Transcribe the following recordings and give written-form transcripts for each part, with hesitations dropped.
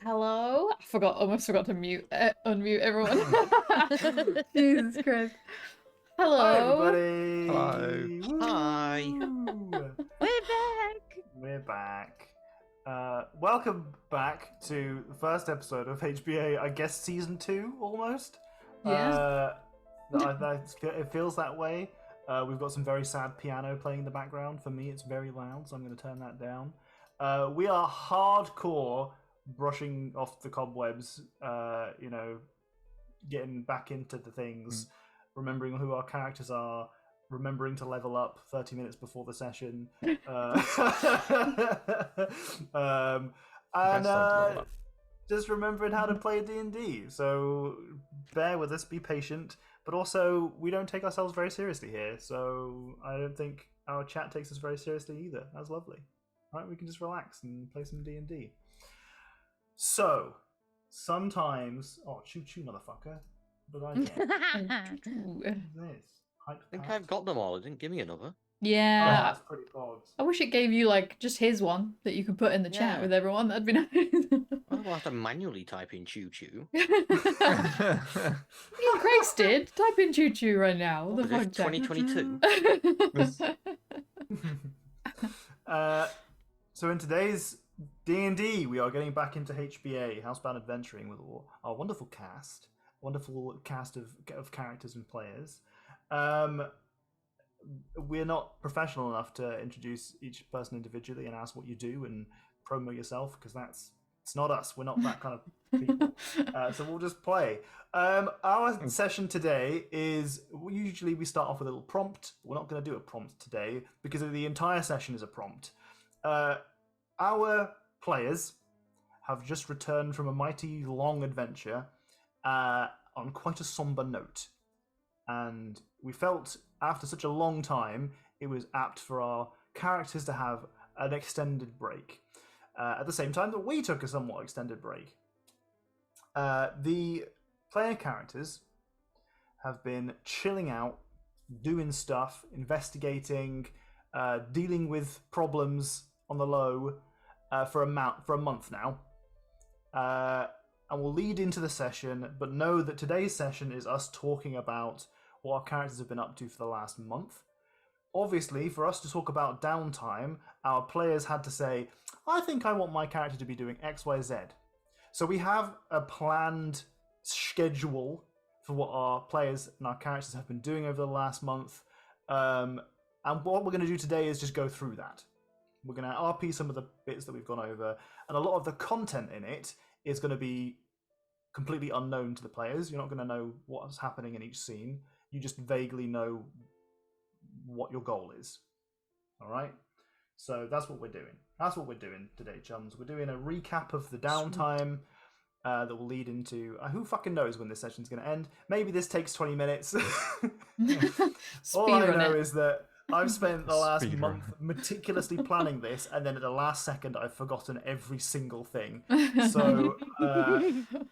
Hello. Almost forgot to unmute everyone. Jesus Christ. Hi, Hello. everybody. Hello. Woo. Hi. We're back. We're back. Welcome back to the first episode of HBA, I guess season 2 almost. Yeah. It feels that way. We've got some very sad piano playing in the background. For me, it's very loud, so I'm going to turn that down. We are hardcore brushing off the cobwebs, getting back into the things, remembering who our characters are, remembering to level up 30 minutes before the session, just remembering how to play D&D. So bear with us, be patient, but also we don't take ourselves very seriously here, so I don't think our chat takes us very seriously either. That's lovely. Right, we can just relax and play some D&D. So, sometimes... Oh, choo-choo, motherfucker. What did I get? What is this? I think I've got them all. It didn't give me another. Oh, Yeah. that's pretty bogs. I wish it gave you like just his one that you could put in the chat with everyone. That'd be nice. I'll have to manually type in choo-choo. Grace did. Type in choo choo right now. What was it, 2022? So in today's D&D, we are getting back into HBA, Housebound Adventuring, with our wonderful cast of characters and players. We're not professional enough to introduce each person individually and ask what you do and promo yourself, because it's not us. We're not that kind of people. So we'll just play. Our session today is, usually we start off with a little prompt. We're not going to do a prompt today because the entire session is a prompt. Our players have just returned from a mighty long adventure on quite a somber note. And we felt after such a long time, it was apt for our characters to have an extended break. At the same time that we took a somewhat extended break. The player characters have been chilling out, doing stuff, investigating, dealing with problems on the low for a month now. And we'll lead into the session, but know that today's session is us talking about what our characters have been up to for the last month. Obviously, for us to talk about downtime, our players had to say, I think I want my character to be doing X, Y, Z. So we have a planned schedule for what our players and our characters have been doing over the last month. And what we're going to do today is just go through that. We're going to RP some of the bits that we've gone over, and a lot of the content in it is going to be completely unknown to the players. You're not going to know what's happening in each scene. You just vaguely know what your goal is. All right? So that's what we're doing. That's what we're doing today, chums. We're doing a recap of the downtime that will lead into... who fucking knows when this session's going to end? Maybe this takes 20 minutes. All I know is that I've spent the last month meticulously planning this, and then at the last second I've forgotten every single thing. So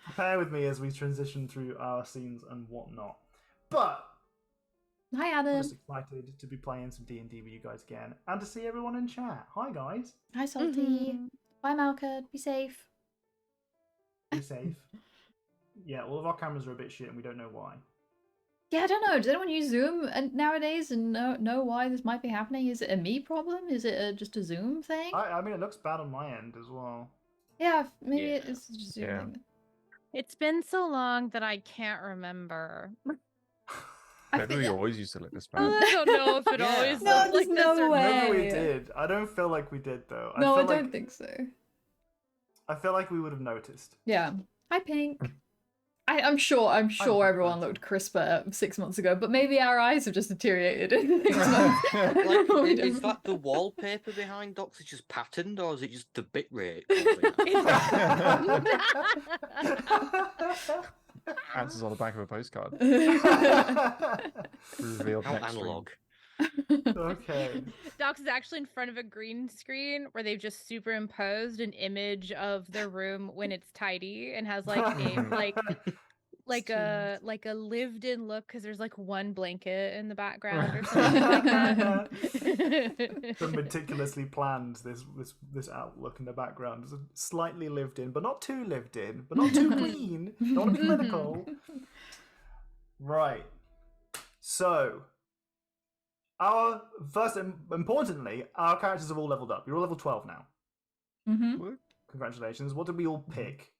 prepare with me as we transition through our scenes and whatnot. But Hi, Adam. I'm just excited to be playing some D&D with you guys again, and to see everyone in chat. Hi, guys. Hi, Salty. Bye, Malka. Be safe. Be safe. Yeah, all of our cameras are a bit shit, and we don't know why. Yeah, I don't know. Does anyone use Zoom nowadays and know why this might be happening? Is it a me problem? Is it just a Zoom thing? I mean, it looks bad on my end as well. Yeah, maybe it's just a Zoom thing. It's been so long that I can't remember. Maybe we always used to look this bad. I don't know if it always No, looked there's like no this or way. Maybe we did. I don't feel like we did, though. No, I don't think so. I feel like we would have noticed. Yeah. Hi, Pink. I'm sure everyone looked crisper 6 months ago, but maybe our eyes have just deteriorated in 6 months. Is that the wallpaper behind Docs is just patterned, or is it just the bit rate? Answers on the back of a postcard. Revealed How next analog. Okay. Docs is actually in front of a green screen where they've just superimposed an image of their room when it's tidy and has like like a lived in look because there's like one blanket in the background or something like that. So meticulously planned this outlook in the background. It's slightly lived in, but not too lived in, but not too clean. Don't want to be clinical. Right. So, importantly, our characters have all leveled up. You're all level 12 now. Mm-hmm. Congratulations. What did we all pick?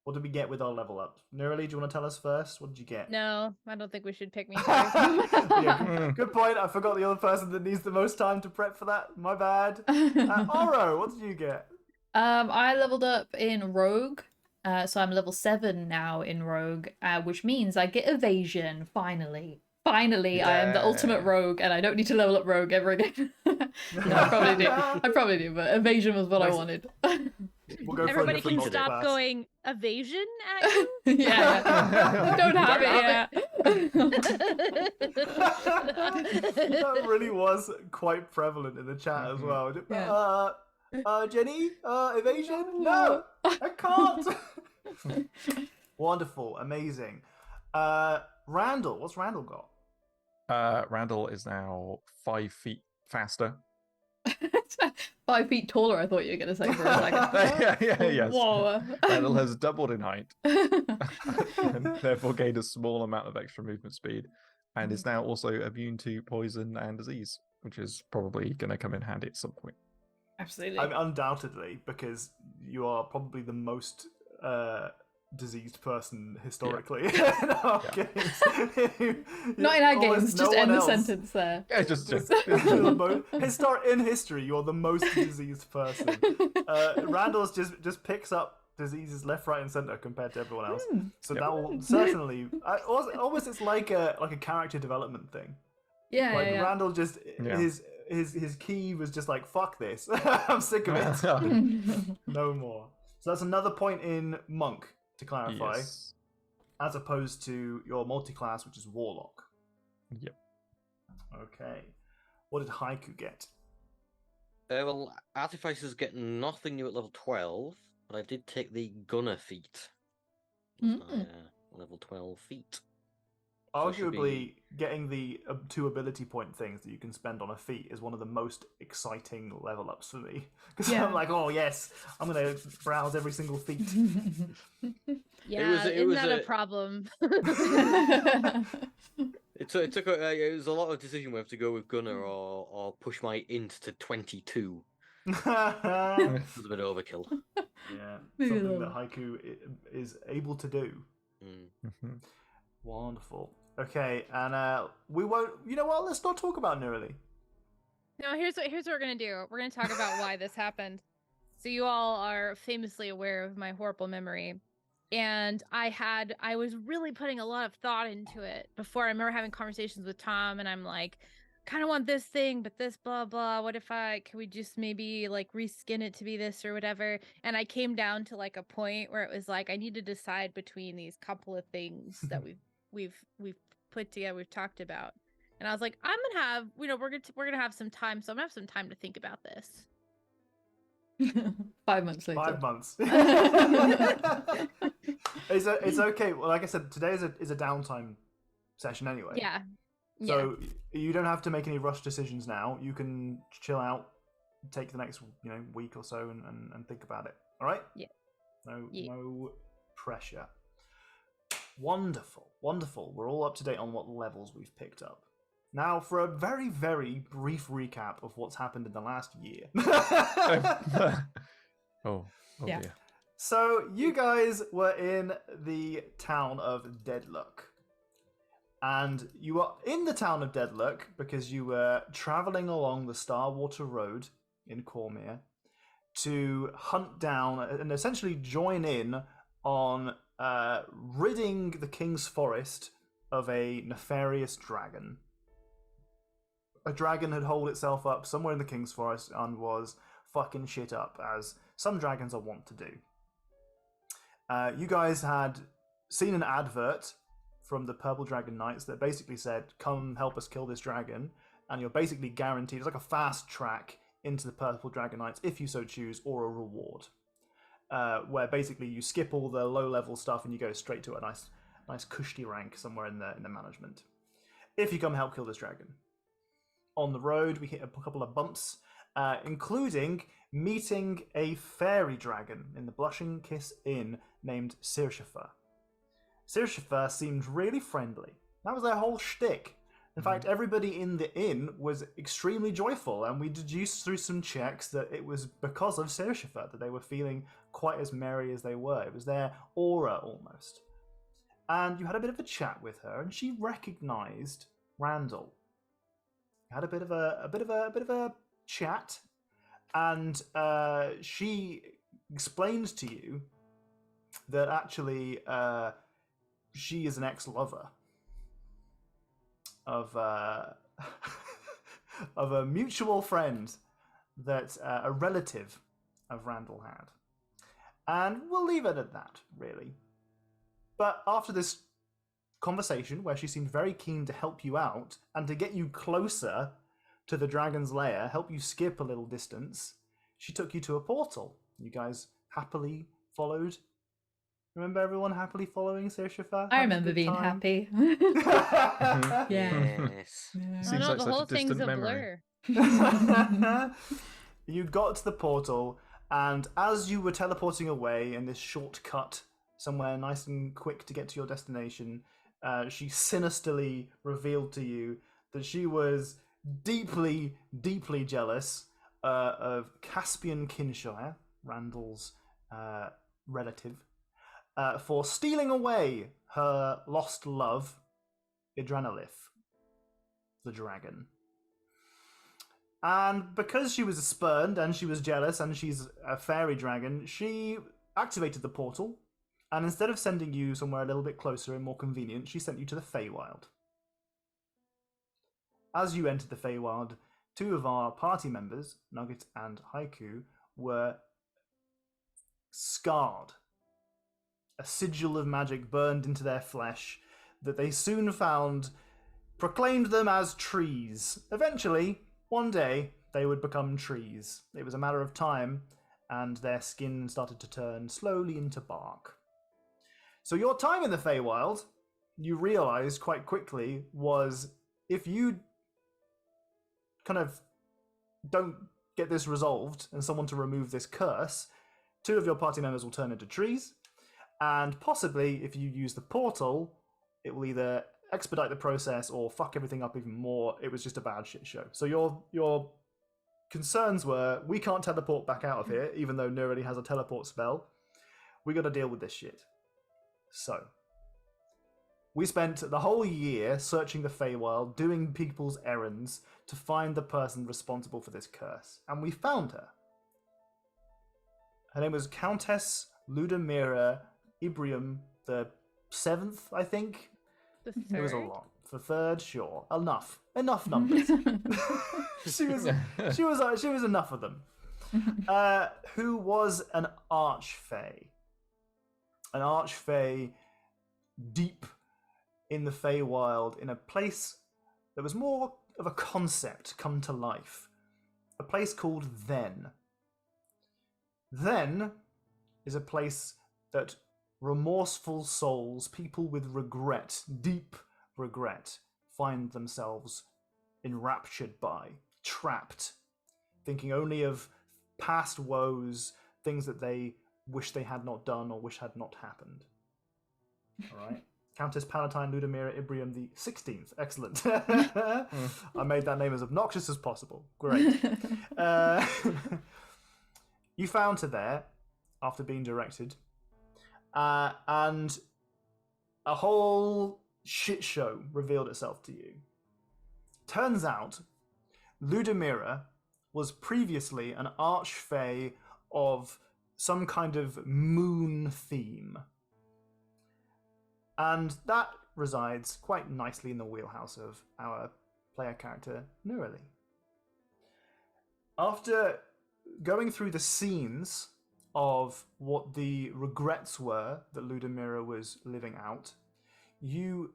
What did we get with our level up? Nerily, do you want to tell us first? What did you get? No, I don't think we should pick me first. Yeah, good point. I forgot the other person that needs the most time to prep for that. My bad. Oro, what did you get? I leveled up in Rogue. So I'm level 7 now in Rogue, which means I get evasion, finally. Finally, I am the ultimate rogue, and I don't need to level up rogue ever again. No, I probably do, but evasion was what I wanted. We'll go Everybody for a can different stop class. going evasion at you. Yeah. Don't have it yet. That really was quite prevalent in the chat as well. Yeah. Jenny, evasion? No, I can't. Wonderful, amazing. Randall, what's Randall got? Randall is now 5 feet faster. 5 feet taller, I thought you were going to say for a second. Yes. Whoa. Randall has doubled in height, and therefore gained a small amount of extra movement speed, and is now also immune to poison and disease, which is probably going to come in handy at some point. Absolutely. Undoubtedly, because you are probably the most diseased person historically. In our games. Not in our games, No just one end the else. sentence there. Yeah, just In history, you're the most diseased person. Randall's just picks up diseases left, right, and center compared to everyone else. So that will certainly almost it's like a character development thing. Yeah, Like yeah. Randall just his key was just like fuck this. I'm sick of it. No more. So that's another point in monk to clarify, Yes. as opposed to your multi-class, which is warlock. Yep. Okay. What did Haiku get? Well, Artificers get nothing new at level 12, but I did take the Gunner feat. With my, level 12 feat. So it should Arguably, getting the 2 ability point things that you can spend on a feat is one of the most exciting level ups for me. Because I'm like, oh yes, I'm going to browse every single feat. Yeah, it was isn't that a problem? It took it was a lot of decision whether to go with Gunner or push my int to 22. It was a bit overkill. Yeah, something that Haiku is able to do. Wonderful. Okay, and we won't. You know what? Let's not talk about Nerily. No, here's what we're gonna do. We're gonna talk about why this happened. So you all are famously aware of my horrible memory, and I was really putting a lot of thought into it before. I remember having conversations with Tom, and I'm like, kind of want this thing, but this blah blah. What if can we just maybe like reskin it to be this or whatever? And I came down to like a point where it was like I need to decide between these couple of things that we've put together, we've talked about. And I was like, I'm gonna have, we're gonna have some time, so I'm gonna have some time to think about this. 5 months later. 5 months. It's okay. Well, like I said, today is a downtime session anyway. Yeah. So you don't have to make any rush decisions now. You can chill out, take the next week or so, and think about it. All right? Yeah. No pressure. Wonderful, wonderful. We're all up to date on what levels we've picked up. Now, for a very, very brief recap of what's happened in the last year. Oh Yeah. dear. So, you guys were in the town of Deadlock. And you were in the town of Deadlock because you were travelling along the Starwater Road in Cormier to hunt down and essentially join in on ridding the King's Forest of a nefarious dragon. A dragon had holed itself up somewhere in the King's Forest and was fucking shit up, as some dragons are wont to do. You guys had seen an advert from the Purple Dragon Knights that basically said, come help us kill this dragon, and you're basically guaranteed, it's like a fast track into the Purple Dragon Knights if you so choose, or a reward. Where basically you skip all the low level stuff and you go straight to a nice cushy rank somewhere in the management. If you come help kill this dragon. On the road, we hit a couple of bumps, including meeting a fairy dragon in the Blushing Kiss Inn named Sirshifa. Sirshifa seemed really friendly. That was their whole shtick. In fact, everybody in the inn was extremely joyful, and we deduced through some checks that it was because of Sirshifa that they were feeling quite as merry as they were. It was their aura almost. And you had a bit of a chat with her, and she recognised Randall. You had a bit of a chat, and she explained to you that actually she is an ex-lover of of a mutual friend that a relative of Randall had. And we'll leave it at that, really. But after this conversation, where she seemed very keen to help you out and to get you closer to the dragon's lair, help you skip a little distance, she took you to a portal. You guys happily followed. Remember everyone happily following Sirshifa? I remember being happy. Yes. Seems Oh, no, like the such whole a thing's distant a memory. blur. You got to the portal, and as you were teleporting away in this shortcut, somewhere nice and quick to get to your destination, she sinisterly revealed to you that she was deeply, deeply jealous of Caspian Kinshire, Randall's relative, for stealing away her lost love, Idranolith, the dragon. And because she was spurned and she was jealous and she's a fairy dragon, she activated the portal, and instead of sending you somewhere a little bit closer and more convenient, she sent you to the Feywild. As you entered the Feywild, two of our party members, Nugget and Haiku, were scarred. A sigil of magic burned into their flesh that they soon found proclaimed them as trees. Eventually, one day, they would become trees. It was a matter of time, and their skin started to turn slowly into bark. So your time in the Feywild, you realized quite quickly, was if you kind of don't get this resolved and someone to remove this curse, two of your party members will turn into trees, and possibly if you use the portal, it will either expedite the process or fuck everything up even more. It was just a bad shit show. So your concerns were, we can't teleport back out of here, even though Nurali has a teleport spell. We got to deal with this shit. So we spent the whole year searching the Feywild, doing people's errands to find the person responsible for this curse, and we found her. Her name was Countess Ludamira Ibrium the 7th, I think. The It was a third? lot. For third, sure. Enough numbers. she was enough of them. Who was an archfey. An archfey deep in the Feywild, in a place that was more of a concept come to life. A place called Then. Then is a place that remorseful souls, people with regret, deep regret, find themselves enraptured by, trapped, thinking only of past woes, things that they wish they had not done or wish had not happened. All right. Countess Palatine Ludamira Ibrium the 16th. Excellent. I made that name as obnoxious as possible. Great. You found her there after being directed. And a whole shit show revealed itself to you. Turns out, Ludamira was previously an archfey of some kind of moon theme. And that resides quite nicely in the wheelhouse of our player character, Nurali. After going through the scenes of what the regrets were that Ludamira was living out, you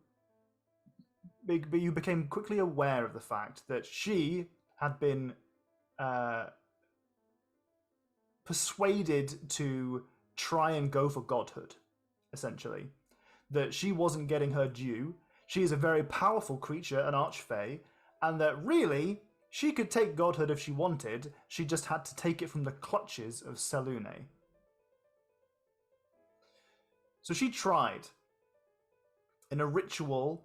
became quickly aware of the fact that she had been persuaded to try and go for godhood, essentially. that she wasn't getting her due. She is a very powerful creature, an archfey, and that really she could take godhood if she wanted. She just had to take it from the clutches of Selûne. So she tried in a ritual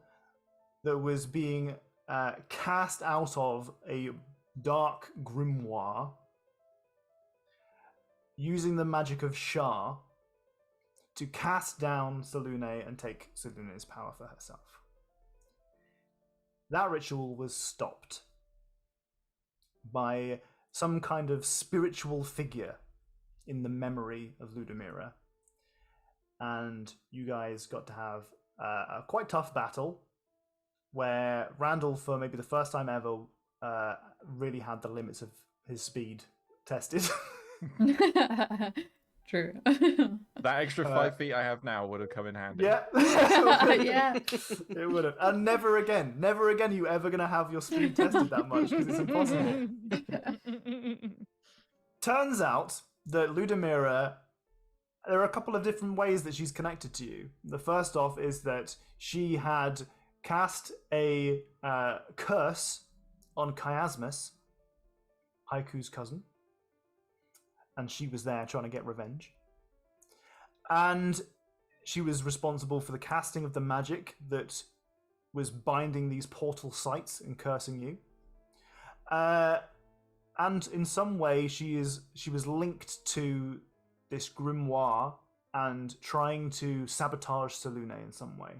that was being cast out of a dark grimoire using the magic of Shah to cast down Selûne and take Selûne's power for herself. That ritual was stopped by some kind of spiritual figure in the memory of Ludamira. And you guys got to have a quite tough battle where Randall, for maybe the first time ever, really had the limits of his speed tested. True. That extra 5 feet I have now would have come in handy. Yeah. Yeah. It would have. And never again are you ever going to have your speed tested that much, because it's impossible. Turns out that Ludamira, there are a couple of different ways that she's connected to you. The first off is that she had cast a curse on Chiasmus, Haiku's cousin, and she was there trying to get revenge. And she was responsible for the casting of the magic that was binding these portal sites and cursing you. And in some way, she was linked to this grimoire and trying to sabotage Selûne in some way.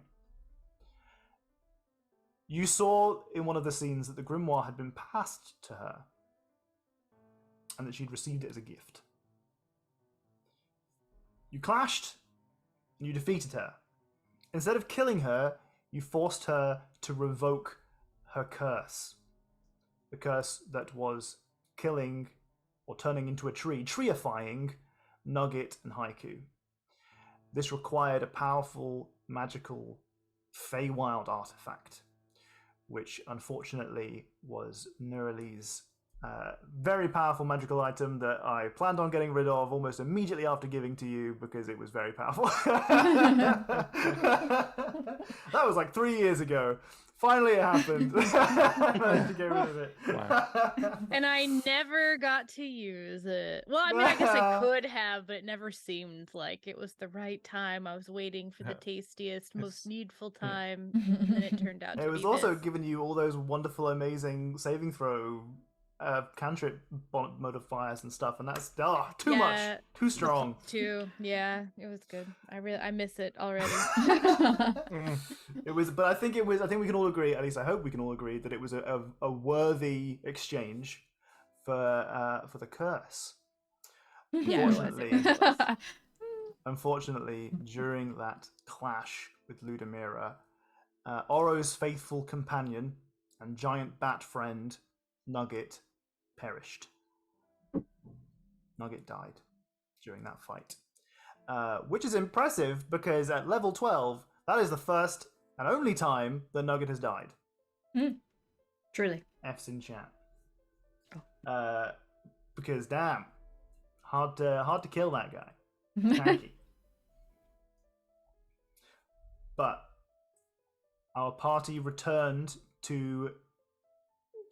You saw in one of the scenes that the grimoire had been passed to her and that she'd received it as a gift. You clashed and you defeated her. Instead of killing her, you forced her to revoke her curse. The curse that was killing or turning into a tree, treeifying Nugget and Haiku. This required a powerful, magical feywild artifact, which unfortunately was Neurali's very powerful magical item that I planned on getting rid of almost immediately after giving to you because it was very powerful. That was like 3 years ago. Finally, it happened. I managed to get rid of it. Wow. And I never got to use it. Well, I mean, I guess I could have, but it never seemed like it was the right time. I was waiting for the tastiest, most needful time, and then it turned out to be It was also this. giving you all those wonderful, amazing saving throw cantrip modifiers and stuff, and that's too much, too strong. Yeah, it was good. I miss it already. It was, but I think we can all agree, at least I hope we can all agree, that it was a worthy exchange for the curse. Yeah, it was. Unfortunately, during that clash with Ludamira, Oro's faithful companion and giant bat friend Nugget perished. Nugget died during that fight, which is impressive because at level 12, that is the first and only time that Nugget has died. Truly. F's in chat. Because damn, hard to kill that guy. Tanky. But our party returned to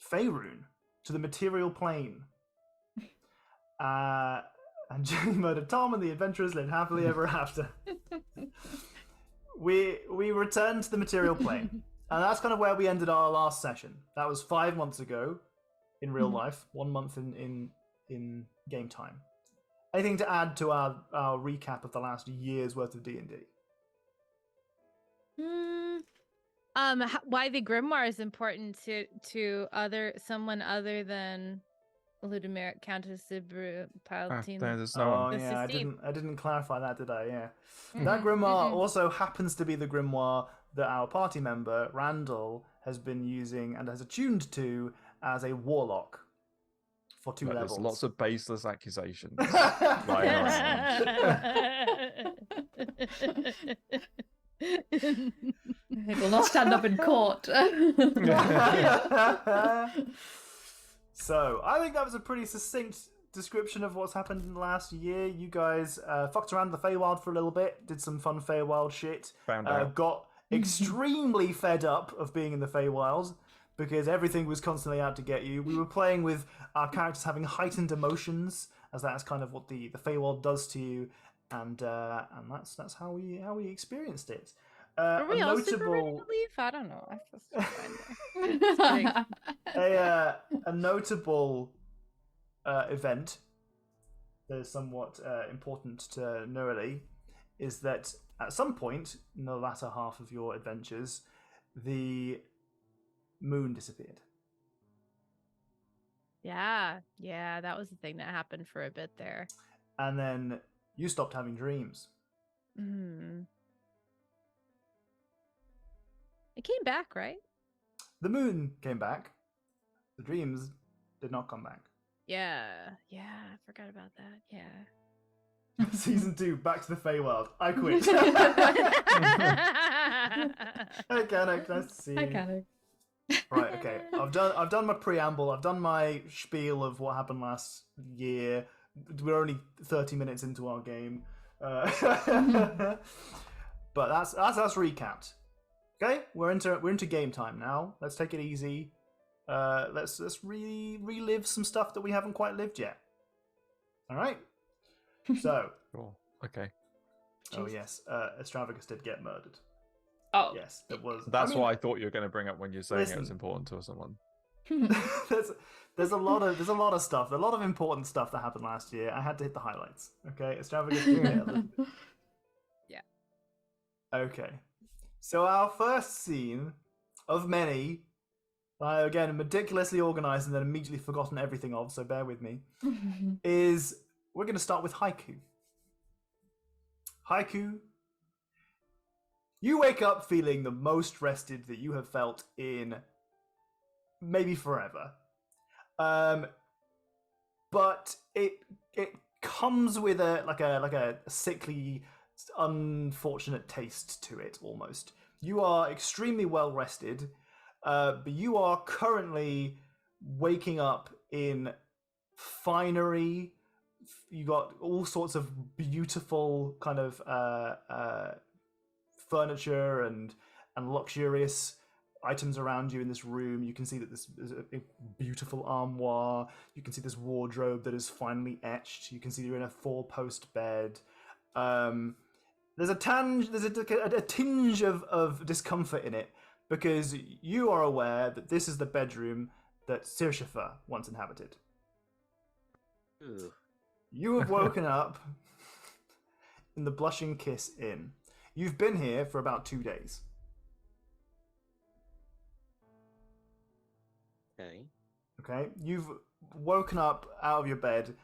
Faerun, to the material plane. And Jenny murdered Tom, and the adventurers lived happily ever after. We returned to the material plane, and that's kind of where we ended our last session. That was 5 months ago in real life, 1 month in game time. Anything to add to our recap of the last year's worth of D&D? Why the grimoire is important to someone other than Ludamira, Countess Zibru, Palpatine. There's no one. Oh yeah, Sistine. I didn't clarify that, did I? Yeah. That grimoire also happens to be the grimoire that our party member Randall has been using and has attuned to as a warlock for 2 levels. There's lots of baseless accusations lying around. It will not stand up in court. So I think that was a pretty succinct description of what's happened in the last year. You guys fucked around in the Feywild for a little bit, did some fun Feywild shit. Found out. Got extremely fed up of being in the Feywild because everything was constantly out to get you. We were playing with our characters having heightened emotions, as that's kind of what the Feywild does to you, and that's how we experienced it. Are we a all super ready notable to leave? I don't know. I feel so fine there. a notable event that is somewhat important to Nurali is that at some point in the latter half of your adventures, the moon disappeared. Yeah, that was the thing that happened for a bit there. And then you stopped having dreams. It came back, right? The moon came back. The dreams did not come back. Yeah, I forgot about that. Yeah. Season 2, back to the Feywild. I quit. Hey, Canuck, nice to see you. Hi, Canning. Right, okay. I've done my preamble. I've done my spiel of what happened last year. We're only 30 minutes into our game, but that's recapped. Okay, we're into game time now. Let's take it easy. Let's relive some stuff that we haven't quite lived yet. All right. So. Cool. Okay. Oh yes, Extravagus did get murdered. Oh. Yes, it was. That's what I thought you were going to bring up when you're saying it was listen. important to someone. there's a lot of stuff, a lot of important stuff that happened last year. I had to hit the highlights. Okay, Extravagus did get a little bit. Yeah. Okay, so our first scene of many, again meticulously organized and then immediately forgotten everything of. So bear with me. Is we're going to start with Haiku. Haiku, you wake up feeling the most rested that you have felt in maybe forever. But it comes with a sickly, unfortunate taste to it almost. You are extremely well rested, but you are currently waking up in finery. You got all sorts of beautiful kind of furniture and luxurious items around you in this room. You can see that this is a beautiful armoire. You can see this wardrobe that is finely etched. You can see you're in a 4-post bed. There's a tinge of discomfort in it because you are aware that this is the bedroom that Sirshifa once inhabited. Ugh. You have woken up in the Blushing Kiss Inn. You've been here for about 2 days. Okay. You've woken up out of your bed.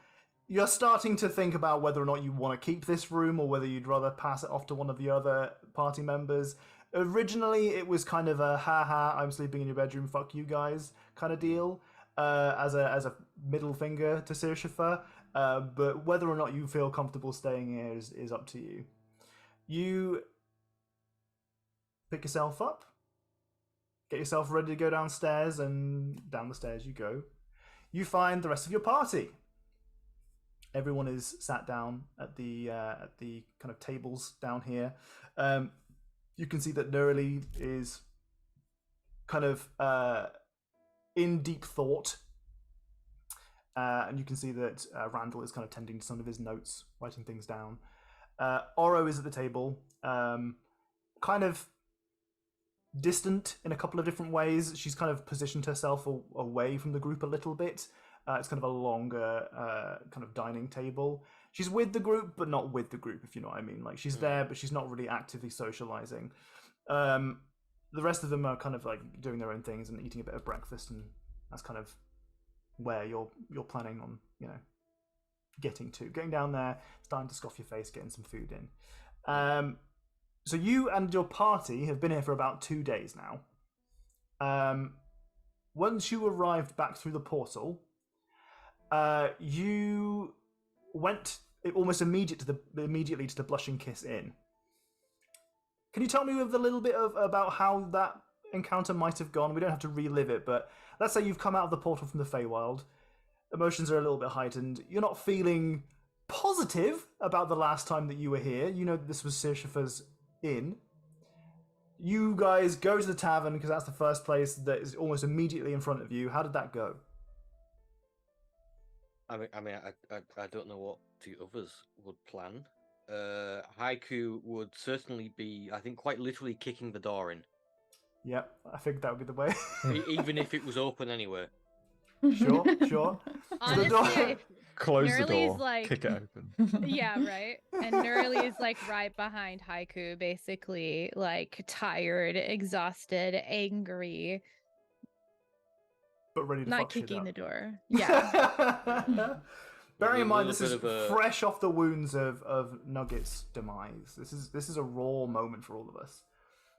You're starting to think about whether or not you want to keep this room or whether you'd rather pass it off to one of the other party members. Originally, it was kind of a ha-ha, I'm sleeping in your bedroom, fuck you guys kind of deal, as a middle finger to Sirshifa. But whether or not you feel comfortable staying here is up to you. You pick yourself up, get yourself ready to go downstairs, and down the stairs you go. You find the rest of your party. Everyone is sat down at the kind of tables down here. You can see that Nurali is kind of in deep thought. And you can see that Randall is kind of tending to some of his notes, writing things down. Oro is at the table, kind of distant in a couple of different ways. She's kind of positioned herself away from the group a little bit. It's kind of a longer kind of dining table. She's with the group, but not with the group, if you know what I mean. Like, she's there, but she's not really actively socializing. The rest of them are kind of like doing their own things and eating a bit of breakfast, and that's kind of where you're planning on, getting down there, starting to scoff your face, getting some food in. So you and your party have been here for about 2 days now. Once you arrived back through the portal, you went almost immediately to the Blushing Kiss Inn. Can you tell me with a little bit about how that encounter might have gone? We don't have to relive it, but let's say you've come out of the portal from the Feywild. emotions are a little bit heightened. You're not feeling positive about the last time that you were here. You know that this was Sirshifa's inn. You guys go to the tavern because that's the first place that is almost immediately in front of you. How did that go? I don't know what the others would plan. Haiku would certainly be, I think, quite literally kicking the door in. Yep, I think that would be the way. Even if it was open anyway. Sure. Honestly, Close the Nerly's door, like- kick it open. yeah, right. And Nerly is like right behind Haiku, basically like tired, exhausted, angry, But ready to not fuck shit kicking up. the door. Yeah. Bearing in Maybe a mind, this little is bit of a- fresh off the wounds of Nugget's demise. This is a raw moment for all of us.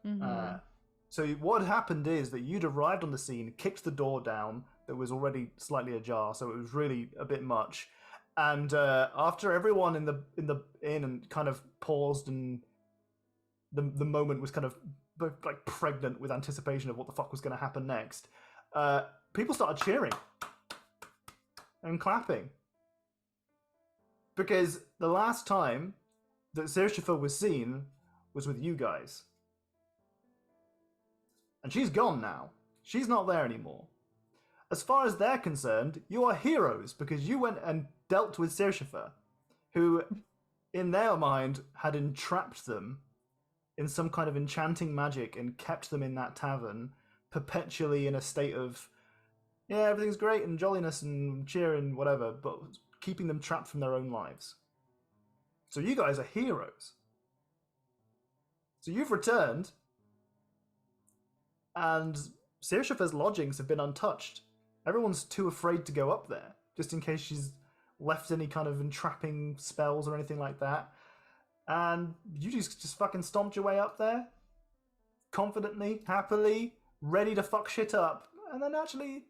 Mhm. So what had happened is that you'd arrived on the scene, kicked the door down that was already slightly ajar, so it was really a bit much. And after everyone in the inn and kind of paused, and the moment was kind of like pregnant with anticipation of what the fuck was going to happen next, people started cheering and clapping. Because the last time that Sirshifa was seen was with you guys. And she's gone now. She's not there anymore. As far as they're concerned, you are heroes because you went and dealt with Sirshifa, who, in their mind, had entrapped them in some kind of enchanting magic and kept them in that tavern, perpetually in a state of, yeah, everything's great and jolliness and cheer and whatever, but keeping them trapped from their own lives. So you guys are heroes. So you've returned, and Sirshifa's lodgings have been untouched. Everyone's too afraid to go up there, just in case she's left any kind of entrapping spells or anything like that. And you just fucking stomped your way up there, confidently, happily, ready to fuck shit up. And then actually,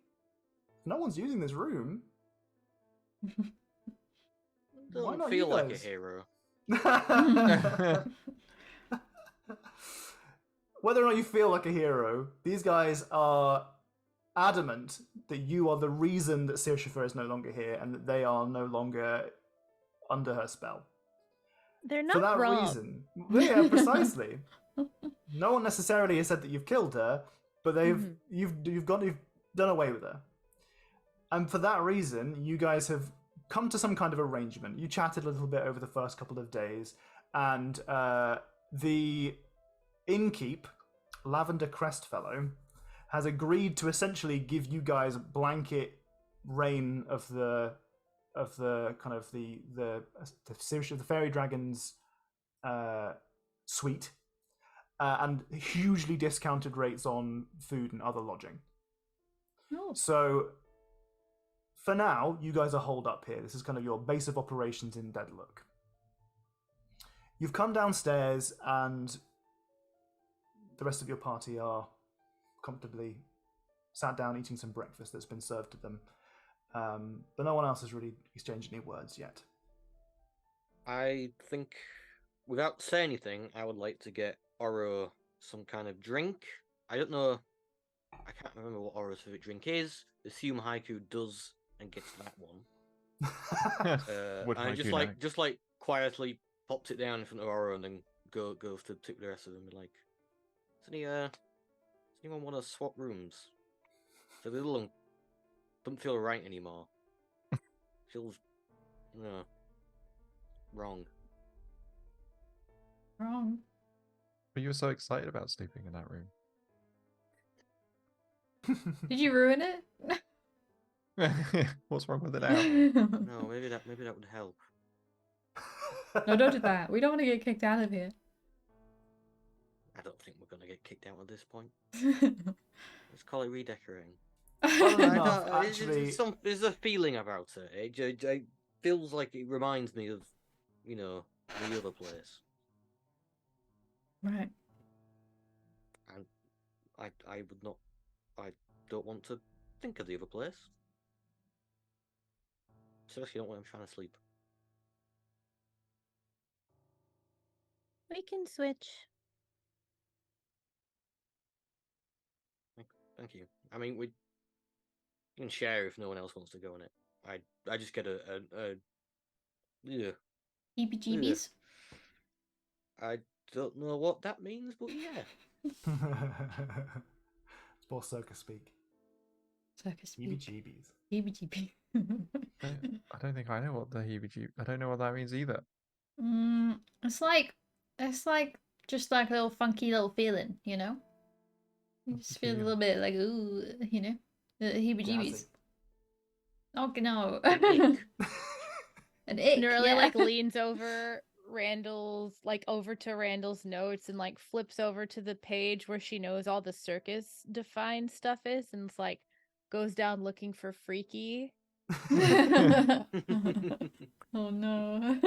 no one's using this room. Why Doesn't not feel you like a guys? hero. Whether or not you feel like a hero, these guys are adamant that you are the reason that Sirshifa is no longer here and that they are no longer under her spell. They're For not that wrong. reason. Yeah, precisely. No one necessarily has said that you've killed her, but you've done away with her. And for that reason, you guys have come to some kind of arrangement. You chatted a little bit over the first couple of days, and the innkeep, Lavender Crestfellow, has agreed to essentially give you guys blanket reign of the kind of the fairy dragons suite, and hugely discounted rates on food and other lodging. Oh. So for now, you guys are holed up here. This is kind of your base of operations in Deadlook. You've come downstairs, and the rest of your party are comfortably sat down eating some breakfast that's been served to them. But no one else has really exchanged any words yet. I think, without saying anything, I would like to get Oro some kind of drink. I don't know. I can't remember what Oro's favorite drink is. Assume Haiku does and gets that one. Would And Haiku know? just quietly pops it down in front of Oro and then goes to tip the rest of them. And like, does anyone want to swap rooms? It's a little doesn't feel right anymore. Feels wrong. Wrong. But you were so excited about sleeping in that room. Did you ruin it? What's wrong with it now? No, maybe that would help. No, don't do that. We don't want to get kicked out of here. I don't think we're gonna get kicked out at this point. Let's call it redecorating. Funnily I enough, don't- actually, there's a feeling about it. It feels like it reminds me of, the other place. Right. And I would not. I don't want to think of the other place. Especially not when I'm trying to sleep. We can switch. Thank you. I mean, we can share if no one else wants to go on it. I just get yeah. Heebie-jeebies. I don't know what that means, but yeah. It's more circus speak. Circus speak. Heebie-jeebies. Heebie-jeebies. I don't think I know what the heebie-jeeb. I don't know what that means either. It's like just like a little funky little feeling, you know? You just feel a little bit like, ooh, you know? The heebie-jeebies. Oh, no. An ick, Nerly yeah. like leans over over to Randall's notes and like flips over to the page where she knows all the circus defined stuff is and it's like goes down looking for Freaky. Oh no.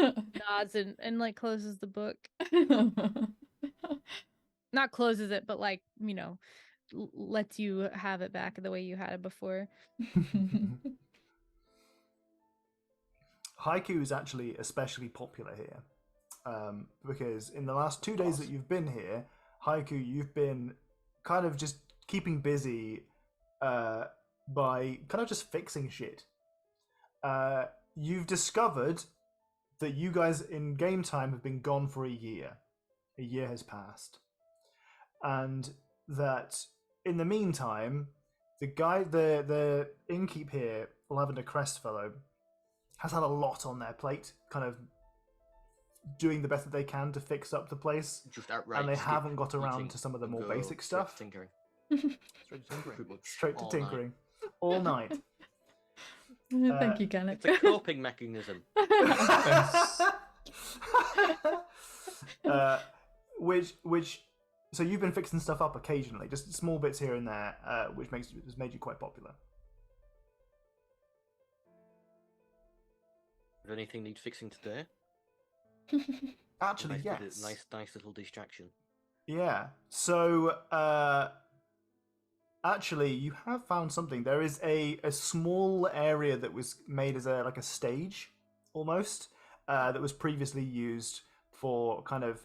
Nods and like closes the book. Not closes it, but like, you know, lets you have it back the way you had it before. Haiku is actually especially popular here because in the last 2 days that you've been here, Haiku, you've been kind of just keeping busy by kind of just fixing shit. You've discovered that you guys in game time have been gone for a year. A year has passed. And that in the meantime, the innkeep here, Lavender Crestfellow, has had a lot on their plate, kind of doing the best that they can to fix up the place. Just outright. And they haven't got around to some of the more basic stuff. Tinkering. Straight to tinkering. Straight to tinkering. All night. Thank you, Kenneth. It's a coping mechanism. So you've been fixing stuff up occasionally, just small bits here and there, which has made you quite popular. If anything needs fixing today? Actually, nice yes. Nice little distraction. Yeah. So, actually, you have found something. There is a small area that was made as a stage, almost, that was previously used for kind of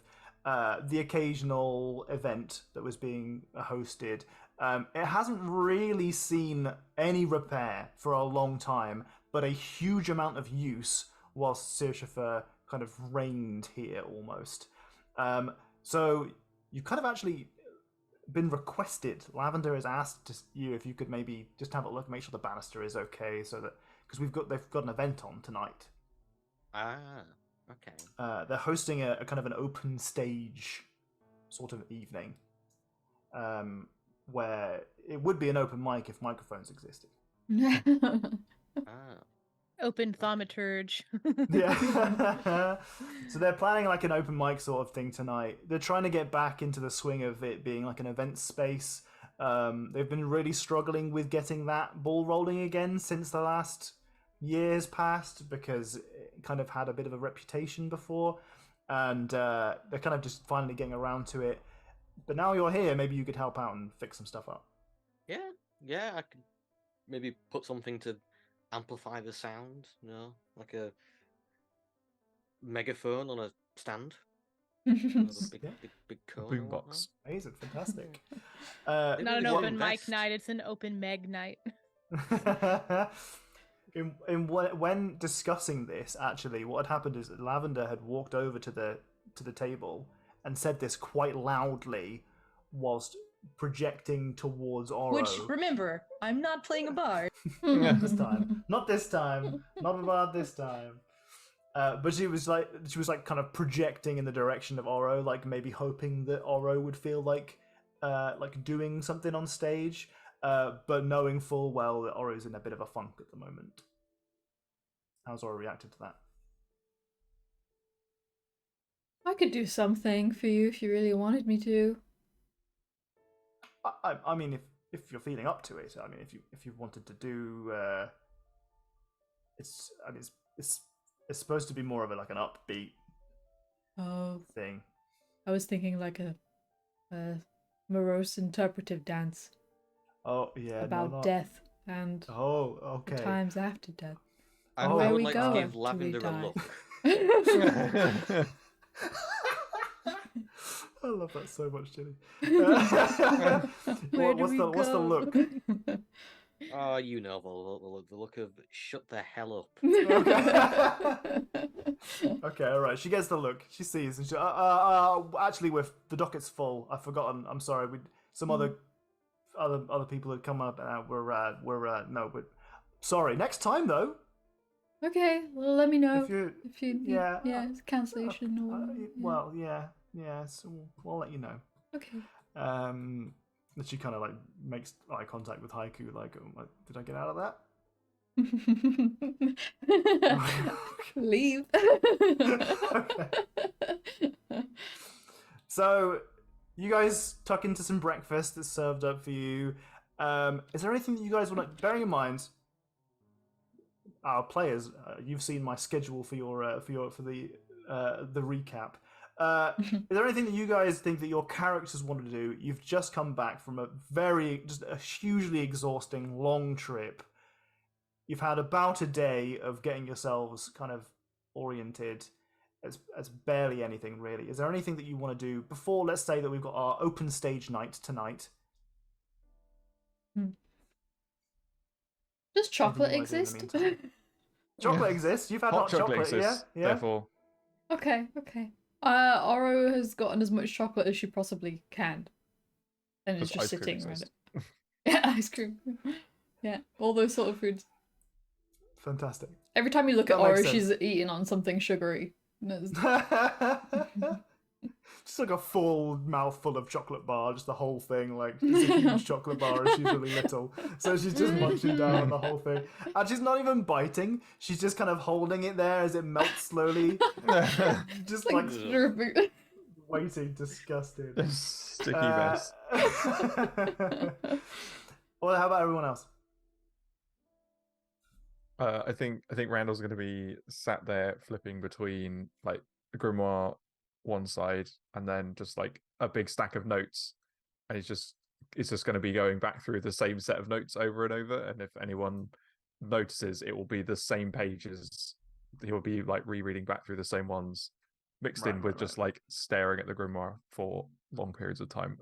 the occasional event that was being hosted. It hasn't really seen any repair for a long time, but a huge amount of use whilst Sirshifer kind of reigned here almost. So you've kind of actually been requested. Lavender has asked you if you could maybe just have a look, make sure the banister is okay, so that because they've got an event on tonight. Ah, okay. They're hosting a kind of an open stage sort of evening, where it would be an open mic if microphones existed. Ah. Open thaumaturge. Yeah. So they're planning like an open mic sort of thing tonight. They're trying to get back into the swing of it being like an event space. They've been really struggling with getting that ball rolling again since the last years passed, because it kind of had a bit of a reputation before, and they're kind of just finally getting around to it. But now you're here, maybe you could help out and fix some stuff up. Yeah, I could maybe put something to amplify the sound, you know, like a megaphone on a stand. Big cone. Boombox. Amazing, fantastic. Not an really open invest. mic night, it's an open meg night. When discussing this, actually, what had happened is that Lavender had walked over to the table and said this quite loudly, whilst projecting towards Oro. Which, remember, I'm not playing a bard. This time, not this time, not about this time. But she was like kind of projecting in the direction of Oro, like maybe hoping that Oro would feel like doing something on stage, but knowing full well that Oro's in a bit of a funk at the moment. How's Oro reacted to that? I could do something for you if you really wanted me to. I mean, if you're feeling up to it, I mean, if you wanted to do, it's supposed to be more of an upbeat thing. I was thinking like a morose interpretive dance. Oh yeah, about death and okay. the times after death. I Where would we like go to give till Lavender we a die. look. I love that so much, Jenny. Where do what's we the go? look? Oh, you know the look of shut the hell up. Okay, all right. She gets the look. She sees, and she, actually, with the docket's full. I've forgotten. I'm sorry. Some other people had come up. No, but sorry. Next time though. Okay, well, let me know If you, if you need, yeah, it's cancellation or yeah. well, yeah. So we'll let you know. Okay. And she kind of like makes eye contact with Haiku, like, did I get out of that? Leave. Okay. So you guys tuck into some breakfast that's served up for you. Is there anything that you guys want to, bearing in mind our players, you've seen my schedule for the recap. Is there anything that you guys think that your characters want to do? You've just come back from a hugely exhausting long trip. You've had about a day of getting yourselves kind of oriented. As barely anything really. Is there anything that you want to do before? Let's say that we've got our open stage night tonight. Does chocolate exist? Chocolate exists. You've had hot chocolate exists, yeah. Therefore. Okay. Oro has gotten as much chocolate as she possibly can, and is just sitting around it. Yeah, ice cream. Yeah, all those sort of foods. Fantastic. Every time you look at Oro, she's eating on something sugary. Just like a full mouthful of chocolate bar, just the whole thing, like just a huge chocolate bar, and she's really little. So she's just munching down on the whole thing. And she's not even biting, she's just kind of holding it there as it melts slowly. Just like waiting, disgusted. Sticky mess. Well, how about everyone else? I think Randall's going to be sat there flipping between like the grimoire one side and then just like a big stack of notes, and it's just going to be going back through the same set of notes over and over. And if anyone notices, it will be the same pages. He'll be like rereading back through the same ones, mixed in with just like staring at the grimoire for long periods of time.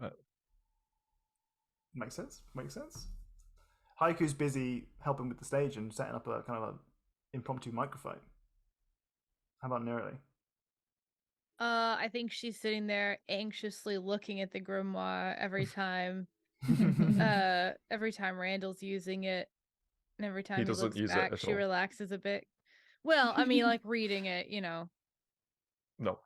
Makes sense. Haiku's busy helping with the stage and setting up a kind of an impromptu microphone. How about Nerily? I think she's sitting there anxiously looking at the grimoire every time Randall's using it, and every time he looks back, she relaxes a bit. Well, I mean, like reading it, you know. No.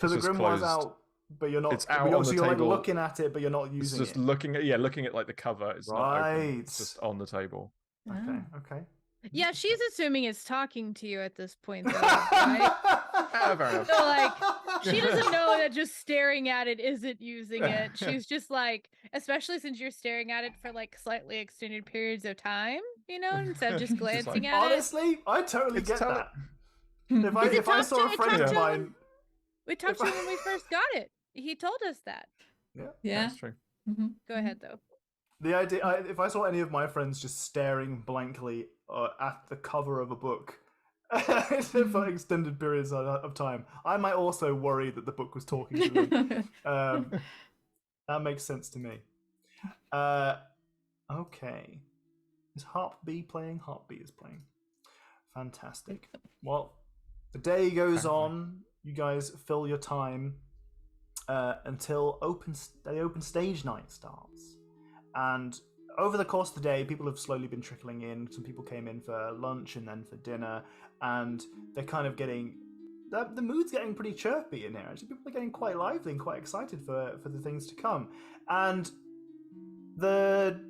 So the grimoire's out, but you're not. It's out on the table. Like looking at it, but you're not using it. It's just looking at like the cover. It's not open. It's just on the table. Okay. Yeah, she's assuming it's talking to you at this point, though, right? Fair enough. So, like, she doesn't know that just staring at it isn't using it. She's just like, especially since you're staring at it for like slightly extended periods of time, you know, instead of just glancing at it. Honestly, I totally get that. If I saw a friend of mine, we talked to him when we first got it. He told us that. Yeah, that's true. Mm-hmm. Go ahead, though. The idea, if I saw any of my friends just staring blankly at the cover of a book for extended periods of time, I might also worry that the book was talking to them. That makes sense to me. Okay. Is Harp B playing? Harp B is playing. Fantastic. Well, the day goes on. You guys fill your time until open stage night starts. And over the course of the day, people have slowly been trickling in. Some people came in for lunch and then for dinner, and they're kind of getting the mood's getting pretty chirpy in here. Actually, people are getting quite lively and quite excited for the things to come. And the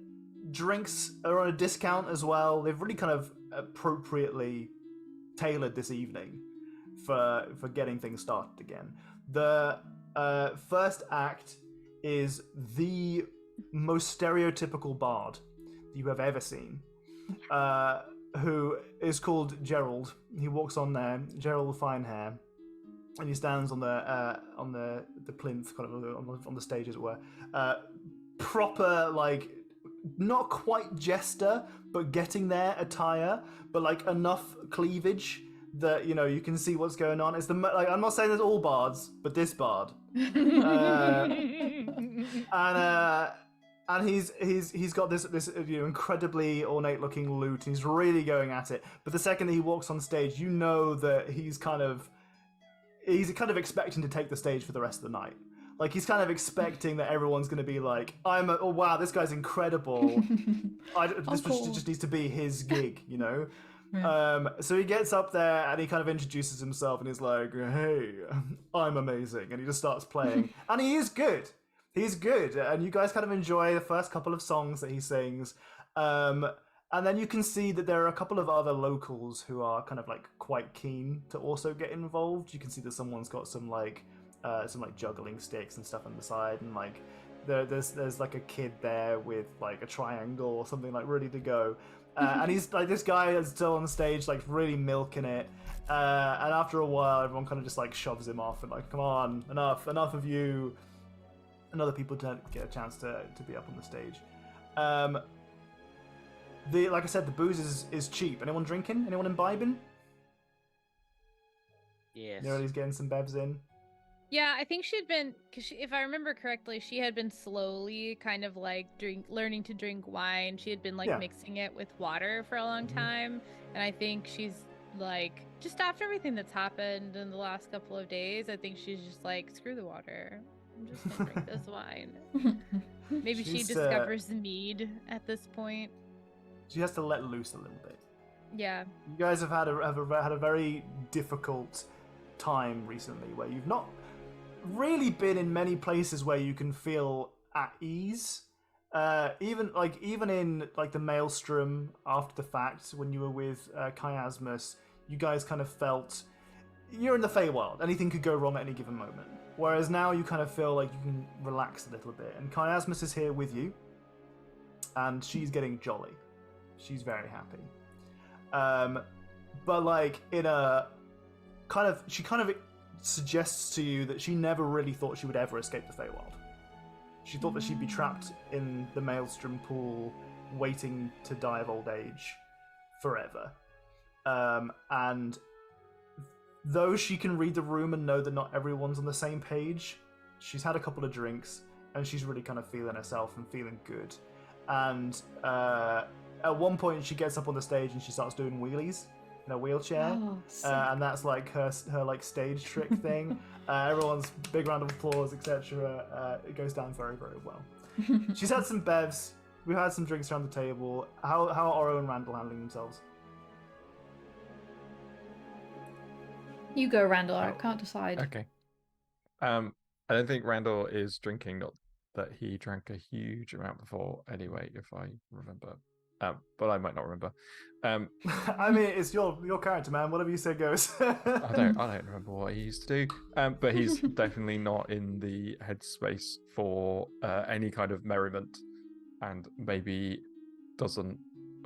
drinks are on a discount as well. They've really kind of appropriately tailored this evening for getting things started again. The first act is the most stereotypical bard you have ever seen, who is called Gerald. He walks on there, Gerald with fine hair, and he stands on the plinth, kind of on the stage, as it were. Proper, like, not quite jester, but getting there attire, but like enough cleavage that you can see what's going on. It's I'm not saying there's all bards, but this bard. And And he's got this incredibly ornate looking lute, and he's really going at it. But the second that he walks on stage, you know that he's kind of expecting to take the stage for the rest of the night. Like he's kind of expecting that everyone's going to be like, oh wow, this guy's incredible. This cool. just needs to be his gig, you know. Yeah. So he gets up there and he kind of introduces himself and he's like, hey, I'm amazing, and he just starts playing, and he is good. He's good, and you guys kind of enjoy the first couple of songs that he sings. And then you can see that there are a couple of other locals who are kind of like quite keen to also get involved. You can see that someone's got some juggling sticks and stuff on the side, and like there's like a kid there with like a triangle or something like ready to go. And he's like, this guy is still on stage, like really milking it. And after a while, everyone kind of just like shoves him off and like, come on, enough of you. And other people don't get a chance to be up on the stage. Like I said, the booze is cheap. Anyone drinking? Anyone imbibing? Yes. Nearly's getting some bevs in. Yeah, I think she'd been, because if I remember correctly, she had been slowly kind of like learning to drink wine. She had been like mixing it with water for a long time. And I think she's like, just after everything that's happened in the last couple of days, I think she's just like, screw the water. I'm just gonna drink this wine. Maybe she discovers mead at this point. She has to let loose a little bit. Yeah. You guys have had a very difficult time recently, where you've not really been in many places where you can feel at ease. Even in like the Maelstrom after the fact, when you were with Chiasmus, you guys kind of felt you're in the Feywild. Anything could go wrong at any given moment. Whereas now you kind of feel like you can relax a little bit. And Chiasmus is here with you, and she's getting jolly. She's very happy. But like in a she kind of suggests to you that she never really thought she would ever escape the Feywild. She thought that she'd be trapped in the Maelstrom pool, waiting to die of old age forever. And though she can read the room and know that not everyone's on the same page, she's had a couple of drinks and she's really kind of feeling herself and feeling good. And at one point she gets up on the stage and she starts doing wheelies in a wheelchair. And that's like her like stage trick thing. Everyone's big round of applause, etc. It goes down very, very well. She's had some bevs. We've had some drinks around the table. How are Oro and Randall handling themselves? You go, Randall. I can't decide. Okay. I don't think Randall is drinking. Not that he drank a huge amount before, anyway, if I remember. But I might not remember. I mean, it's your character, man. Whatever you say goes. I don't remember what he used to do. But he's definitely not in the headspace for any kind of merriment, and maybe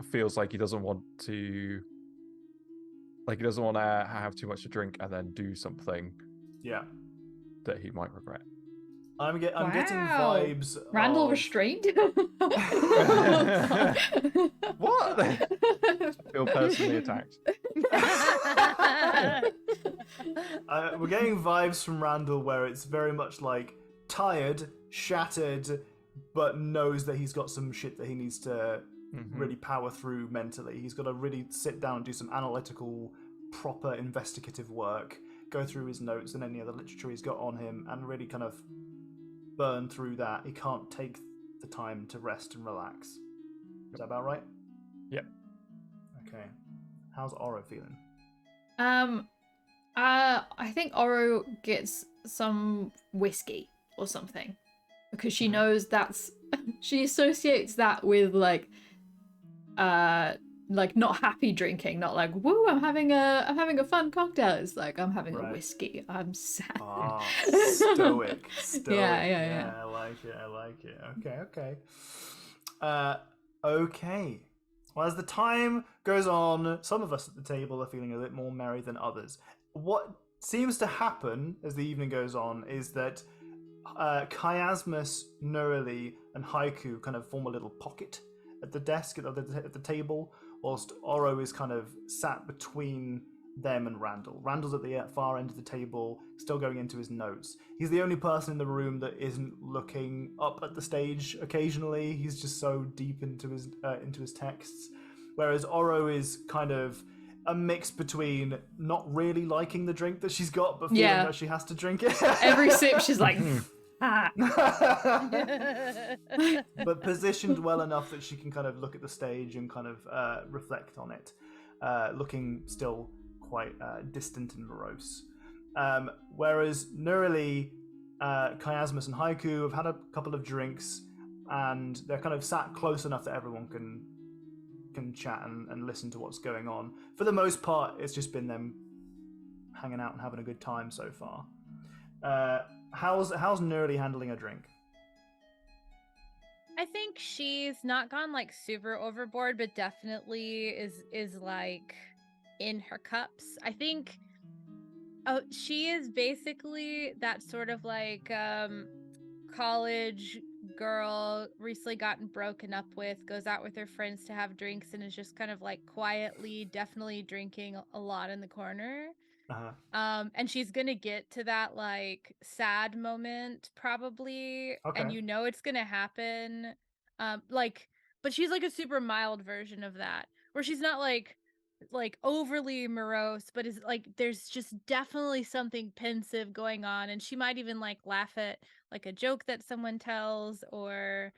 feels like he doesn't want to. Like he doesn't want to have too much to drink and then do something. Yeah. That he might regret. I'm getting vibes. Randall restrained. What? Feel personally attacked. We're getting vibes from Randall where it's very much like tired, shattered, but knows that he's got some shit that he needs to really power through mentally. He's got to really sit down and do some analytical, proper investigative work, go through his notes and any other literature he's got on him, and really kind of burn through that. He can't take the time to rest and relax. Is that about right? Yep. Okay. How's Oro feeling? I think Oro gets some whiskey or something, because she knows she associates that with like not happy drinking, not like, woo, I'm having a fun cocktail. It's like, I'm having a whiskey. I'm sad. Ah, stoic. Yeah. I like it. Okay. Okay. Well, as the time goes on, some of us at the table are feeling a bit more merry than others. What seems to happen as the evening goes on is that Chiasmus, Nurali, and Haiku kind of form a little pocket at the desk, at the table, whilst Oro is kind of sat between them and Randall. Randall's at the far end of the table, still going into his notes. He's the only person in the room that isn't looking up at the stage occasionally. He's just so deep into his texts. Whereas Oro is kind of a mix between not really liking the drink that she's got, but feeling that she has to drink it. Every sip, she's like, ah. But positioned well enough that she can kind of look at the stage and kind of reflect on it, looking still quite distant and morose. Whereas Nurali, Chiasmus, and Haiku have had a couple of drinks, and they're kind of sat close enough that everyone can chat and listen to what's going on. For the most part, it's just been them hanging out and having a good time so far. How's Nurali handling a drink? I think she's not gone like super overboard, but definitely is like in her cups. I think she is basically that sort of like college girl, recently gotten broken up with, goes out with her friends to have drinks, and is just kind of like quietly, definitely drinking a lot in the corner. And she's gonna get to that like sad moment probably, and you know it's gonna happen. But she's like a super mild version of that, where she's not like overly morose, but is like there's just definitely something pensive going on, and she might even like laugh at like a joke that someone tells or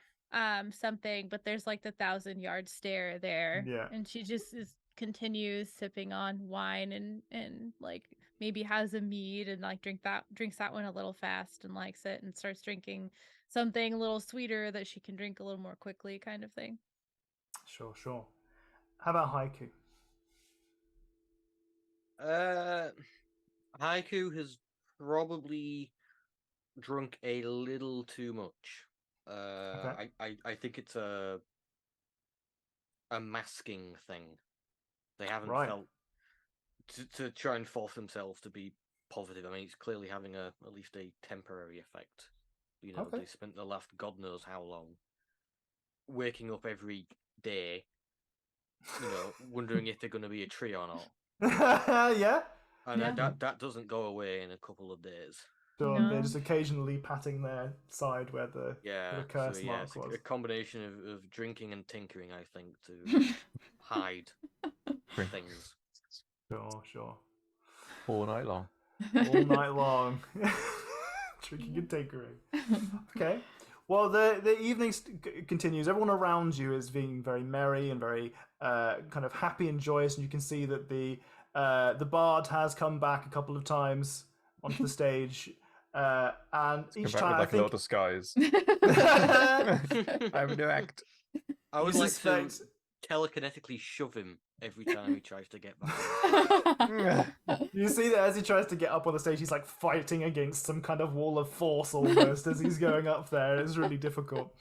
something, but there's like the 1,000-yard stare there. And she just continues sipping on wine and like maybe has a mead and like drinks that one a little fast and likes it, and starts drinking something a little sweeter that she can drink a little more quickly, kind of thing. Sure. How about Haiku? Haiku has probably drunk a little too much. I think it's a masking thing. They haven't felt to try and force themselves to be positive. I mean, it's clearly having at least a temporary effect. You know, they spent the last God knows how long waking up every day, you know, wondering if they're going to be a tree or not. And that doesn't go away in a couple of days. So they're just occasionally patting their side where the curse mark was. A combination of drinking and tinkering, I think, to hide things. Sure. All night long. All night long. Drinking and tinkering. Okay. Well, the evening continues. Everyone around you is being very merry and very kind of happy and joyous, and you can see that the bard has come back a couple of times onto the stage, and each time like a little disguise. I have a new act. I would like to telekinetically shove him every time he tries to get back. You see that as he tries to get up on the stage, he's like fighting against some kind of wall of force almost as he's going up there. It's really difficult.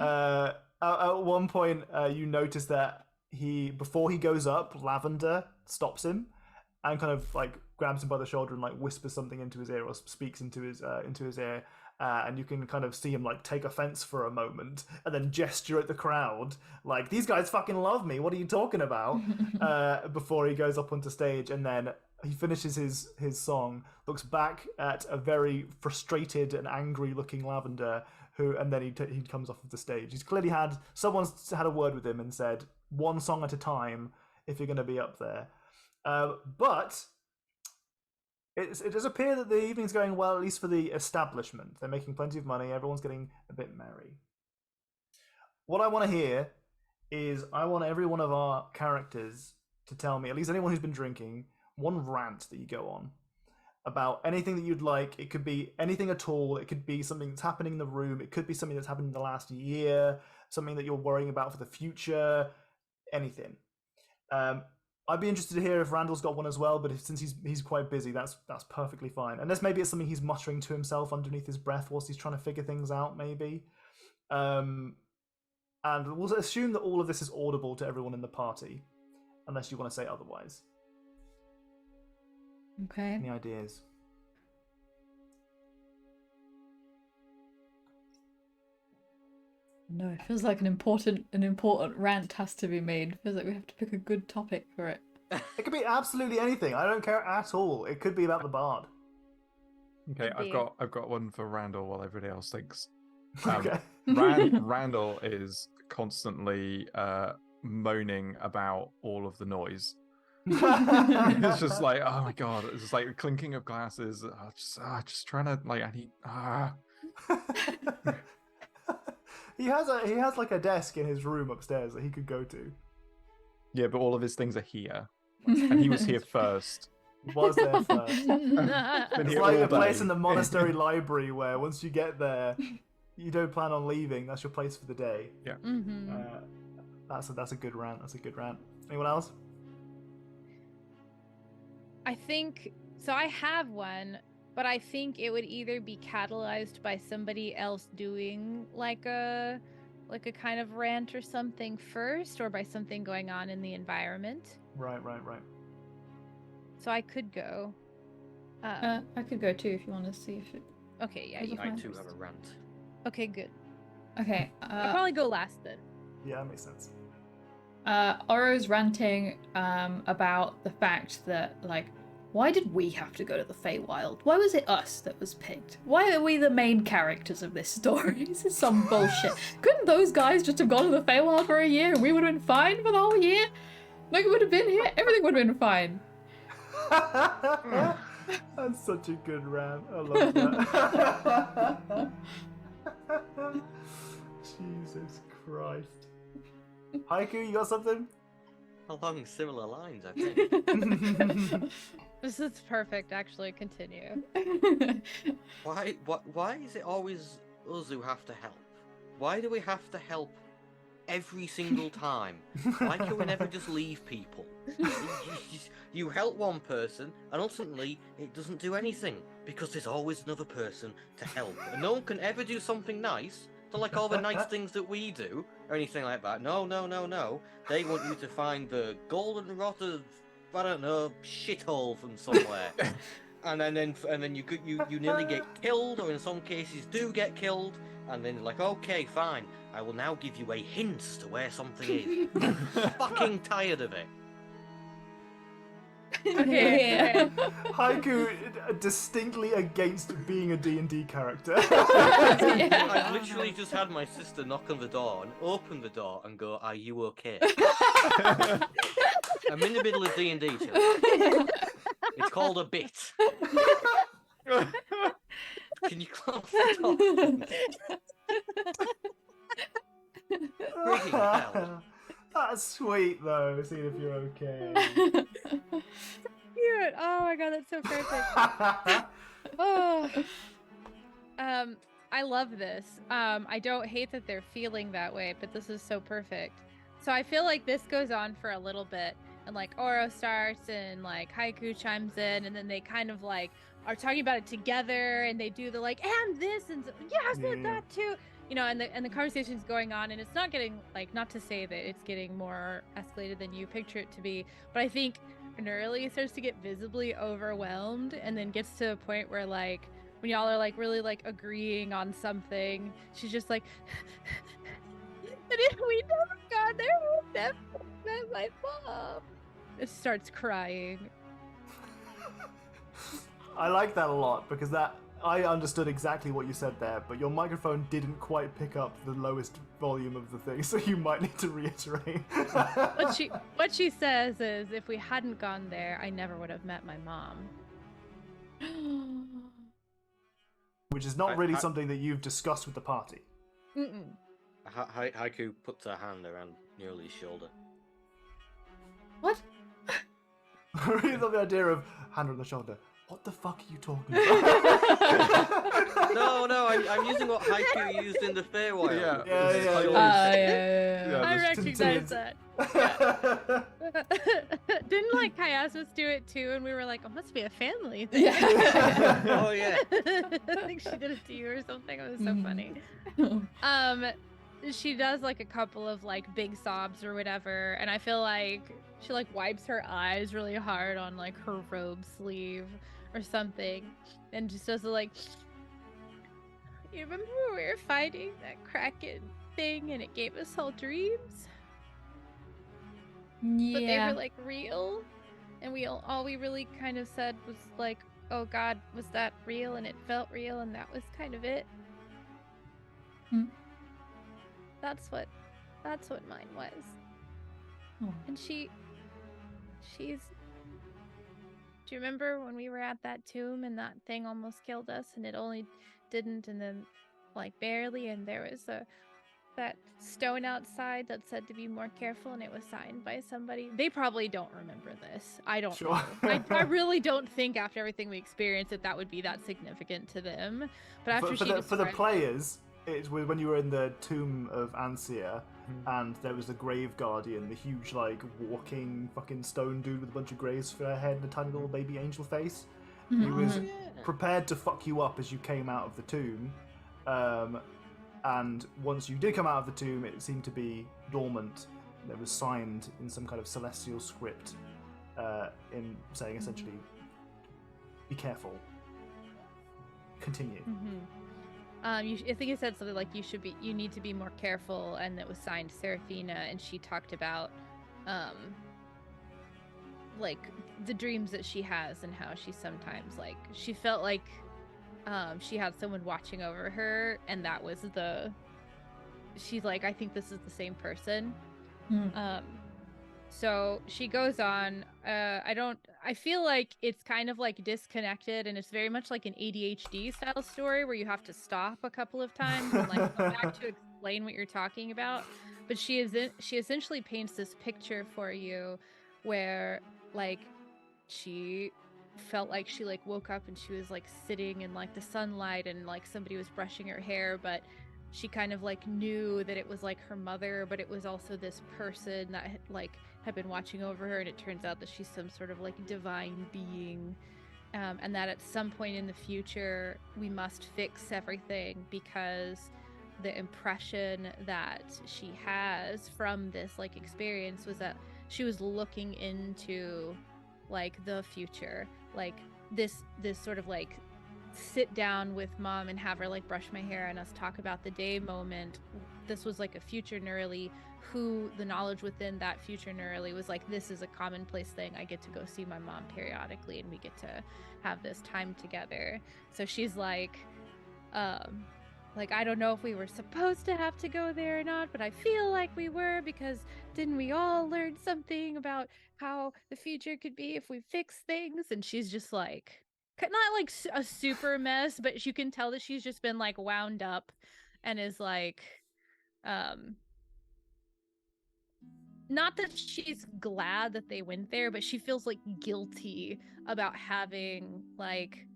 At one point, you notice that before he goes up, Lavender stops him and kind of like grabs him by the shoulder and like whispers something into his ear or speaks into his ear. And you can kind of see him like take offense for a moment and then gesture at the crowd like, these guys fucking love me, what are you talking about? Before he goes up onto stage, and then he finishes his song, looks back at a very frustrated and angry looking Lavender, and then he comes off of the stage. He's clearly someone's had a word with him and said, one song at a time if you're going to be up there. But it does appear that the evening's going well, at least for the establishment. They're making plenty of money. Everyone's getting a bit merry. What I want to hear is I want every one of our characters to tell me, at least anyone who's been drinking, one rant that you go on about anything that you'd like. It could be anything at all. It could be something that's happening in the room. It could be something that's happened in the last year, something that you're worrying about for the future, anything. I'd be interested to hear if Randall's got one as well, but since he's quite busy, that's perfectly fine. Unless maybe it's something he's muttering to himself underneath his breath whilst he's trying to figure things out, maybe. And we'll assume that all of this is audible to everyone in the party, unless you want to say otherwise. Okay. Any ideas? No, it feels like an important rant has to be made. It feels like we have to pick a good topic for it. It could be absolutely anything. I don't care at all. It could be about the bard. Okay, Could be. I've got one for Randall while everybody else thinks. Okay. Randall is constantly moaning about all of the noise. It's just like, oh my god, it's just like the clinking of glasses. Just trying to like, I need. He has like a desk in his room upstairs that he could go to. Yeah, but all of his things are here, and he was here first. He was there first. Been It's here like all a place day. in the monastery library where once you get there, you don't plan on leaving. That's your place for the day. Yeah. Mm-hmm. That's a good rant. That's a good rant. Anyone else? I think so. I have one, but I think it would either be catalyzed by somebody else doing like a kind of rant or something first, or by something going on in the environment. Right. So I could go. I could go too if you want to see if it. Okay, yeah, I'll you go I can. too have a rant. Okay, good. Okay. I'll probably go last then. Yeah, that makes sense. Oro's ranting about the fact that, like, why did we have to go to the Feywild? Why was it us that was picked? Why are we the main characters of this story? This is some bullshit. Couldn't those guys just have gone to the Feywild for a year and we would have been fine for the whole year? Like, it would have been here, everything would have been fine. That's such a good rant. I love that. Jesus Christ. Haiku, you got something? Along similar lines, I think. This is perfect, actually. Continue. Why is it always us who have to help? Why do we have to help every single time? Why can we never just leave people? You help one person, and ultimately it doesn't do anything because there's always another person to help, and no one can ever do something nice. Not like all the nice things that we do or anything like that. No. They want you to find the golden rot of, I don't know, shithole from somewhere. and then you nearly get killed, or in some cases do get killed, and then like, okay, fine, I will now give you a hint as to where something is. Fucking tired of it. Okay. Haiku distinctly against being a D&D character. I've literally just had my sister knock on the door and open the door and go, "Are you okay?" I'm in the middle of D&D. It's called a bit. Can you close the door? Freaking hell. That's sweet though, seeing if you're okay. Cute. Oh my god, that's so perfect. Oh. I love this. I don't hate that they're feeling that way, but this is so perfect. So I feel like this goes on for a little bit, and like Oro starts and like Haiku chimes in, and then they kind of like are talking about it together, and they do the like, and this, and yes, and that too. You know, and the conversation's going on, and it's not getting, like, not to say that it's getting more escalated than you picture it to be, but I think Nerly starts to get visibly overwhelmed, and then gets to a point where, like, when y'all are, like, really, like, agreeing on something, she's just like, and if we never got there, we'll never met my mom. It starts crying. I like that a lot because that I understood exactly what you said there, but your microphone didn't quite pick up the lowest volume of the thing, so you might need to reiterate. What she says is, if we hadn't gone there, I never would have met my mom. Which is not really something that you've discussed with the party. Mm-mm. Haiku puts her hand around Nerly's shoulder. What? I really love the idea of hand on the shoulder. What the fuck are you talking about? No, I'm using what Haiku used in the Feywild. Yeah. I just recognize tinted. that. Didn't like Hiatus do it too, and we were like, "Oh, must be a family thing." Yeah. Oh yeah. I think she did it to you or something. It was so funny. She does like a couple of like big sobs or whatever, and I feel like she like wipes her eyes really hard on like her robe sleeve or something, and just does the like, you remember when we were fighting that Kraken thing and it gave us all dreams? Yeah. But they were like real? and all we really kind of said was like, "Oh God, was that real?" And it felt real, and that was kind of it. Hmm. That's what mine was. Oh. And she's. Do you remember when we were at that tomb and that thing almost killed us, and it only didn't, and then like barely, and there was that stone outside that said to be more careful, and it was signed by somebody. They probably don't remember this. I don't Sure. know. I really don't think after everything we experienced that would be that significant to them. But after for the described players, it's when you were in the tomb of Ansia, and there was the grave guardian, the huge like walking fucking stone dude with a bunch of graves for a head and a tiny little baby angel face. He was prepared to fuck you up as you came out of the tomb. And once you did come out of the tomb, it seemed to be dormant. It was signed in some kind of celestial script, in saying essentially, "Be careful. Continue." I think it said something like you need to be more careful, and it was signed Seraphina, and she talked about like the dreams that she has and how she sometimes like she felt like she had someone watching over her, and that was she's like, I think this is the same person. So she goes on. I feel like it's kind of like disconnected, and it's very much like an ADHD style story where you have to stop a couple of times and like come back to explain what you're talking about. But she essentially paints this picture for you where like she felt like she like woke up and she was like sitting in like the sunlight, and like somebody was brushing her hair, but she kind of like knew that it was like her mother, but it was also this person that like had been watching over her, and it turns out that she's some sort of like divine being, and that at some point in the future we must fix everything, because the impression that she has from this like experience was that she was looking into like the future, like this sort of like sit down with mom and have her like brush my hair and us talk about the day moment. This was like a future neurally who the knowledge within that future neurally was like, this is a commonplace thing. I get to go see my mom periodically, and we get to have this time together. So she's like I don't know if we were supposed to have to go there or not, but I feel like we were, because didn't we all learn something about how the future could be if we fix things? And she's just like, not like a super mess, but you can tell that she's just been like wound up and is like, not that she's glad that they went there, but she feels like guilty about having like,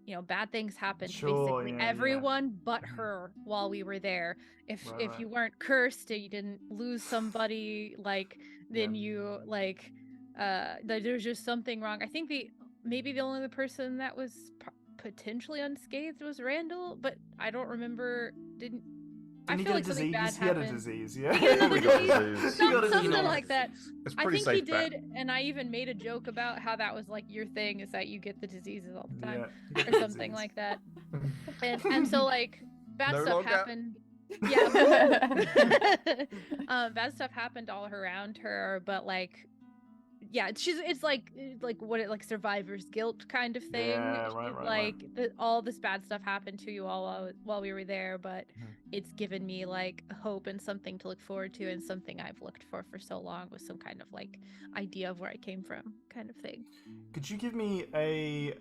you know, bad things happen to basically everyone but her while we were there. If you weren't cursed and you didn't lose somebody, like then you like there's just something wrong. I think maybe the only person that was potentially unscathed was Randall, but I don't remember. I feel like something bad happened. He had a disease, yeah. He had a disease. Something like that. It's I pretty think safe he bet. did, and I even made a joke about how that was like your thing, is that you get the diseases all the time, or something like that. And so like bad No stuff longer. happened. Yeah. Bad stuff happened all around her, but like, yeah, it's like survivor's guilt kind of thing. Yeah, right. All this bad stuff happened to you all while we were there, but it's given me like hope and something to look forward to, and something I've looked for so long, with some kind of like idea of where I came from, kind of thing. Could you give me a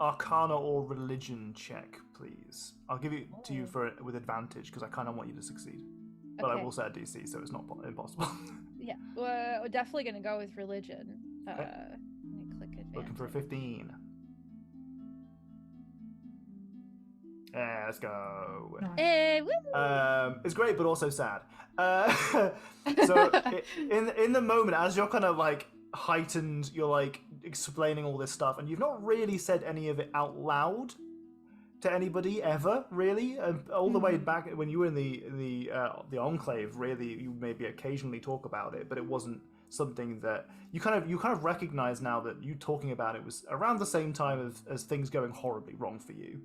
Arcana or Religion check, please? I'll give it to you with advantage, because I kind of want you to succeed. But I will set a DC, so it's not impossible. Yeah, we're definitely gonna go with Religion. Okay. Let me click advantage. Looking for a 15. Yeah, let's go. Hey, woo! It's great, but also sad. So in the moment, as you're kind of like heightened, you're like explaining all this stuff, and you've not really said any of it out loud to anybody ever, really. All the way back when you were in the Enclave, really, you maybe occasionally talk about it, but it wasn't something that you kind of recognize now that you talking about it was around the same time as things going horribly wrong for you.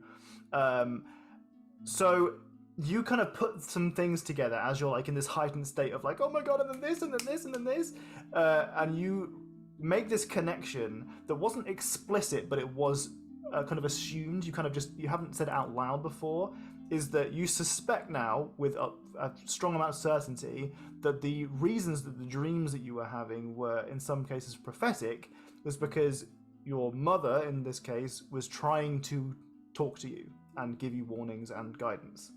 So you kind of put some things together as you're like in this heightened state of like, oh my god, and then this, and then this, and then this, and you make this connection that wasn't explicit, but it was kind of assumed. You haven't said it out loud before. Is that you suspect now with a strong amount of certainty that the reasons that the dreams that you were having were in some cases prophetic was because your mother, in this case, was trying to talk to you and give you warnings and guidance.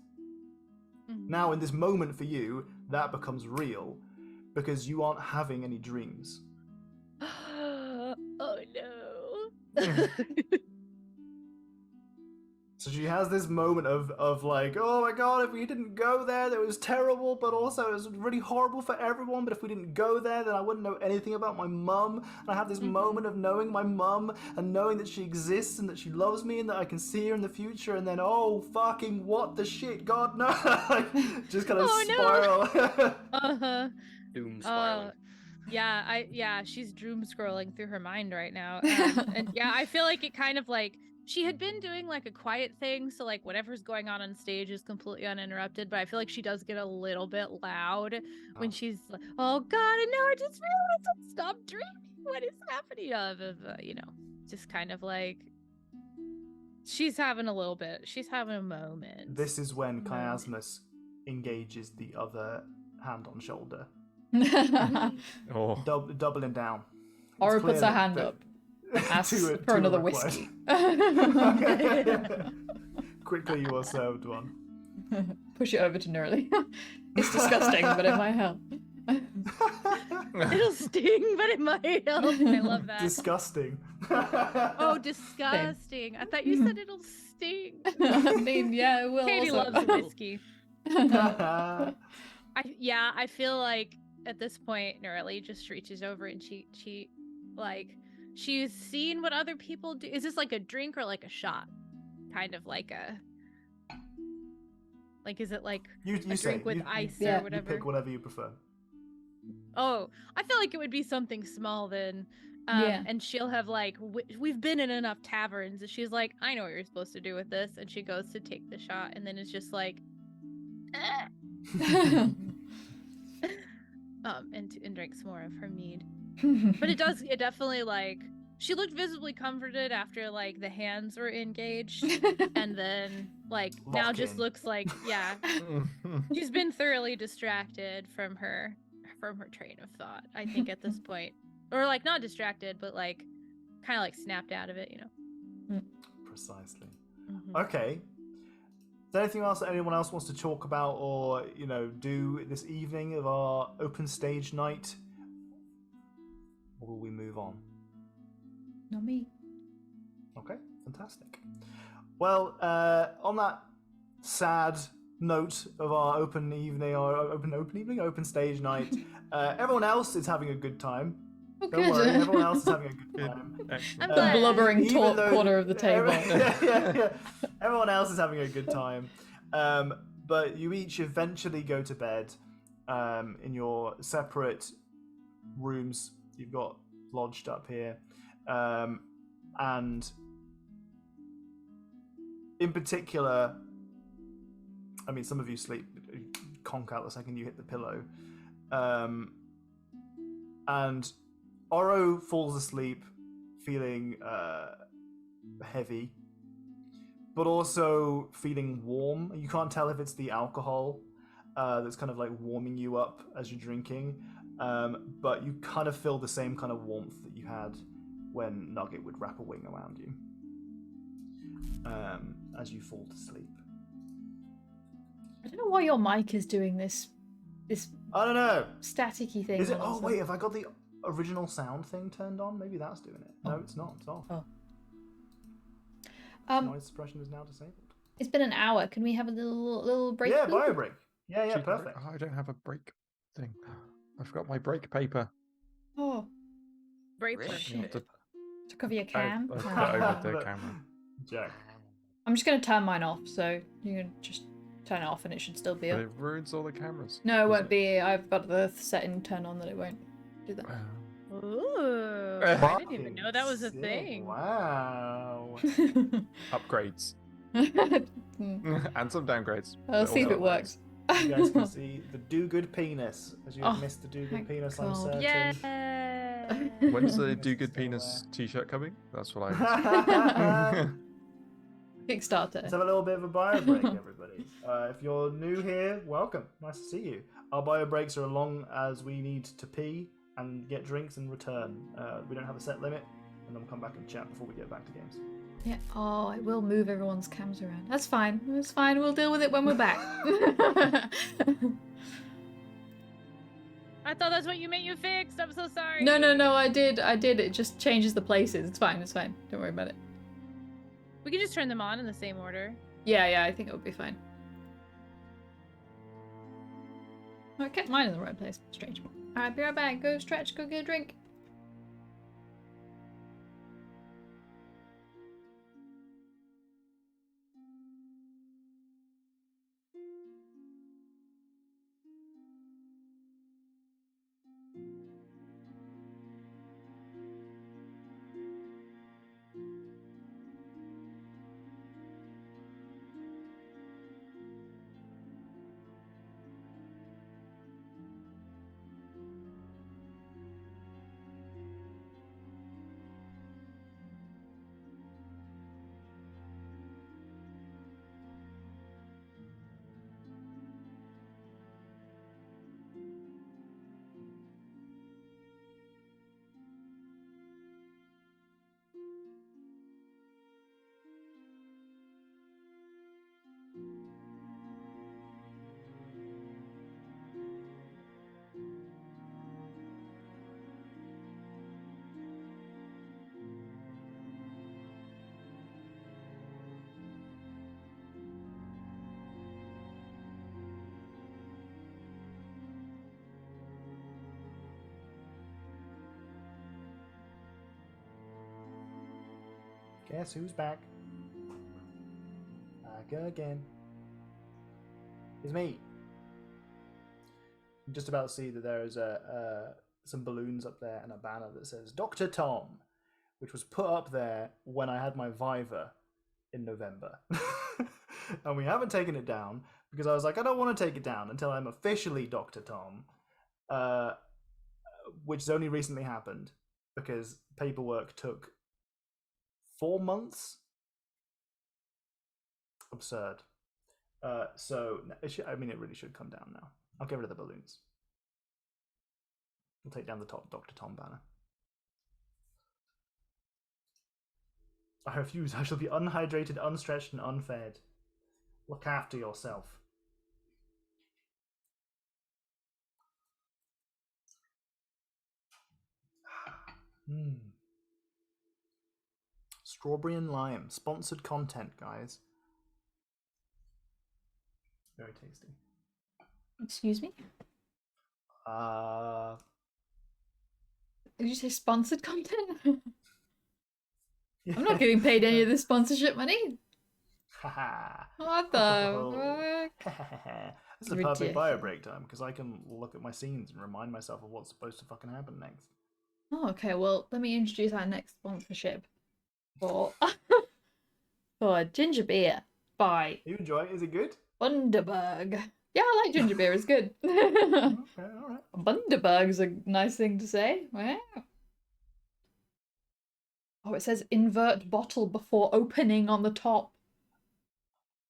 Now, in this moment for you, that becomes real because you aren't having any dreams. Oh no. So she has this moment of like, oh my god, if we didn't go there, that was terrible, but also it was really horrible for everyone. But if we didn't go there, then I wouldn't know anything about my mum. And I have this moment of knowing my mum and knowing that she exists and that she loves me and that I can see her in the future. And then, oh fucking what the shit, God no! Just kind of spiral. No. Doom spiraling. Yeah, she's doom scrolling through her mind right now. And yeah, I feel like it kind of like she had been doing like a quiet thing, so like whatever's going on stage is completely uninterrupted, but I feel like she does get a little bit loud when she's like, oh god, and now I just realized I stopped dreaming. What is happening? Just kind of like she's having a moment. This is when Chiasmus engages the other hand on shoulder. Oh. Doubling down. Ora It's puts clear her hand that- up and asks to for a another request. whiskey. Quickly, you are served one. Push it over to Nurley. It's disgusting, but it might help. It'll sting, but it might help. I love that. Disgusting. Oh, disgusting. I thought you said it'll sting. I mean, yeah, it will. Katie also. loves whiskey. I feel like at this point, Nurley just reaches over and she like she's seen what other people do. Is this like a drink or like a shot? Kind of like is it like you a say drink with you, ice yeah, or you whatever? pick whatever you prefer. Oh, I feel like it would be something small then. Yeah. And she'll have like we've been in enough taverns, and she's like, I know what you're supposed to do with this, and she goes to take the shot, and then it's just like, and drinks more of her mead. But it definitely like she looked visibly comforted after like the hands were engaged, and then like now Lock just in. looks like she's been thoroughly distracted from her train of thought, I think, at this point. Or like not distracted, but like kind of like snapped out of it, Precisely. Okay. Is there anything else that anyone else wants to talk about or, do this evening of our open stage night? Or will we move on? Not me. Okay, fantastic. Well, on that sad note of our open evening, or open stage night, everyone else is having a good time. Oh, Don't good. worry, everyone else is having a good time. I'm The glad. blubbering Even though- corner of the table. yeah. Everyone else is having a good time. But you each eventually go to bed in your separate rooms you've got lodged up here. And in particular, I mean, some of you sleep, conk out the second you hit the pillow. And Oro falls asleep feeling heavy, but also feeling warm. You can't tell if it's the alcohol that's kind of like warming you up as you're drinking, but you kind of feel the same kind of warmth that you had when Nugget would wrap a wing around you as you fall to sleep. I don't know why your mic is doing this I don't know. staticky thing. Is it? all Oh of a wait, have I got the original sound thing turned on? Maybe that's doing it. No, it's not. It's off. Oh. Noise suppression is now disabled. It's been an hour. Can we have a little break? Yeah, please? bio break. Yeah, Gee, perfect. I don't have a break thing. I forgot my break paper. Oh, Break Rip. shit. To to cover your cam. I put Oh. it over the camera. Jack. I'm just gonna turn mine off, so you can just turn it off, and it should still be But up. it ruins all the cameras. No, it does won't be. I've got the setting turned on that it won't do that. Ooh, I didn't even know that was a Sick. thing. Wow. Upgrades. Hmm. And some downgrades. I'll but see if also it works. You guys can see the do-good penis, as you have Oh, missed the do-good thank penis, I'm God. certain. Yeah. When's the Yes, Do Good stay Penis aware. t-shirt coming? That's what I Kickstarter. Let's have a little bit of a bio break, everybody. If you're new here, welcome. Nice to see you. Our bio breaks are as long as we need to pee and get drinks and return. We don't have a set limit, and then we'll come back and chat before we get back to games. Yeah. Oh, I will move everyone's cams around. That's fine. It's fine. We'll deal with it when we're back. I thought that's what you meant you fixed. I'm so sorry. No, I did. It just changes the places. It's fine. Don't worry about it. We can just turn them on in the same order. Yeah, I think it would be fine. Oh, I kept mine in the right place. Strange. Alright, be right back. Go stretch, go get a drink. Guess who's back? Back again. It's me. I'm just about to see that there is some balloons up there and a banner that says Dr. Tom, which was put up there when I had my Viva in November. And we haven't taken it down because I was like, I don't want to take it down until I'm officially Dr. Tom, which has only recently happened because paperwork took 4 months. Absurd. So it really should come down now. I'll get rid of the balloons. We'll take down the top Dr. Tom banner. I refuse. I shall be unhydrated, unstretched, and unfed. Look after yourself. Strawberry and lime. Sponsored content, guys. Very tasty. Excuse me? Did you say sponsored content? I'm not getting paid any of this sponsorship money. What the fuck? This is a perfect bio break time because I can look at my scenes and remind myself of what's supposed to fucking happen next. Oh, okay, well, let me introduce our next sponsorship for ginger beer by You enjoy it? Is it good? Bundaberg. Yeah, I like ginger beer. It's good. Okay, all right. Bundaberg's a nice thing to say. Wow. Oh, it says invert bottle before opening on the top.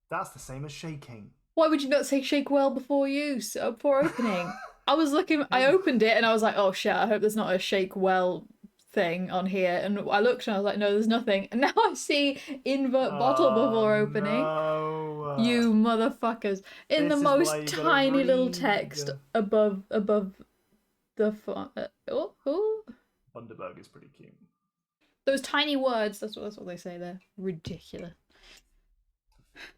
That's the same as shaking. Why would you not say shake well before use, before opening? I was looking, I opened it and I was like, oh shit, I hope there's not a shake well thing on here. And I looked and I was like, no, there's nothing. And now I see invert bottle before opening. No. You motherfuckers. In the This is why most you gotta tiny little read. text above the font. Oh. Bundaberg is pretty cute. Those tiny words, that's what they say there. Ridiculous.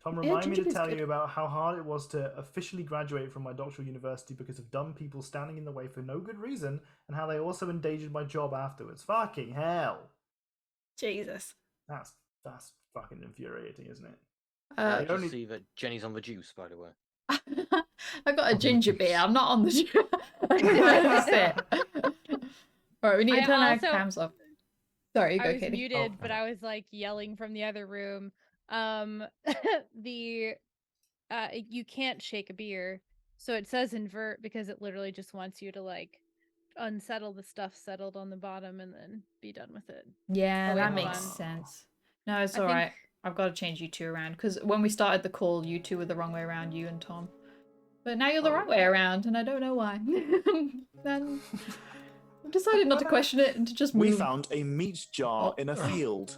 Tom, Yeah, remind me to gingerbeer's tell good. you about how hard it was to officially graduate from my doctoral university because of dumb people standing in the way for no good reason, and how they also endangered my job afterwards. Fucking hell. Jesus. That's fucking infuriating, isn't it? I They just only- see that Jenny's on the juice, by the way. I got a ginger beer. I'm not on the juice. That's it. Alright, we need to I turn our also- cams off. Sorry, you go, I was Katie. muted, Oh, but no. I was like yelling from the other room. You can't shake a beer, so it says invert because it literally just wants you to like unsettle the stuff settled on the bottom and then be done with it. Yeah, Oh, wait, that hold makes on. sense. No, it's I all think- right. I've got to change you two around because when we started the call, you two were the wrong way around, you and Tom. But now you're the right way around, and I don't know why. And I've decided not to question it and to just move. We found a meat jar Oh. in a field.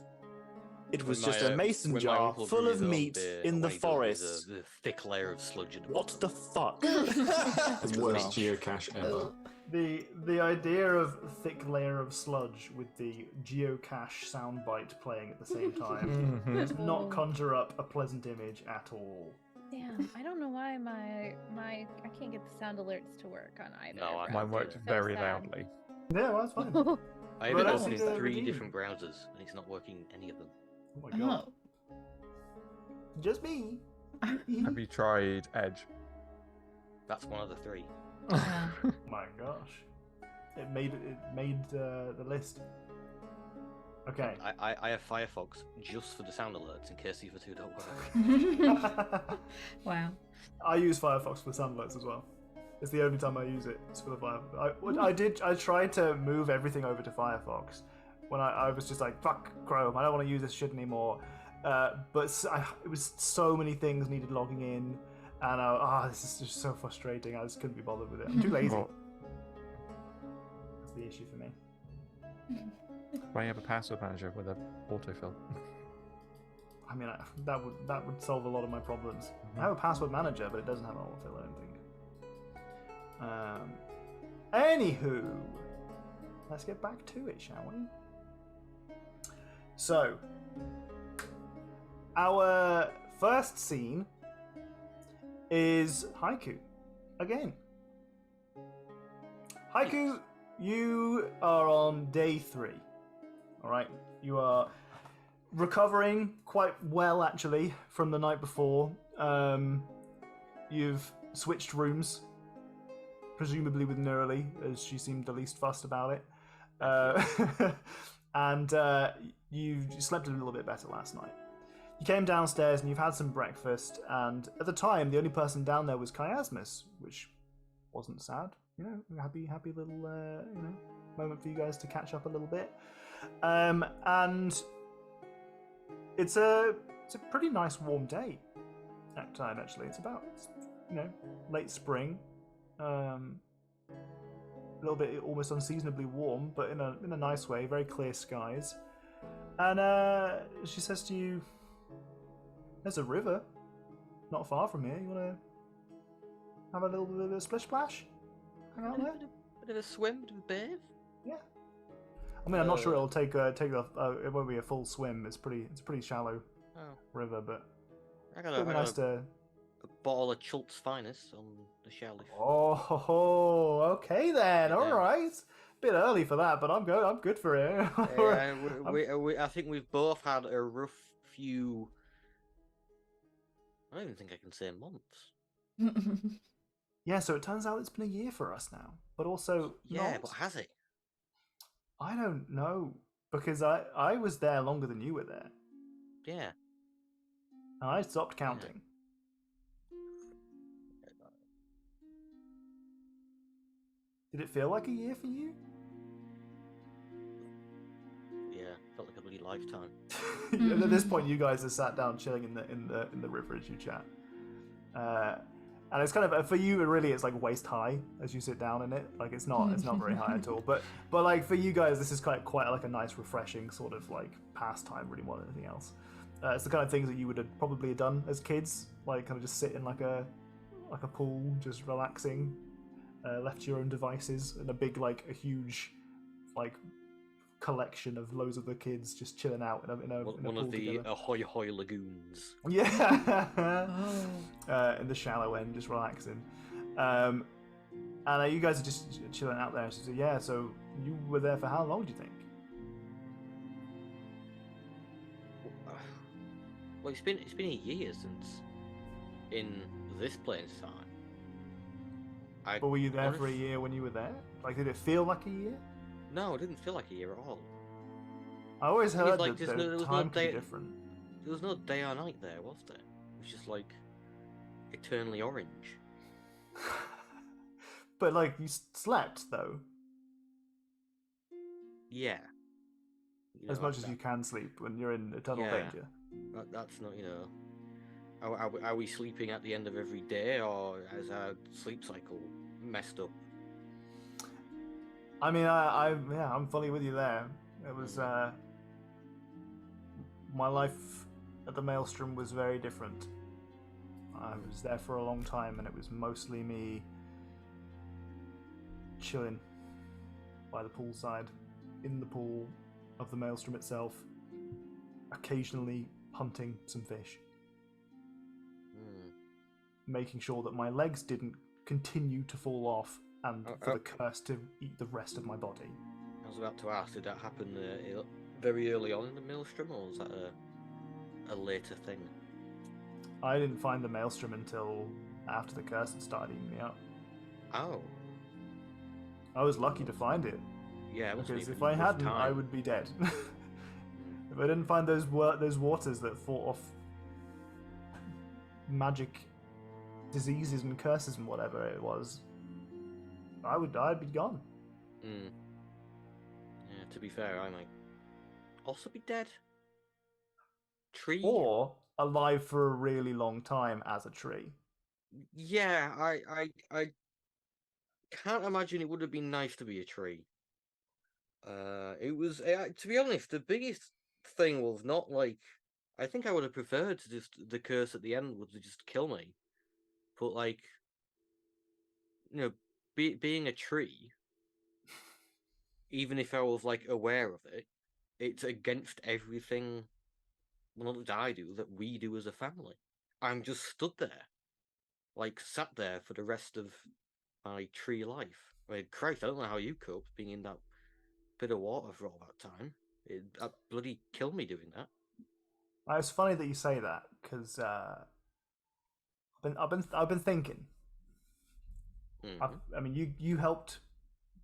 It was When just my, a mason when my jar uncle full drew of his own meat beer, in the away goes forest. The thick layer of sludge at the What bottom. the fuck? The worst Bizarre. geocache ever. The idea of thick layer of sludge with the geocache soundbite playing at the same time Mhm. does not Oh. conjure up a pleasant image at all. Damn, I don't know why my I can't get the sound alerts to work on either. No, I- browser. Mine worked So very sad. loudly. Yeah, well, that's fine. I But have it that's open in the 3 redeem. different browsers, and it's not working any of them. Oh my god. Oh. Just me. Have you tried Edge? That's one of the 3. Yeah. My gosh. It made the list. Okay. I have Firefox just for the sound alerts in case the other 2 don't work. Wow. I use Firefox for sound alerts as well. It's the only time I use it. It's for the Firefox. I tried to move everything over to Firefox when I was just like, fuck Chrome. I don't want to use this shit anymore. But it was so many things needed logging in, and this is just so frustrating. I just couldn't be bothered with it. I'm too lazy. Well, That's the issue for me. I have a password manager with an autofill. I mean, that would solve a lot of my problems. I have a password manager, but it doesn't have an autofill, I don't think. Anywho, let's get back to it, shall we? So, our first scene is Haiku again. Haiku, you are on day 3. All right, you are recovering quite well actually from the night before. You've switched rooms, presumably with Neurali, as she seemed the least fussed about it. And you slept a little bit better last night. You came downstairs and you've had some breakfast, and at the time the only person down there was Chiasmus, which wasn't sad. You know, happy little moment for you guys to catch up a little bit. And it's a pretty nice warm day at time actually. It's about late spring, a little bit almost unseasonably warm, but in a nice way. Very clear skies, and she says to you, "There's a river not far from here. You want to have a little bit of a splish splash? Hang out there?" Bit of a swim, bit of a bathe. Yeah. I mean, I'm not sure it'll take it won't be a full swim. It's pretty shallow Oh, river, but I it'll got be a nice to. bottle of Chult's finest on the shelf. Oh, okay then. All Yeah. right. Bit early for that, but I'm good for it. I think we've both had a rough few. I don't even think I can say months. Yeah. So it turns out it's been a year for us now, but also Yeah, not. but has it? I don't know because I was there longer than you were there, Yeah. and I stopped counting. Did it feel like a year for you? Yeah, felt like a bloody lifetime. At this point, you guys are sat down chilling in the river as you chat, and it's kind of for you. Really, it's like waist high as you sit down in it. Like it's not very high at all. But like for you guys, this is quite like a nice, refreshing sort of like pastime, really more than anything else. It's the kind of things that you would have probably done as kids, like kind of just sit in like a pool, just relaxing, left to your own devices, and a huge like collection of loads of the kids just chilling out in a One pool of the together. Ahoy Hoy lagoons. Yeah. Oh. In the shallow end, just relaxing. And you guys are just chilling out there. So yeah, so you were there for how long, do you think? Well, it's been a year since in this plane's time. Or were you there for a year when you were there? Like, did it feel like a year? No, it didn't feel like a year at all. I always Thing is, heard like, that there the was no time could be day- different. There was no day or night there, was there? It was just like eternally orange. But like, you slept though. Yeah. You As know, much as you can sleep when you're in eternal Yeah. danger. That's not, you know. Are we sleeping at the end of every day, or is our sleep cycle messed up? I mean, I'm fully with you there. It was my life at the Maelstrom was very different. I was there for a long time, and it was mostly me chilling by the poolside, in the pool of the Maelstrom itself, occasionally hunting some fish, making sure that my legs didn't continue to fall off and for the curse to eat the rest of my body. I was about to ask, did that happen very early on in the Maelstrom, or was that a later thing? I didn't find the Maelstrom until after the curse had started eating me up. Oh. I was lucky to find it. Yeah, it because if I hadn't, I would be dead. If I didn't find those waters that fought off magic diseases and curses and whatever it was, I'd be gone. Yeah, to be fair, I might also be dead. Tree? Or alive for a really long time as a tree. Yeah, I can't imagine it would have been nice to be a tree. It was, to be honest, the biggest thing was not like, I think I would have preferred to just, the curse at the end would just kill me. But like, you know, being a tree, even if I was like aware of it, it's against everything, well, not that I do, that we do as a family. I'm just stood there, like sat there for the rest of my tree life. I mean, Christ, I don't know how you coped being in that bit of water for all that time. It bloody killed me doing that. It's funny that you say that because I've been thinking. I mean, you helped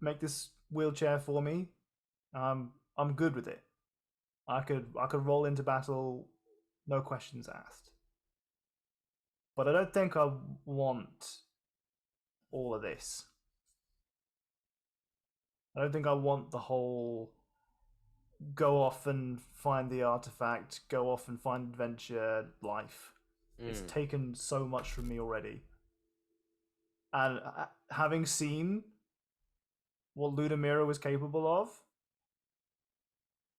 make this wheelchair for me. I'm good with it. I could roll into battle, no questions asked. But I don't think I want all of this. I don't think I want the whole go off and find the artifact, go off and find adventure life. It's taken so much from me already. And having seen what Ludamira was capable of,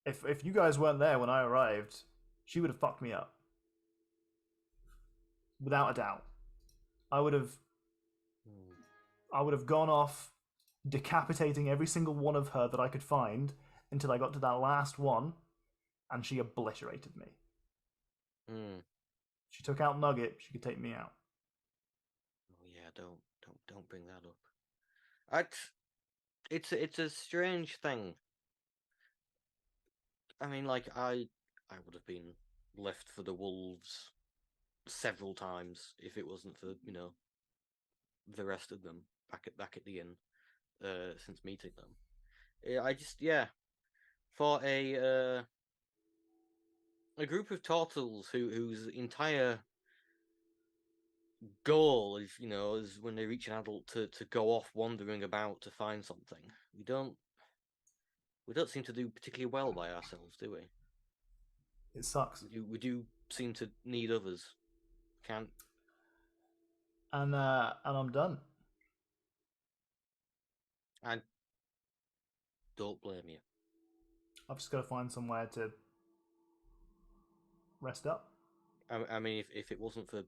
if you guys weren't there when I arrived, she would have fucked me up. Without a doubt. I would have gone off decapitating every single one of her that I could find until I got to that last one, and she obliterated me. She took out Nugget, she could take me out. Oh yeah, don't bring that up. It's a strange thing. I mean, like I would have been left for the wolves several times if it wasn't for, you know, the rest of them back at the inn since meeting them. I just, yeah, for a group of turtles whose entire goal is, you know, is when they reach an adult to go off wandering about to find something. We don't seem to do particularly well by ourselves, do we? It sucks. We do seem to need others. Can't. And I'm done. I don't blame you. I've just got to find somewhere to rest up. I mean, if it wasn't for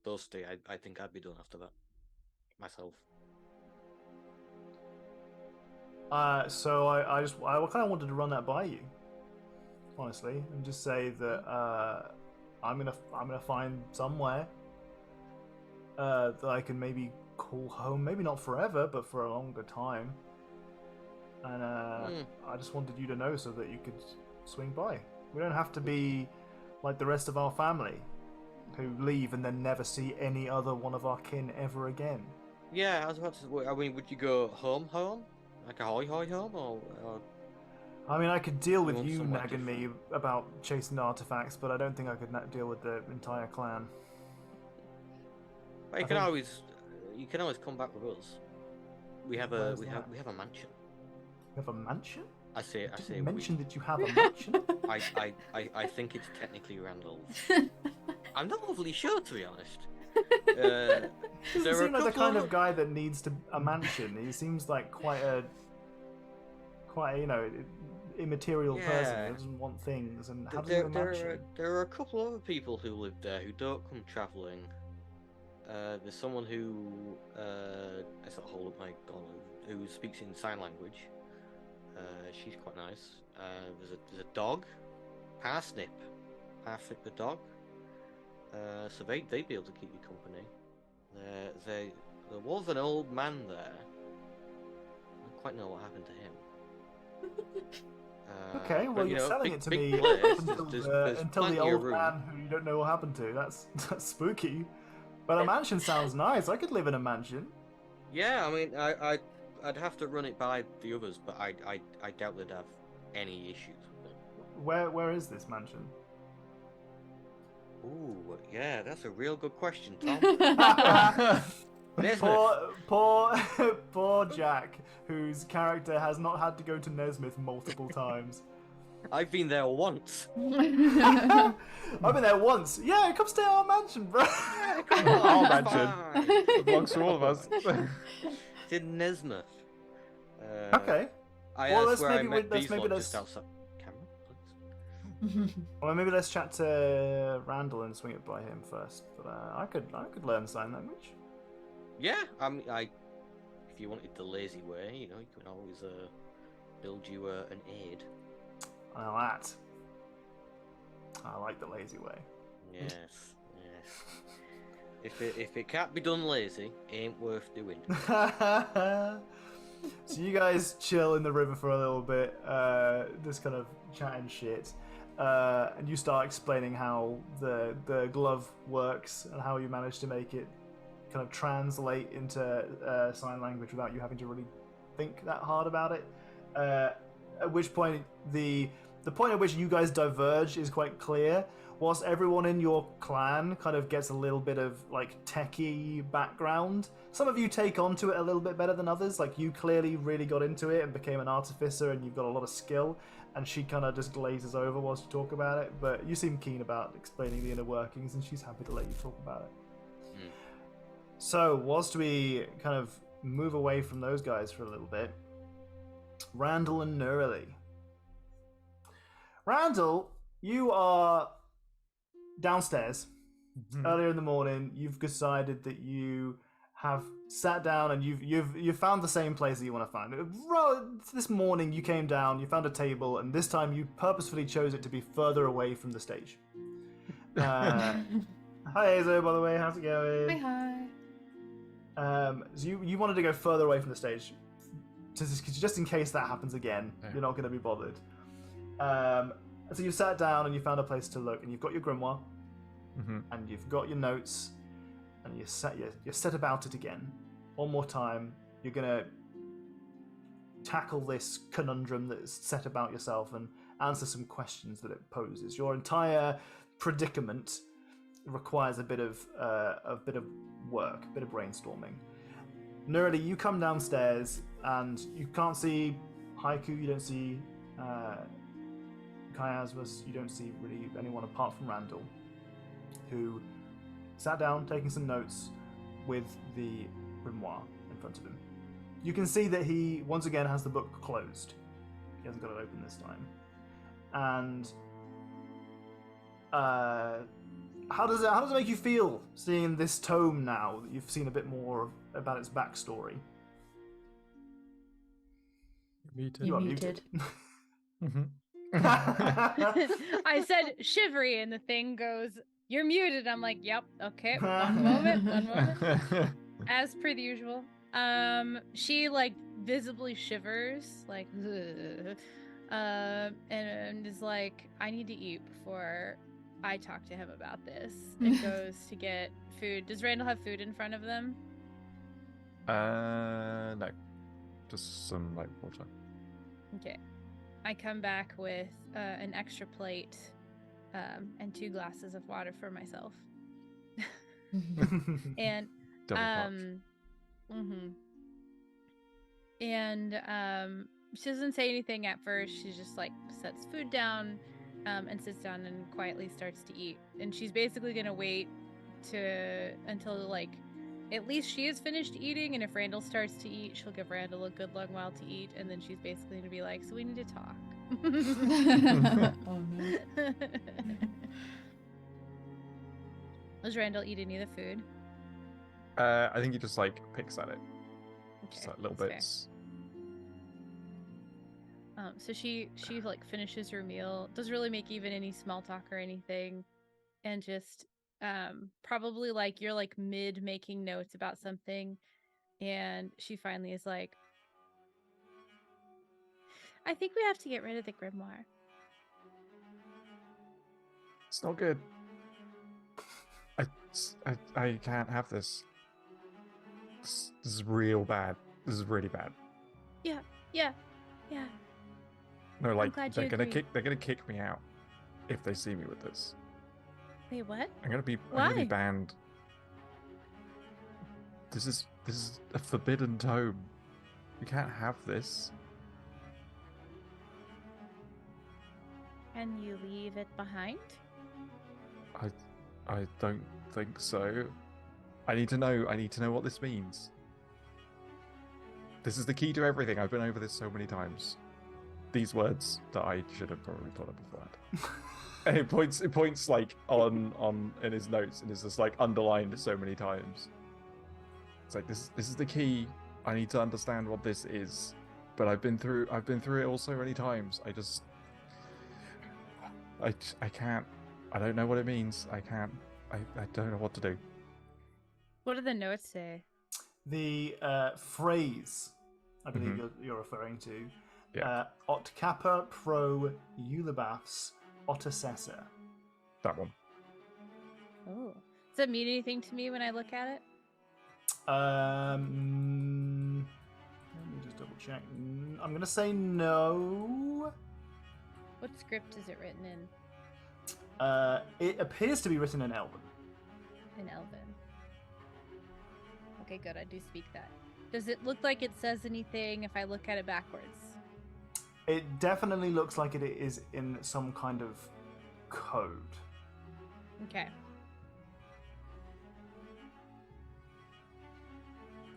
those two, I think I'd be done after that myself. So I kind of wanted to run that by you, honestly, and just say that I'm gonna find somewhere that I can maybe call home. Maybe not forever, but for a longer time. And I just wanted you to know so that you could swing by. We don't have to be like the rest of our family, who leave and then never see any other one of our kin ever again. Yeah, I was about to. I mean, would you go home, like a hoi home, or? I mean, I could deal with you somewhere nagging me about chasing artifacts, but I don't think I could deal with the entire clan. Well, you can always come back with us. We have a mansion. You have a mansion? I say we. Mention that you have a mansion. I think it's technically Randall's. I'm not overly sure, to be honest. Doesn't There are seem a like the couple kind of- of guy that needs a mansion. He seems like quite a immaterial person. Yeah. He doesn't want things. And how does he have a mansion? There are a couple other people who live there who don't come travelling. There's someone who I sort of hold up my collar who speaks in sign language. She's quite nice. There's a dog, Parsnip the dog. So they'd be able to keep you company. There was an old man there. I don't quite know what happened to him. Okay, well, but, you you're know, selling big- it to big me place, until there's the plenty of old room. man who you don't know what happened to. That's spooky. But a mansion sounds nice. I could live in a mansion. Yeah, I mean, I'd have to run it by the others, but I doubt they'd have any issues with it. Where is this mansion? Ooh, yeah, that's a real good question, Tom. Nesmith. Poor Jack, whose character has not had to go to Nesmith multiple times. I've been there once. I've been there once. Yeah, come stay at our mansion, bro. Yeah, come Our on, mansion. fine. It belongs to all of us. It's in Nesmith. Okay. I Well, that's let's where I maybe met let's these maybe lot let's just outside. Camera, please. well maybe let's chat to Randall and swing it by him first. But I could learn sign language. Yeah, I mean, if you wanted the lazy way, you know, you can always build you an aid. That. I like the lazy way. Yes, yes. If it can't be done lazy, ain't worth doing. So you guys chill in the river for a little bit, just kind of chatting shit, and you start explaining how the glove works and how you managed to make it kind of translate into sign language without you having to really think that hard about it. At which point the point at which you guys diverge is quite clear. Whilst everyone in your clan kind of gets a little bit of like techie background, some of you take onto it a little bit better than others. Like you clearly really got into it and became an artificer and you've got a lot of skill, and she kind of just glazes over whilst you talk about it, but you seem keen about explaining the inner workings and she's happy to let you talk about it. So whilst we kind of move away from those guys for a little bit, Randall and Nurali. Randall, you are downstairs earlier in the morning. You've decided that you have sat down and you've found the same place that you want to find. This morning you came down, you found a table, and this time you purposefully chose it to be further away from the stage. Hi Azo, by the way, how's it going? Hi. So you wanted to go further away from the stage, just in case that happens again. Yeah. You're not going to be bothered. So you sat down and you found a place to look, and you've got your grimoire, and you've got your notes, and you're set about it again. One more time, you're going to tackle this conundrum that's set about yourself and answer some questions that it poses. Your entire predicament requires a bit of work, a bit of brainstorming. Nurali, you come downstairs and you can't see Haiku, you don't see Chiasmus, you don't see really anyone apart from Randall, who sat down taking some notes with the grimoire in front of him. You can see that he once again has the book closed. He hasn't got it open this time. And how does it make you feel seeing this tome now that you've seen a bit more about its backstory? Muted. You are muted. I said shivery, and the thing goes, "You're muted." I'm like, "Yep, okay, one moment." As per the usual. She like visibly shivers, like, and is like, "I need to eat before I talk to him about this." And goes to get food. Does Randall have food in front of them? No. Just some like water. Okay. I come back with an extra plate and 2 glasses of water for myself. And Double and She doesn't say anything at first. She just like sets food down, and sits down and quietly starts to eat. And she's basically gonna wait until like at least she is finished eating. And if Randall starts to eat, she'll give Randall a good long while to eat. And then she's basically gonna be like, "So we need to talk." Oh no. Does Randall eat any of the food? I think he just like picks at it, just Okay, like little that's fair. bits. So she like finishes her meal, doesn't really make even any small talk or anything, and just probably like you're like mid making notes about something, and she finally is like, "I think we have to get rid of the grimoire." It's not good. I can't have this. This is real bad. This is really bad. Yeah. No, like glad they're you gonna agree. they're gonna kick me out if they see me with this. Wait, what? I'm gonna be Why? banned. This is a forbidden tome. You can't have this. Can you leave it behind? I don't think so. I need to know what this means. This is the key to everything. I've been over this so many times. These words that I should have probably thought of beforehand. And it points like on in his notes, and it's just like underlined so many times. It's like this is the key. I need to understand what this is. But I've been through it all so many times. I can't. I don't know what it means. I can't. I don't know what to do. What do the notes say? The phrase I believe you're referring to. Yeah. Ot kappa pro eulabaths ottocessa. That one. Oh, does it mean anything to me when I look at it? Let me just double check. I'm gonna say no. What script is it written in? It appears to be written in Elven. In Elven. Okay, good. I do speak that. Does it look like it says anything if I look at it backwards? It definitely looks like it is in some kind of code. Okay.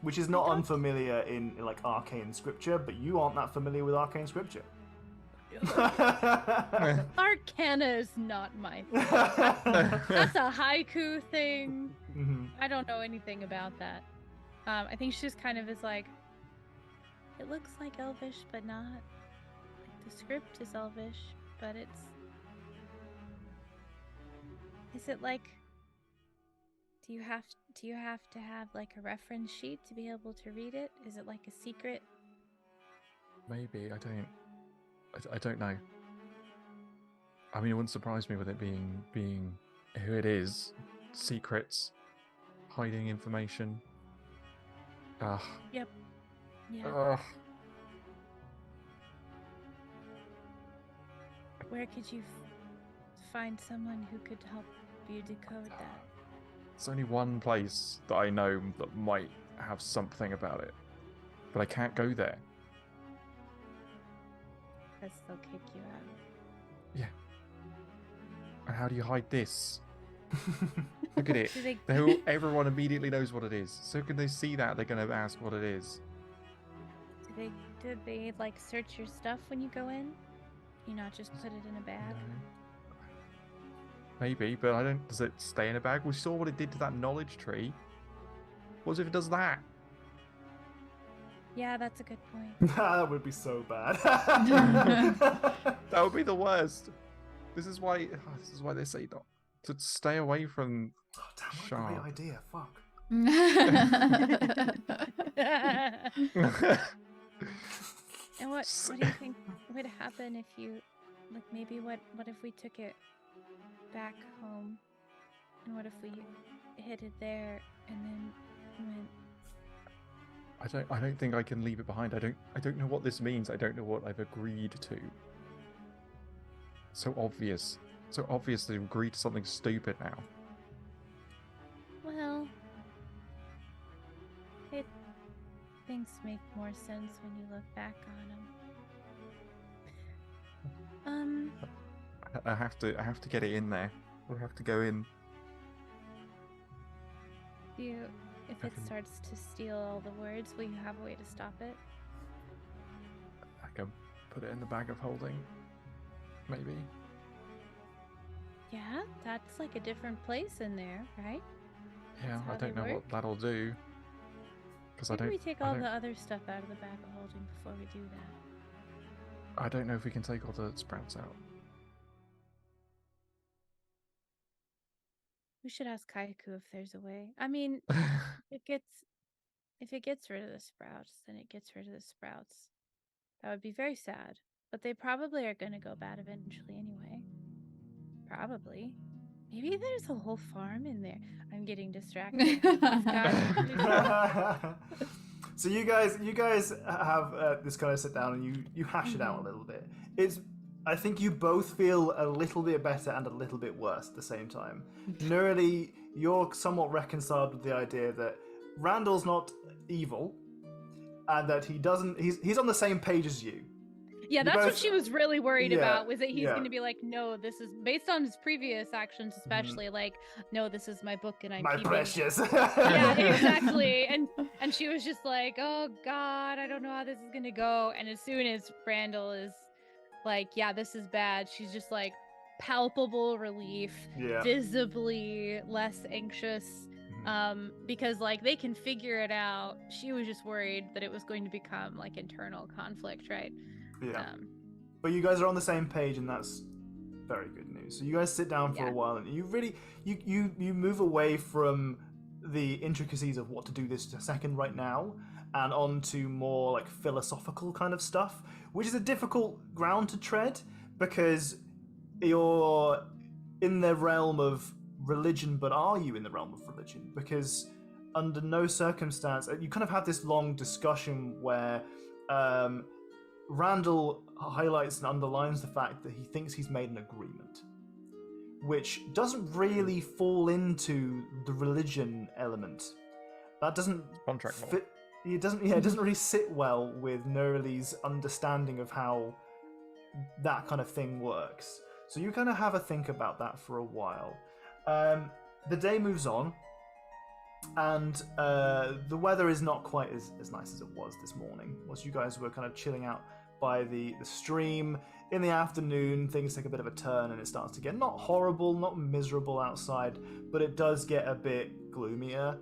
Which is not unfamiliar in like arcane scripture, but you aren't that familiar with arcane scripture. Arcana is not my thing. That's a haiku thing. Mhm. I don't know anything about that. I think she just kind of is like, it looks like Elvish, but not. Like the script is Elvish, but it's. Is it like? Do you have to have like a reference sheet to be able to read it? Is it like a secret? Maybe I don't know. I mean, it wouldn't surprise me with it being who it is, secrets, hiding information. Ugh. Yep. Yeah. Ugh. Where could you find someone who could help you decode that? There's only one place that I know that might have something about it, but I can't go there. Because they'll kick you out. Yeah. And how do you hide this? Look at it. Do they- Everyone immediately knows what it is. So can they see that? They're going to ask what it is. Did they like search your stuff when you go in? You not just put it in a bag? No. Maybe, but I don't. Does it stay in a bag? We saw what it did to that knowledge tree. What if it does that? Yeah, that's a good point. That would be so bad. That would be the worst. This is why they say not to stay away from Oh, damn, what a sharp. great idea. Fuck. And what do you think would happen if you, like, maybe what if we took it back home, and what if we hid it there and then went? I don't think I can leave it behind. I don't know what this means. I don't know what I've agreed to. So obvious. So obvious to agree to something stupid now. Well, things make more sense when you look back on them. I have to get it in there. We have to go in. If it starts to steal all the words, will you have a way to stop it? I can put it in the bag of holding. Maybe. Yeah, that's like a different place in there, right? Yeah, That's how I don't they know work? what that'll do. Because Maybe we take all the other stuff out of the bag of holding before we do that. I don't know if we can take all the sprouts out. We should ask Kaiku if there's a way. I mean, if it gets rid of the sprouts, then it gets rid of the sprouts. That would be very sad. But they probably are going to go bad eventually anyway. Probably. Maybe there's a whole farm in there. I'm getting distracted. So you guys have this kind of sit down and you hash it out a little bit. I think you both feel a little bit better and a little bit worse at the same time. Nerly, you're somewhat reconciled with the idea that Randall's not evil and that he's on the same page as you. Yeah, that's what she was really worried about, was that he's yeah. going to be like, no, this is based on his previous actions, especially like, no, this is my book and I'm My keeping precious. it. Yeah, exactly. And she was just like, oh God, I don't know how this is going to go. And as soon as Randall is like, yeah, this is bad, she's just like palpable relief, visibly less anxious. Because like they can figure it out. She was just worried that it was going to become like internal conflict, right? Yeah. But you guys are on the same page, and that's very good news. So you guys sit down for a while, and you really you move away from the intricacies of what to do this second right now, and on to more like philosophical kind of stuff, which is a difficult ground to tread because you're in the realm of religion, but are you in the realm of religion? Because under no circumstance, you kind of have this long discussion where Randall highlights and underlines the fact that he thinks he's made an agreement, which doesn't really fall into the religion element. That doesn't contract fit. It doesn't. Yeah, it doesn't really sit well with Nerly's understanding of how that kind of thing works. So you kind of have a think about that for a while. The day moves on, and the weather is not quite as nice as it was this morning. Once you guys were kind of chilling out by the stream in the afternoon, things take a bit of a turn and it starts to get not horrible, not miserable outside, but it does get a bit gloomier,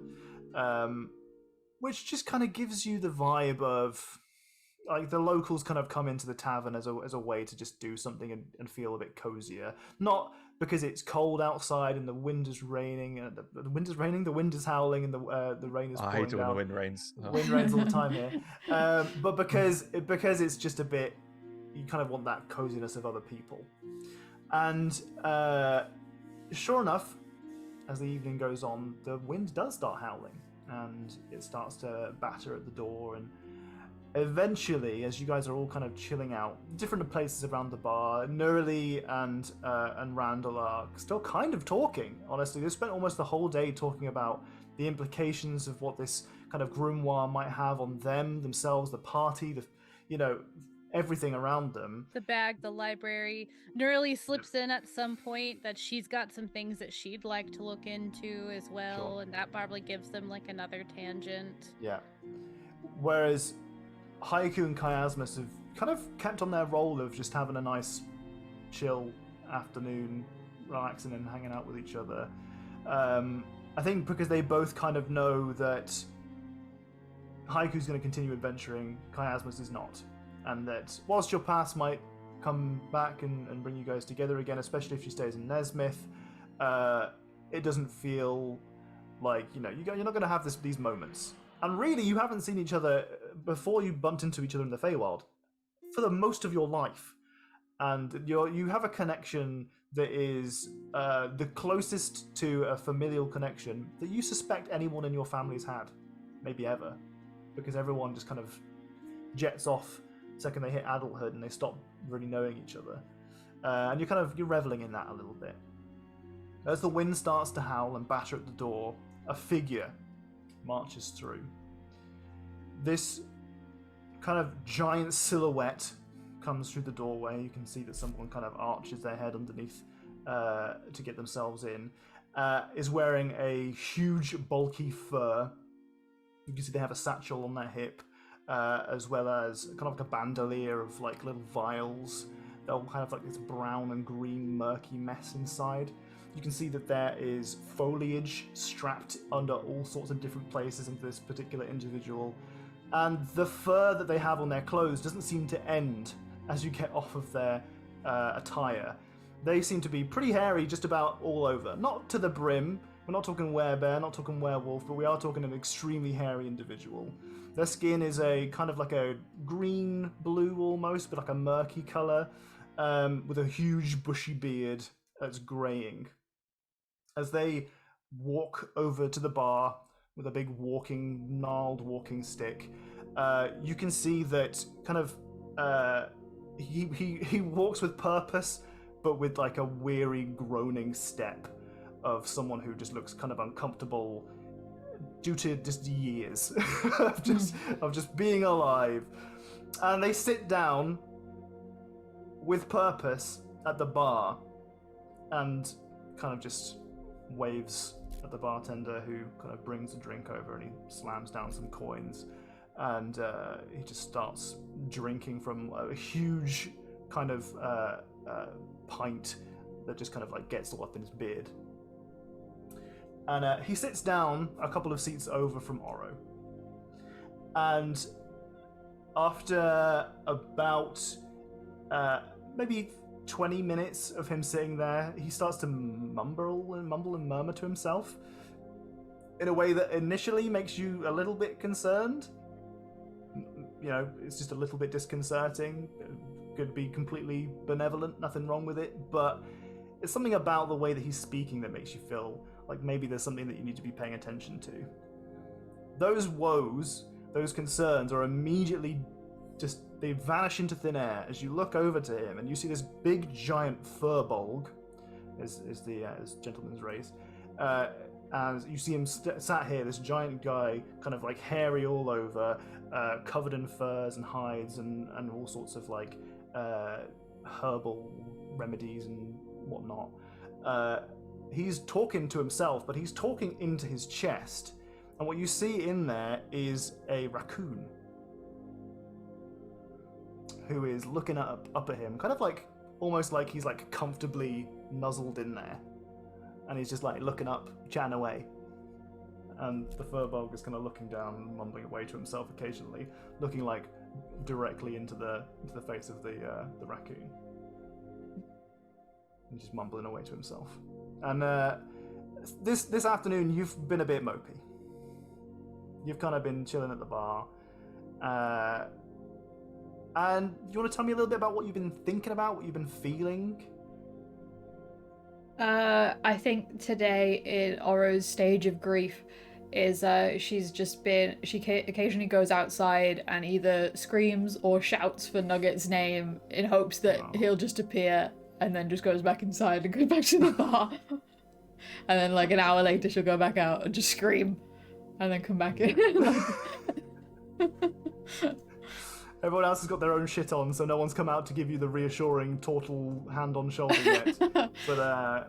which just kind of gives you the vibe of like the locals kind of come into the tavern as a way to just do something and feel a bit cozier. Not because it's cold outside and the wind is raining, and the wind is raining, the wind is howling, and the rain is pouring I hate it when down. the wind rains. Wind rains all the time here. But because it's just a bit, you kind of want that coziness of other people. And sure enough, as the evening goes on, the wind does start howling, and it starts to batter at the door, and eventually, as you guys are all kind of chilling out, different places around the bar, Nerly and Randall are still kind of talking, honestly. They've spent almost the whole day talking about the implications of what this kind of grimoire might have on themselves, the party, everything around them. The bag, the library. Nerly slips in at some point that she's got some things that she'd like to look into as well, and that probably gives them like another tangent. Yeah. Whereas Haiku and Chiasmus have kind of kept on their role of just having a nice, chill afternoon, relaxing and hanging out with each other. I think because they both kind of know that Haiku's going to continue adventuring, Chiasmus is not. And that whilst your paths might come back and bring you guys together again, especially if she stays in Nesmith, it doesn't feel like, you're not going to have these moments. And really, you haven't seen each other before you bumped into each other in the Feywild for the most of your life. And you have a connection that is the closest to a familial connection that you suspect anyone in your family's had, maybe ever. Because everyone just kind of jets off the second they hit adulthood and they stop really knowing each other. And you're reveling in that a little bit. As the wind starts to howl and batter at the door, a figure marches through. This kind of giant silhouette, comes through the doorway. You can see that someone kind of arches their head underneath to get themselves in. Is wearing a huge, bulky fur. You can see they have a satchel on their hip, as well as kind of like a bandolier of like little vials. They're all kind of like this brown and green murky mess inside. You can see that there is foliage strapped under all sorts of different places into this particular individual. And the fur that they have on their clothes doesn't seem to end as you get off of their attire. They seem to be pretty hairy just about all over. Not to the brim. We're not talking werebear, not talking werewolf, but we are talking an extremely hairy individual. Their skin is a kind of like a green-blue almost, but like a murky colour, with a huge bushy beard that's greying. As they walk over to the bar with a big gnarled walking stick, you can see that kind of he walks with purpose, but with like a weary, groaning step of someone who just looks kind of uncomfortable due to just years of just being alive. And they sit down with purpose at the bar and kind of just waves at the bartender, who kind of brings a drink over, and he slams down some coins, and he just starts drinking from a huge kind of pint that just kind of like gets all up in his beard. And he sits down a couple of seats over from Oro. And after about maybe 20 minutes of him sitting there, he starts to mumble and murmur to himself in a way that initially makes you a little bit concerned. You know, it's just a little bit disconcerting. Could be completely benevolent, nothing wrong with it, but it's something about the way that he's speaking that makes you feel like maybe there's something that you need to be paying attention to. Those woes, those concerns are immediately just, they vanish into thin air as you look over to him and you see this big giant furbolg, is the gentleman's race, and you see him sat here, this giant guy, kind of like hairy all over, covered in furs and hides and all sorts of like herbal remedies and whatnot. He's talking to himself, but he's talking into his chest. And what you see in there is a raccoon who is looking up at him, kind of like, almost like he's like comfortably nuzzled in there. And he's just like looking up, chatting away. And the furbolg is kind of looking down and mumbling away to himself occasionally, looking like directly into the face of the raccoon. And just mumbling away to himself. And this afternoon, you've been a bit mopey. You've kind of been chilling at the bar. And you want to tell me a little bit about what you've been thinking about, what you've been feeling? I think today in Oro's stage of grief is she occasionally goes outside and either screams or shouts for Nugget's name in hopes that he'll just appear, and then just goes back inside and goes back to the bar. And then like an hour later she'll go back out and just scream and then come back in. Everyone else has got their own shit on, so no one's come out to give you the reassuring turtle hand on shoulder yet. But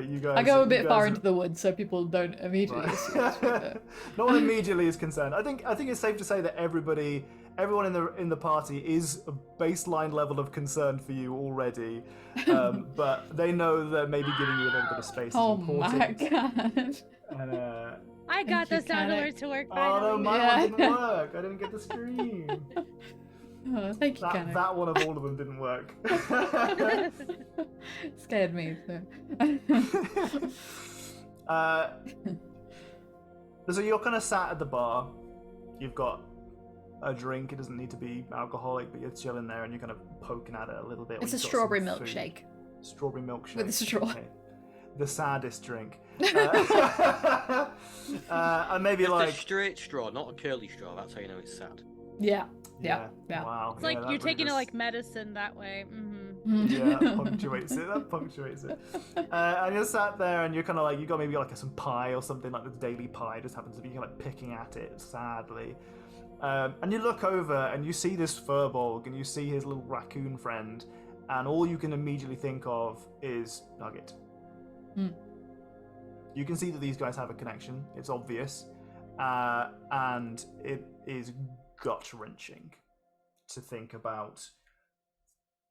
you guys, I go a bit far into the woods so people don't immediately assume. No one immediately is concerned. I think it's safe to say that everyone in the party is a baseline level of concern for you already. But they know that maybe giving you a little bit of space is important. Oh my god. And, I got the sound alert to work. Oh no, mine didn't work. I didn't get the scream. Oh, thank you, Canic. That one of all of them didn't work. Scared me. So you're kind of sat at the bar. You've got a drink. It doesn't need to be alcoholic, but you're chilling there and you're kind of poking at it a little bit. It's a strawberry milkshake. Strawberry milkshake. With a straw. Okay. The saddest drink. And maybe Just like a straight straw, not a curly straw. That's how you know it's sad. Yeah. Wow. It's like you're taking it like medicine that way. Mm-hmm. Yeah, that punctuates it. And you're sat there and you're kind of like, you got maybe like some pie or something, like the daily pie, just happens to be like picking at it sadly. And you look over and you see this furbolg and you see his little raccoon friend, and all you can immediately think of is Nugget. You can see that these guys have a connection. It's obvious. And it is gut-wrenching to think about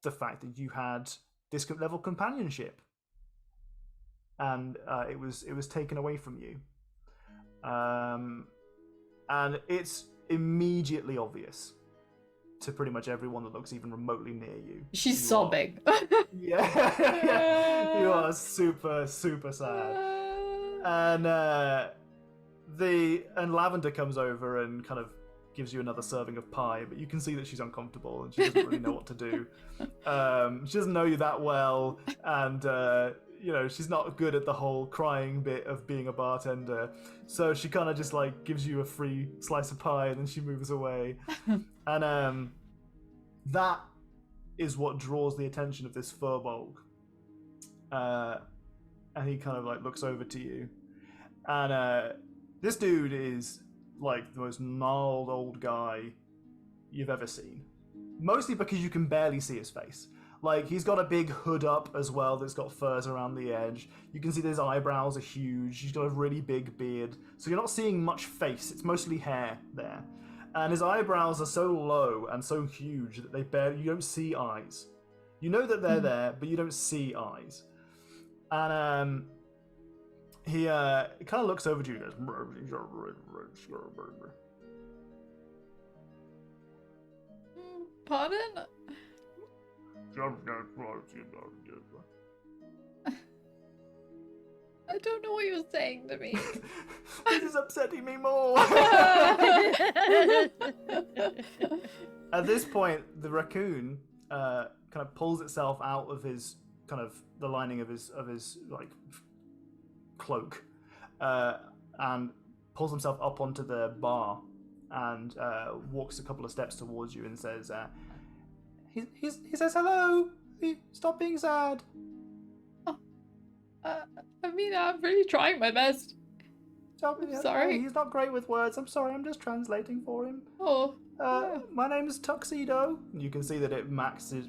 the fact that you had this level companionship, and it was taken away from you. And it's immediately obvious to pretty much everyone that looks even remotely near you. She's sobbing. Yeah, you are super sad. And Lavender comes over and kind of gives you another serving of pie, but you can see that she's uncomfortable and she doesn't really know what to do. She doesn't know you that well, and she's not good at the whole crying bit of being a bartender. So she kind of just like gives you a free slice of pie and then she moves away. And that is what draws the attention of this furbolg. And he kind of like looks over to you. And this dude is like the most gnarled old guy you've ever seen. Mostly because you can barely see his face. Like, he's got a big hood up as well that's got furs around the edge. You can see that his eyebrows are huge. He's got a really big beard. So you're not seeing much face. It's mostly hair there. And his eyebrows are so low and so huge that you don't see eyes. You know that they're there, but you don't see eyes. And he kind of looks over to you and goes... Pardon? I don't know what you're saying to me. This is upsetting me more. At this point, the raccoon kind of pulls itself out of his kind of the lining of his like cloak, and pulls himself up onto the bar and walks a couple of steps towards you and says, he says hello. Stop being sad. I mean, I'm really trying my best. Sorry. He's not great with words. I'm sorry. I'm just translating for him. Oh. My name is Tuxedo. You can see that it matches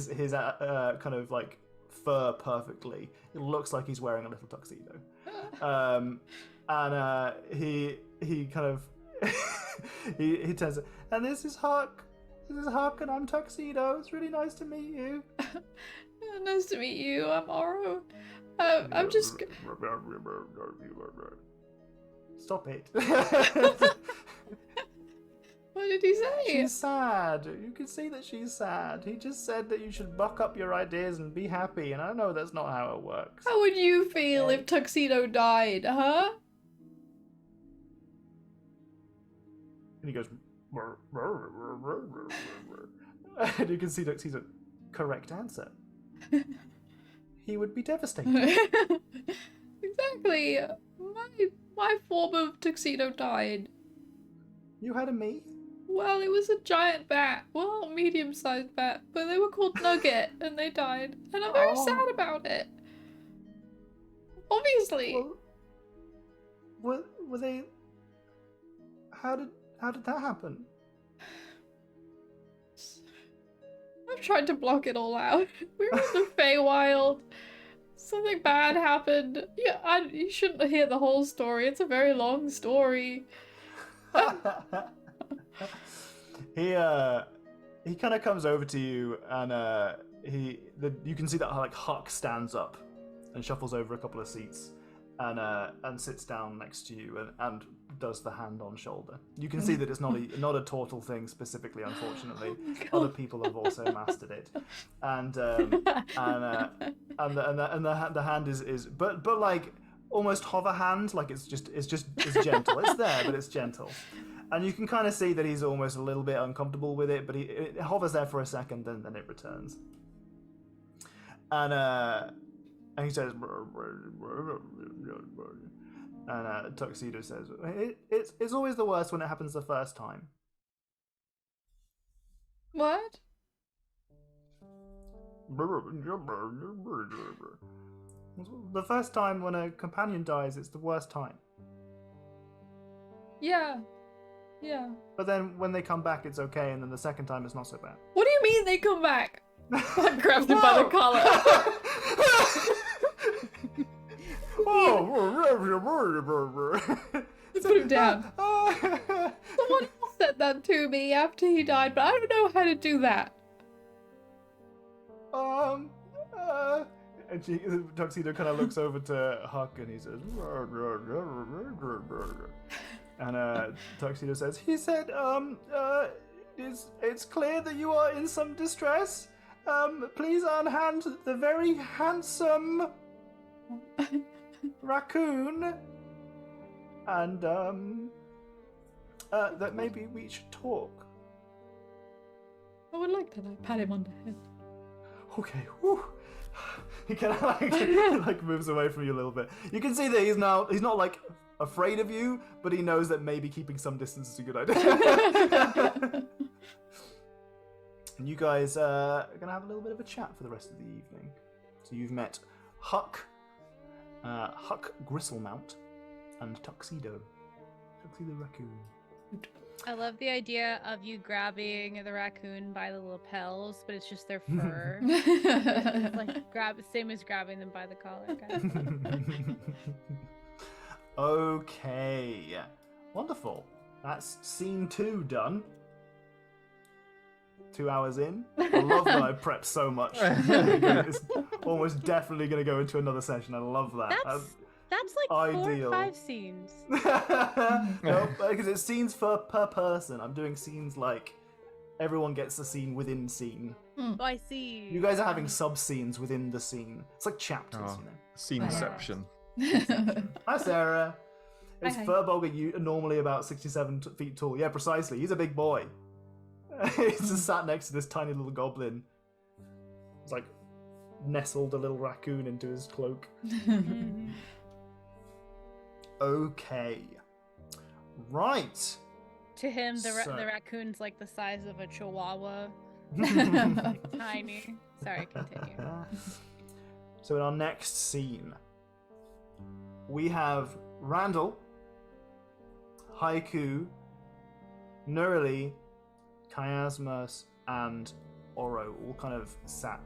his kind of like fur perfectly. It looks like he's wearing a little tuxedo. And he kind of he turns, and this is Huck. This is Huck, and I'm Tuxedo. It's really nice to meet you. Nice to meet you. I'm Oro. I'm just... Stop it. What did he say? She's sad. You can see that she's sad. He just said that you should buck up your ideas and be happy, and I know that's not how it works. How would you feel if Tuxedo died, huh? And he goes... And you can see Tuxedo. Correct answer. He would be devastated. Exactly. My form of Tuxedo died. You had a me? Well, it was a giant bat. Well, a medium-sized bat. But they were called Nugget, and they died. And I'm very sad about it. Obviously. Well, were they... How did that happen? I've tried to block it all out. We were in the Feywild. Something bad happened. Yeah, you shouldn't hear the whole story. It's a very long story. He kind of comes over to you, and you can see that like Huck stands up and shuffles over a couple of seats, and sits down next to you and does the hand on shoulder. You can see that it's not a turtle thing specifically, unfortunately. Other people have also mastered it, and the hand is but like almost hover hand, like it's gentle. It's there, but it's gentle, and you can kind of see that he's almost a little bit uncomfortable with it, but it hovers there for a second, and then it returns, and he says. And Tuxedo says, it's always the worst when it happens the first time. What? The first time when a companion dies, it's the worst time. Yeah. Yeah. But then when they come back, it's okay, and then the second time, it's not so bad. What do you mean they come back? Like, grabs him by the collar. Put him down. Someone else said that to me after he died, but I don't know how to do that. And Tuxedo kind of looks over to Huck and he says, and Tuxedo says, he said, it's clear that you are in some distress. Please unhand the very handsome raccoon, and that maybe we should talk. I would like to pat him on the head. Okay, whew. He kind of like moves away from you a little bit. You can see that he's not like afraid of you, but he knows that maybe keeping some distance is a good idea. And you guys are gonna have a little bit of a chat for the rest of the evening. So you've met Huck Gristlemount, and Tuxedo Raccoon. I love the idea of you grabbing the raccoon by the lapels, but it's just their fur. It's like same as grabbing them by the collar. Okay, wonderful. That's scene 2 done. 2 hours in. I love that I prepped so much. It's almost definitely going to go into another session. I love that. That's like ideal. 4 or 5 scenes. No, because it's scenes per person. I'm doing scenes like everyone gets a scene within scene. Oh, I see. You guys are having sub-scenes within the scene. It's like chapters, you know. Sceneception. Hi, Sarah. Is Hi. Furbolger normally about 67 feet tall? Yeah, precisely. He's a big boy. He's just sat next to this tiny little goblin. He's like nestled a little raccoon into his cloak. Okay. Right. To him, the So- raccoon's like the size of a chihuahua. Tiny. Sorry, continue. So in our next scene, we have Randall, Haiku, Nurli, Chiasmus, and Oro all kind of sat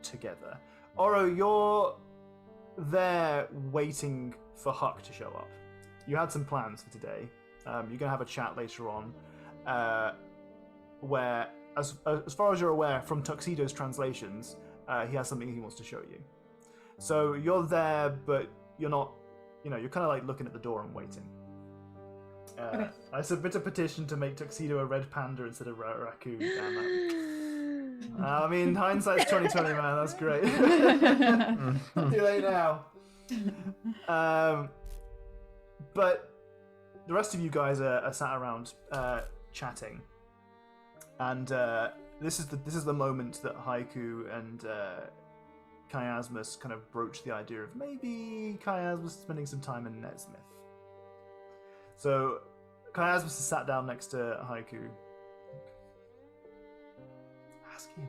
together. Oro, you're there waiting for Huck to show up. You had some plans for today. You're going to have a chat later on where, as far as you're aware from Tuxedo's translations, he has something he wants to show you. So you're there, but you're not, you're kind of like looking at the door and waiting. Okay. I submit a petition to make Tuxedo a red panda instead of a raccoon. Damn that. I mean, hindsight's 2020, man. That's great. Too late now. But the rest of you guys are sat around chatting, and this is the moment that Haiku and Chiasmus kind of broach the idea of maybe Chiasmus spending some time in Nesmith. So Chiasmus is sat down next to Haiku. Ask him.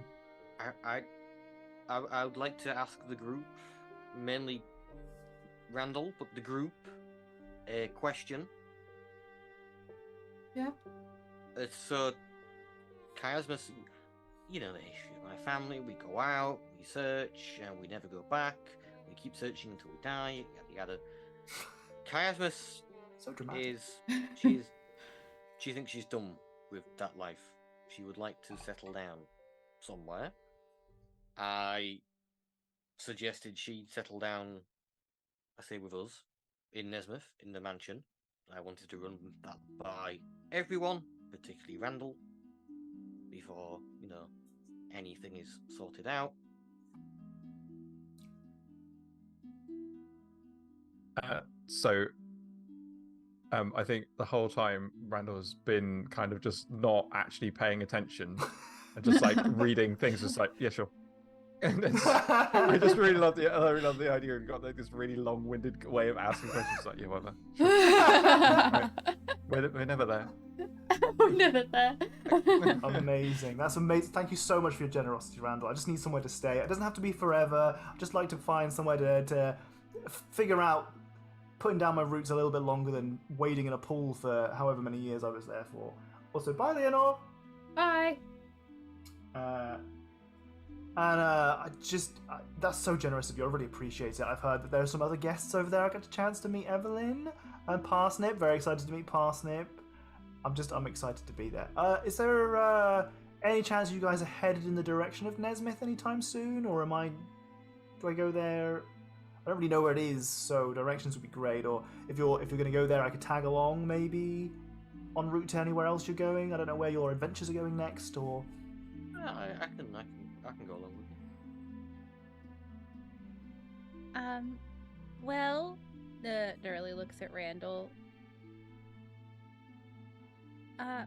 I would like to ask the group, mainly Randall, but the group, a question. Yeah. So, Chiasmus, you know the issue. My family, we go out, we search, and we never go back. We keep searching until we die, yada yada. Chiasmus So dramatic. she thinks she's done with that life. She would like to settle down somewhere. I suggested she settle down, I say with us, in Nesmith, in the mansion. I wanted to run that by everyone, particularly Randall, before, anything is sorted out. I think the whole time Randall's been kind of just not actually paying attention and just like reading things, just like, yeah, sure. And I just really love the idea. We've got like this really long-winded way of asking questions, like, yeah, whatever. Sure. Right. We're never there. We're never there. Amazing. That's amazing. Thank you so much for your generosity, Randall. I just need somewhere to stay. It doesn't have to be forever. I'd just like to find somewhere to figure out putting down my roots a little bit longer than wading in a pool for however many years I was there for. Also, bye, Leonore. Bye. That's so generous of you. I really appreciate it. I've heard that there are some other guests over there. I got a chance to meet Evelyn and Parsnip. Very excited to meet Parsnip. I'm excited to be there. Is there any chance you guys are headed in the direction of Nesmith anytime soon, or do I go there? I don't really know where it is, so directions would be great. Or if you're going to go there, I could tag along maybe en route to anywhere else you're going. I don't know where your adventures are going next, or. I can go along with you. Well, the Durley looks at Randall. I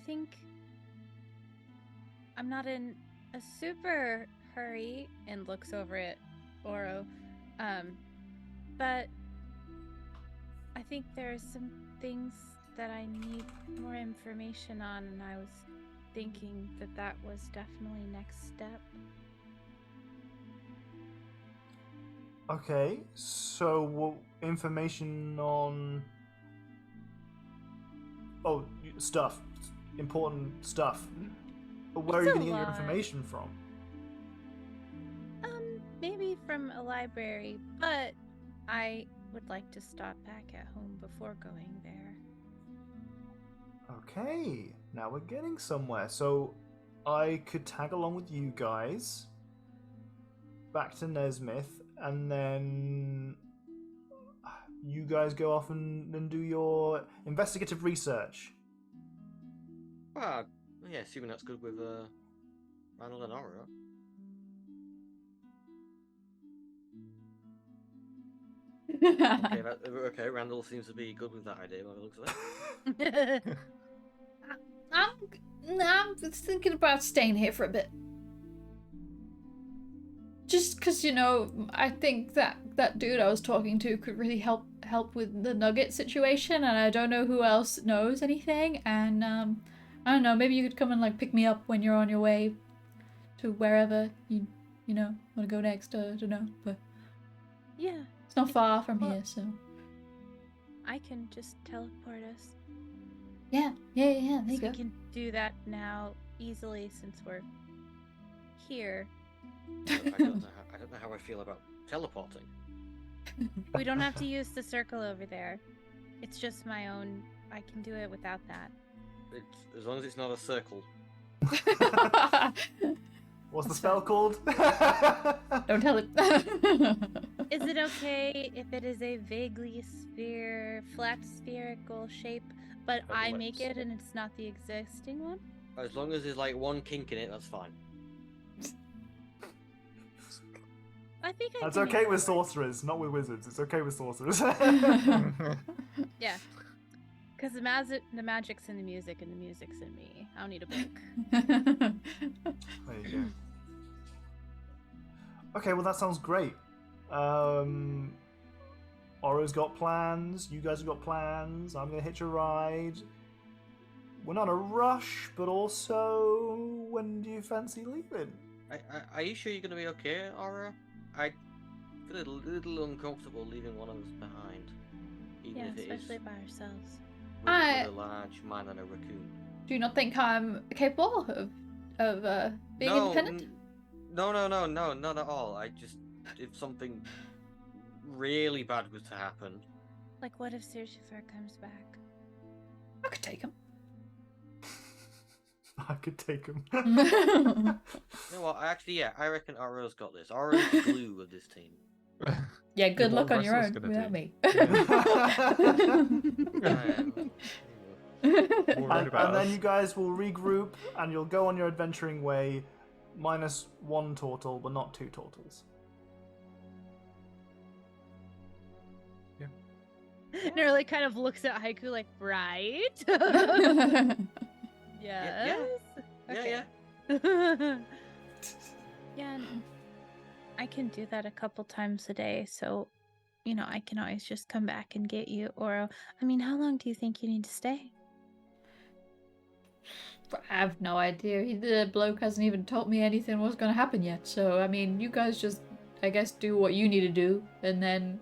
think I'm not in a super hurry, and looks over at Oro. But I think there's some things that I need more information on, and I was thinking that was definitely next step. Okay, so information on... Oh, stuff. Important stuff. Where are you going to get your information from? Maybe from a library, but I would like to stop back at home before going there. Okay, now we're getting somewhere. So I could tag along with you guys back to Nesmith, and then you guys go off and do your investigative research. Well, yeah, assuming that's good with Randall and Aura. Okay, Randall seems to be good with that idea by the looks of it. I'm thinking about staying here for a bit. Just because, I think that dude I was talking to could really help with the nugget situation, and I don't know who else knows anything, and I don't know, maybe you could come and pick me up when you're on your way to wherever you want to go next. I don't know, but yeah, it's not far from here, so I can just teleport us. Yeah, there you We go. can do that now easily since we're here. I don't know how I feel about teleporting. We don't have to use the circle over there. It's just my own. I can do it without that. As long as it's not a circle. What's the spell called? Don't tell it. Is it okay if it is a vaguely flat spherical shape, but I make it and it's not the existing one? As long as there's one kink in it, that's fine. I think That's can okay make with that work. sorcerers, not with wizards. It's okay with sorcerers. Yeah. Because the magic's in the music and the music's in me. I don't need a book. There you go. Okay, well that sounds great. Oro's got plans, you guys have got plans, I'm gonna hitch a ride. We're not in a rush, but also, when do you fancy leaving? Are you sure you're going to be okay, Aura? I feel a little uncomfortable leaving one of us behind. Even Yeah, if it is especially by ourselves. with a large man and a raccoon. Do you not think I'm capable of being independent? No, not at all. If something really bad was to happen. Like, what if Surgifer comes back? I could take him. I could take him. You know what? I reckon Aura's got this. Aura's the glue of this team. Yeah, good What luck on your Russell's own gonna without me. More right about And then us. you guys will regroup and you'll go on your adventuring way, minus 1 turtle, but not 2 turtles. Nerly kind of looks at Haiku like, right? Yes. Yeah. Yeah, and I can do that a couple times a day, so I can always just come back and get you. Or, I mean, how long do you think you need to stay? I have no idea. The bloke hasn't even told me anything was going to happen yet. So, I mean, you guys just, I guess, do what you need to do. And then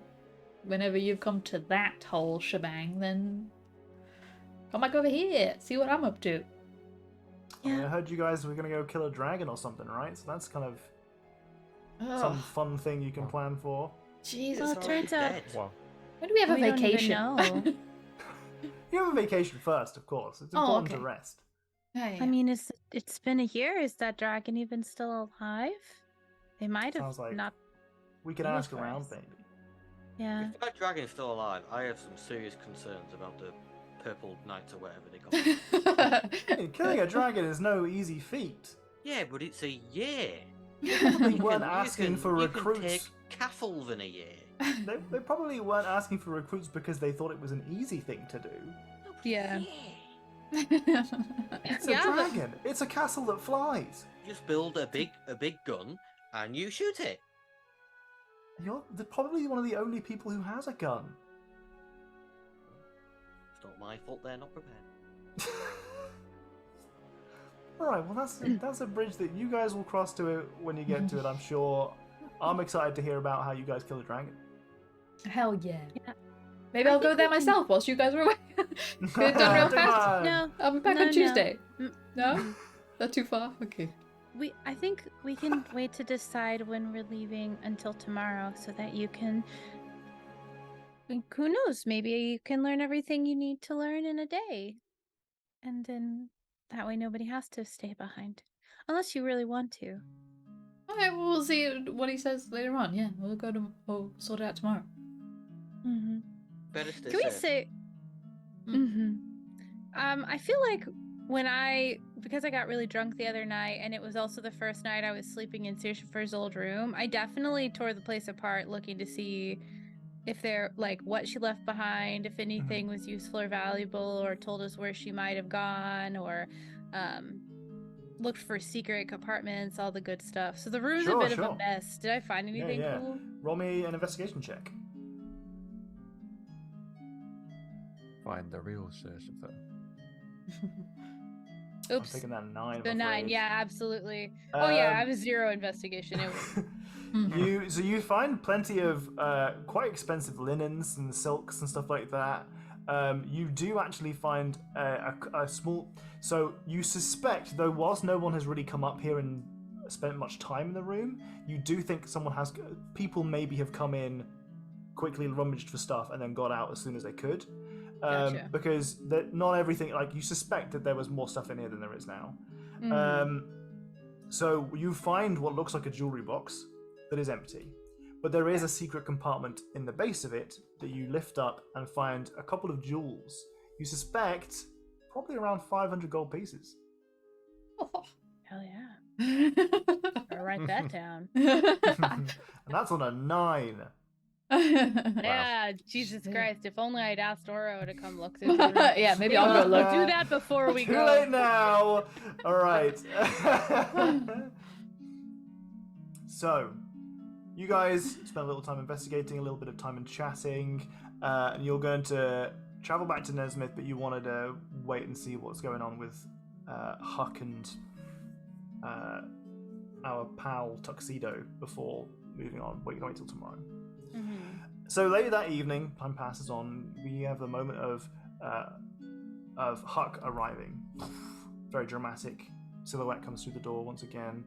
whenever you've come to that whole shebang, then come back over here, see what I'm up to. I mean, I heard you guys were going to go kill a dragon or something, right? So that's kind of some fun thing you can plan for. Jesus. Well, it turns out Wow. When do we have a we don't even vacation? know. You have a vacation first, of course. It's important to okay. rest. Yeah, I mean, it's been a year. Is that dragon even still alive? They might have Sounds like not. we can been ask for around, us. maybe. Yeah. If that dragon is still alive, I have some serious concerns about the purple knights or whatever they call them. Hey, killing a dragon is no easy feat. Yeah, but it's a year. They probably You weren't can- asking you can- for you can recruits. take castles in a year. They probably weren't asking for recruits because they thought it was an easy thing to do. Yeah. It's Yeah, a but- dragon. It's a castle that flies. Just build a big gun and you shoot it. You're probably one of the only people who has a gun. It's not my fault they're not prepared. All right, well that's a bridge that you guys will cross to it when you get to it, I'm sure. I'm excited to hear about how you guys kill a dragon. Hell yeah. Yeah. Maybe I'll go there myself whilst you guys are away. Get it done real Don't fast. mind. No. I'll be back No, on no. Tuesday. Mm. No? That's too far? Okay. I think we can wait to decide when we're leaving until tomorrow so that you can. Who knows? Maybe you can learn everything you need to learn in a day. And then that way nobody has to stay behind. Unless you really want to. Okay, well, we'll see what he says later on. Yeah, we'll sort it out tomorrow. Mm-hmm. Better stay Can we safe. say? Mm-hmm. I feel like because I got really drunk the other night, and it was also the first night I was sleeping in Sishifer's old room, I definitely tore the place apart, looking to see if what she left behind, if anything was useful or valuable, or told us where she might have gone, or looked for secret compartments, all the good stuff. So the room's a bit of a mess. Did I find anything Yeah. cool? Roll me an investigation check. Find the real Sishifer. I'm Oops. taking that 9. The I'm 9, afraid. yeah, absolutely. Oh yeah, I Um, have 0 investigation. It was... You find plenty of quite expensive linens and silks and stuff like that. You do actually find a small. So you suspect, though, whilst no one has really come up here and spent much time in the room, you do think people maybe have come in, quickly rummaged for stuff, and then got out as soon as they could. Gotcha. Because not everything, like, you suspect that there was more stuff in here than there is now. So you find what looks like a jewelry box that is empty, but there is a secret compartment in the base of it that you lift up and find a couple of jewels. You suspect probably around 500 gold pieces. Hell yeah. I'll write that down. And that's on a 9. Yeah, Jesus Christ. If only I'd asked Oro to come look through the room. Yeah, maybe I'll go look. Do that before we Too go. late now. All right. So, you guys spent a little time investigating, a little bit of time in chatting, and you're going to travel back to Nesmith, but you wanted to wait and see what's going on with Huck and our pal Tuxedo before moving on. Wait till tomorrow. So later that evening, time passes on. We have the moment of Huck arriving. Very dramatic silhouette comes through the door once again,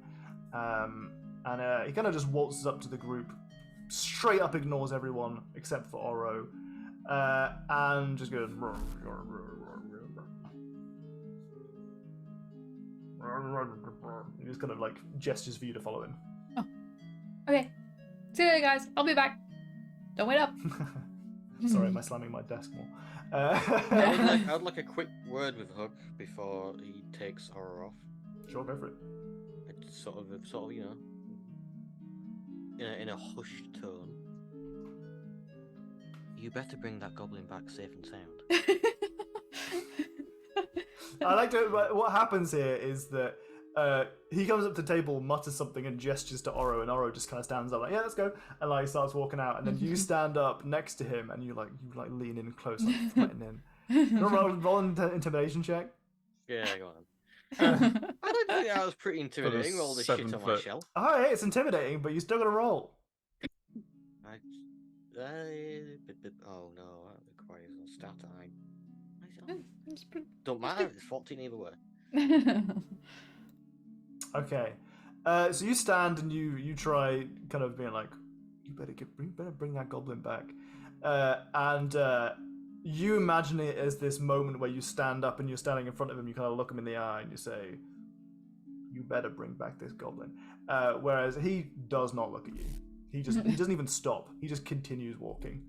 and he kind of just waltzes up to the group, straight up ignores everyone except for Oro, and just goes. He just kind of like gestures for you to follow him. Oh. Okay. See you later, guys. I'll be back. Don't wait up. Sorry, am I slamming my desk more? I would like a quick word with Huck before he takes Horror off. Sure, go for it. It's sort of, you know, in a hushed tone. You better bring that goblin back safe and sound. I like to. What happens here is that he comes up to the table, mutters something, and gestures to Oro, and Oro just kind of stands up like, "Yeah, let's go," and like starts walking out. And then you stand up next to him, and you lean in close, like threatening. You want to roll an intimidation check? Yeah, go on. I don't think that was pretty intimidating. All this shit on my 7 foot. shell. Oh, hey, it's intimidating, but you still got to roll. Oh no, that requires a stat time. It's pretty- Don't matter. It's 14 either way. Okay. So you stand and you try kind of being like, you better bring that goblin back. And you imagine it as this moment where you stand up and you're standing in front of him, you kind of look him in the eye and you say, you better bring back this goblin. Whereas he does not look at you. He doesn't even stop. He just continues walking.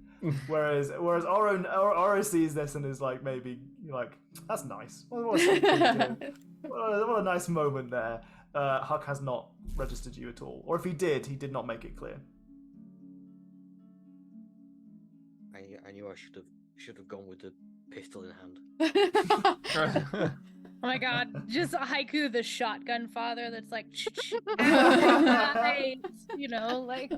Whereas Oro sees this and is like, maybe like, that's nice. What a nice moment there. Huck has not registered you at all, or if he did not make it clear. I knew I should have gone with the pistol in hand. Oh my god, just Haiku the shotgun father that's like, you know, like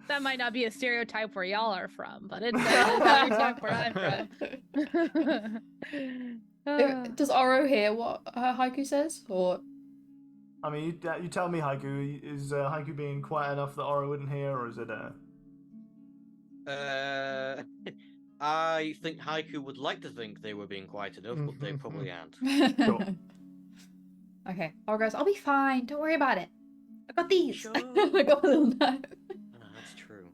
that might not be a stereotype where y'all are from, but it's a stereotype where I'm from. Does Oro hear what Haiku says, or? I mean, you tell me, Haiku. Is Haiku being quiet enough that Oro wouldn't hear, or is it? I think Haiku would like to think they were being quiet enough, but they probably aren't. Sure. Okay, Oro goes, I'll be fine. Don't worry about it. I got these. Sure. I got a little knife. That's true.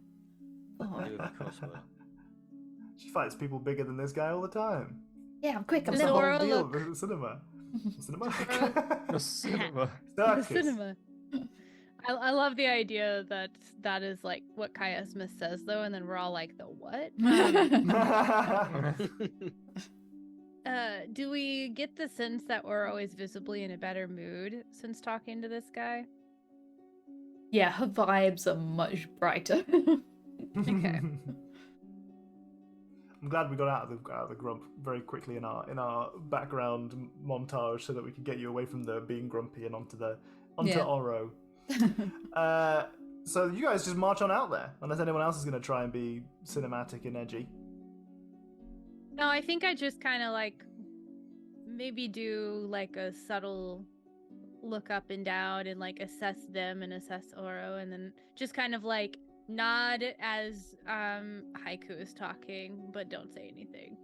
Oh. I do have a crossbow. She fights people bigger than this guy all the time. Yeah, I'm quick. I'm That's the slow. whole deal look. of the cinema. Cinema. The cinema. The Circus. cinema. I love the idea that that is like what Kaya Smith says though, and then we're all like, the what? Do we get the sense that we're always visibly in a better mood since talking to this guy? Yeah, her vibes are much brighter. Okay. I'm glad we got out of the grump very quickly in our background montage so that we could get you away from the being grumpy and onto Yeah. Oro. So you guys just march on out there, unless anyone else is going to try and be cinematic and edgy. No, I think I just kind of like maybe do like a subtle look up and down and like assess them and assess Oro, and then just kind of like nod as Haiku is talking, but don't say anything.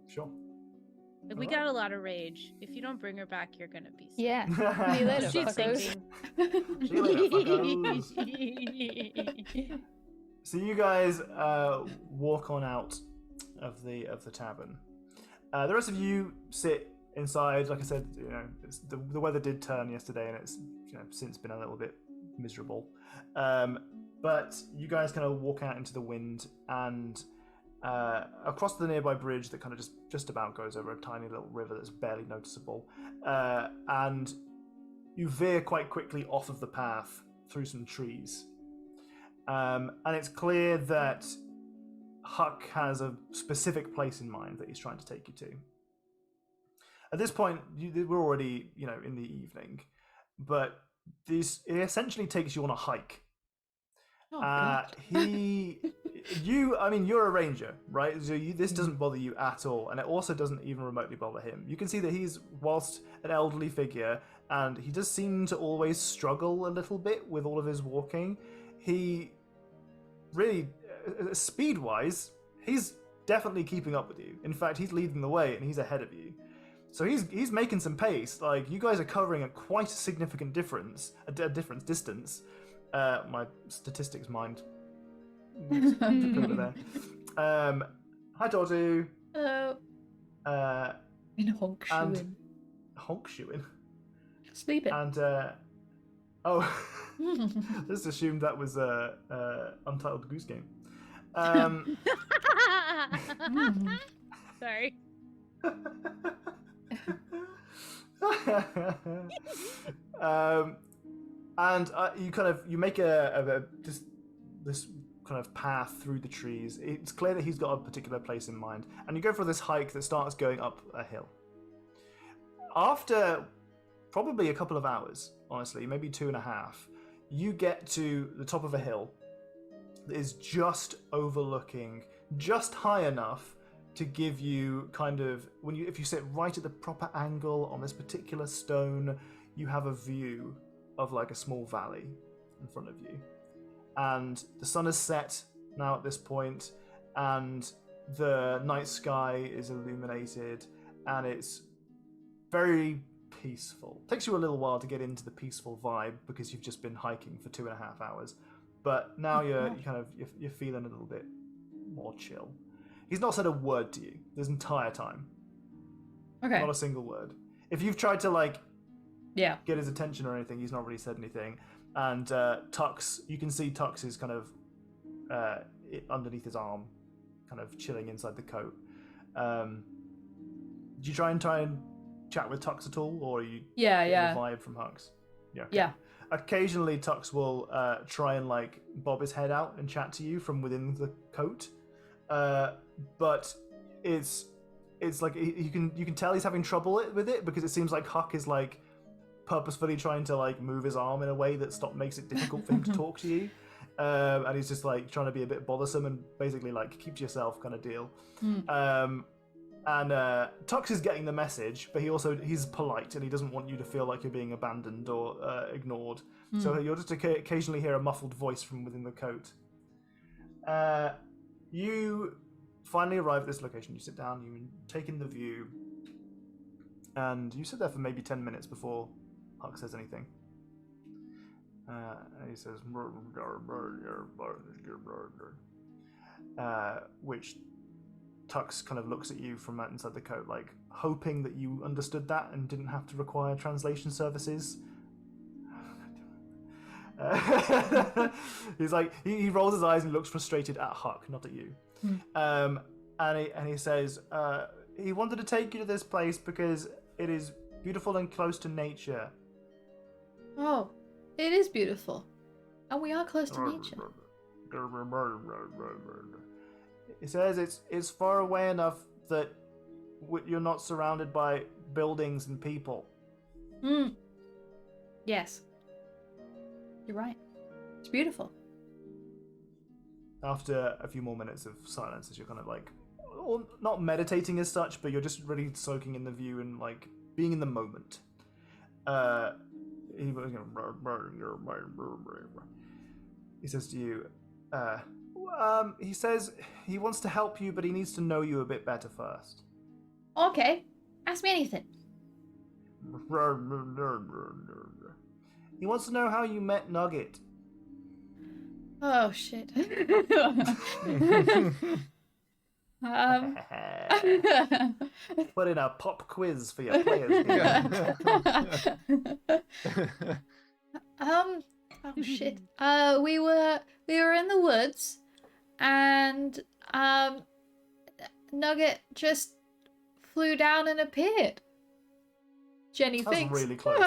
Sure. Like, we got a lot of rage. If you don't bring her back, you're gonna be sad. Yeah. See you later, She's fuckos. thinking. See you later, fuckos. So you guys walk on out of the tavern. The rest of you sit inside. Like I said, you know, the weather did turn yesterday, and it's since been a little bit miserable. But you guys kind of walk out into the wind and across the nearby bridge that kind of just about goes over a tiny little river that's barely noticeable, and you veer quite quickly off of the path through some trees. And it's clear that Huck has a specific place in mind that he's trying to take you to. At this point, we're already, in the evening, but it essentially takes you on a hike. Oh, God. You're a ranger, right? So this doesn't bother you at all, and it also doesn't even remotely bother him. You can see that he's, whilst an elderly figure, and he does seem to always struggle a little bit with all of his walking. He really, speed-wise, he's definitely keeping up with you. In fact, he's leading the way, and he's ahead of you. So he's making some pace. Like, you guys are covering a quite a significant distance. My statistics mind. There. Hi, Dodu. Hello. In honk shoeing. Honk shoeing. Sleeping. And just assumed that was Untitled Goose Game. Sorry. And you make this kind of path through the trees. It's clear that he's got a particular place in mind, and you go for this hike that starts going up a hill. After probably a couple of hours, honestly, maybe 2.5, you get to the top of a hill that is just overlooking, just high enough to give you kind of, if you sit right at the proper angle on this particular stone, you have a view of like a small valley. in front of you. And the sun is set now at this point, and the night sky is illuminated, and it's very peaceful. Takes you a little while to get into the peaceful vibe because you've just been hiking for 2.5 hours, but now you're feeling a little bit more chill. He's not said a word to you this entire time. Okay. Not a single word. If you've tried to get his attention or anything, he's not really said anything. And Tux, you can see Tux is kind of underneath his arm, kind of chilling inside the coat. Did you try and chat with Tux at all, or are you getting a vibe from Hux? Yeah. Okay. Yeah. Occasionally, Tux will try and bob his head out and chat to you from within the coat, but it's like you can tell he's having trouble with it because it seems like Huck is purposefully trying to move his arm in a way that makes it difficult for him to talk to you, and he's just trying to be a bit bothersome and basically keep to yourself kind of deal. And Tux is getting the message, but he's polite and he doesn't want you to feel like you're being abandoned or ignored. So you'll just occasionally hear a muffled voice from within the coat. You finally arrive at this location. You sit down, you take in the view, and you sit there for maybe 10 minutes before Huck says anything. And he says, which Tux kind of looks at you from inside the coat, hoping that you understood that and didn't have to require translation services. He's he rolls his eyes and looks frustrated at Huck, not at you. And he says he wanted to take you to this place because it is beautiful and close to nature. Oh, it is beautiful, and we are close to nature. He says it's far away enough that you're not surrounded by buildings and people. Yes. You're right. It's beautiful. After a few more minutes of silence, as you're kind of not meditating as such, but you're just really soaking in the view and being in the moment. He says to you, he says he wants to help you, but he needs to know you a bit better first. Okay. Ask me anything. He wants to know how you met Nugget. Oh, shit. Put in a pop quiz for your players. Oh, shit. We were in the woods, and Nugget just flew down and appeared. Jenny thinks. That's really close.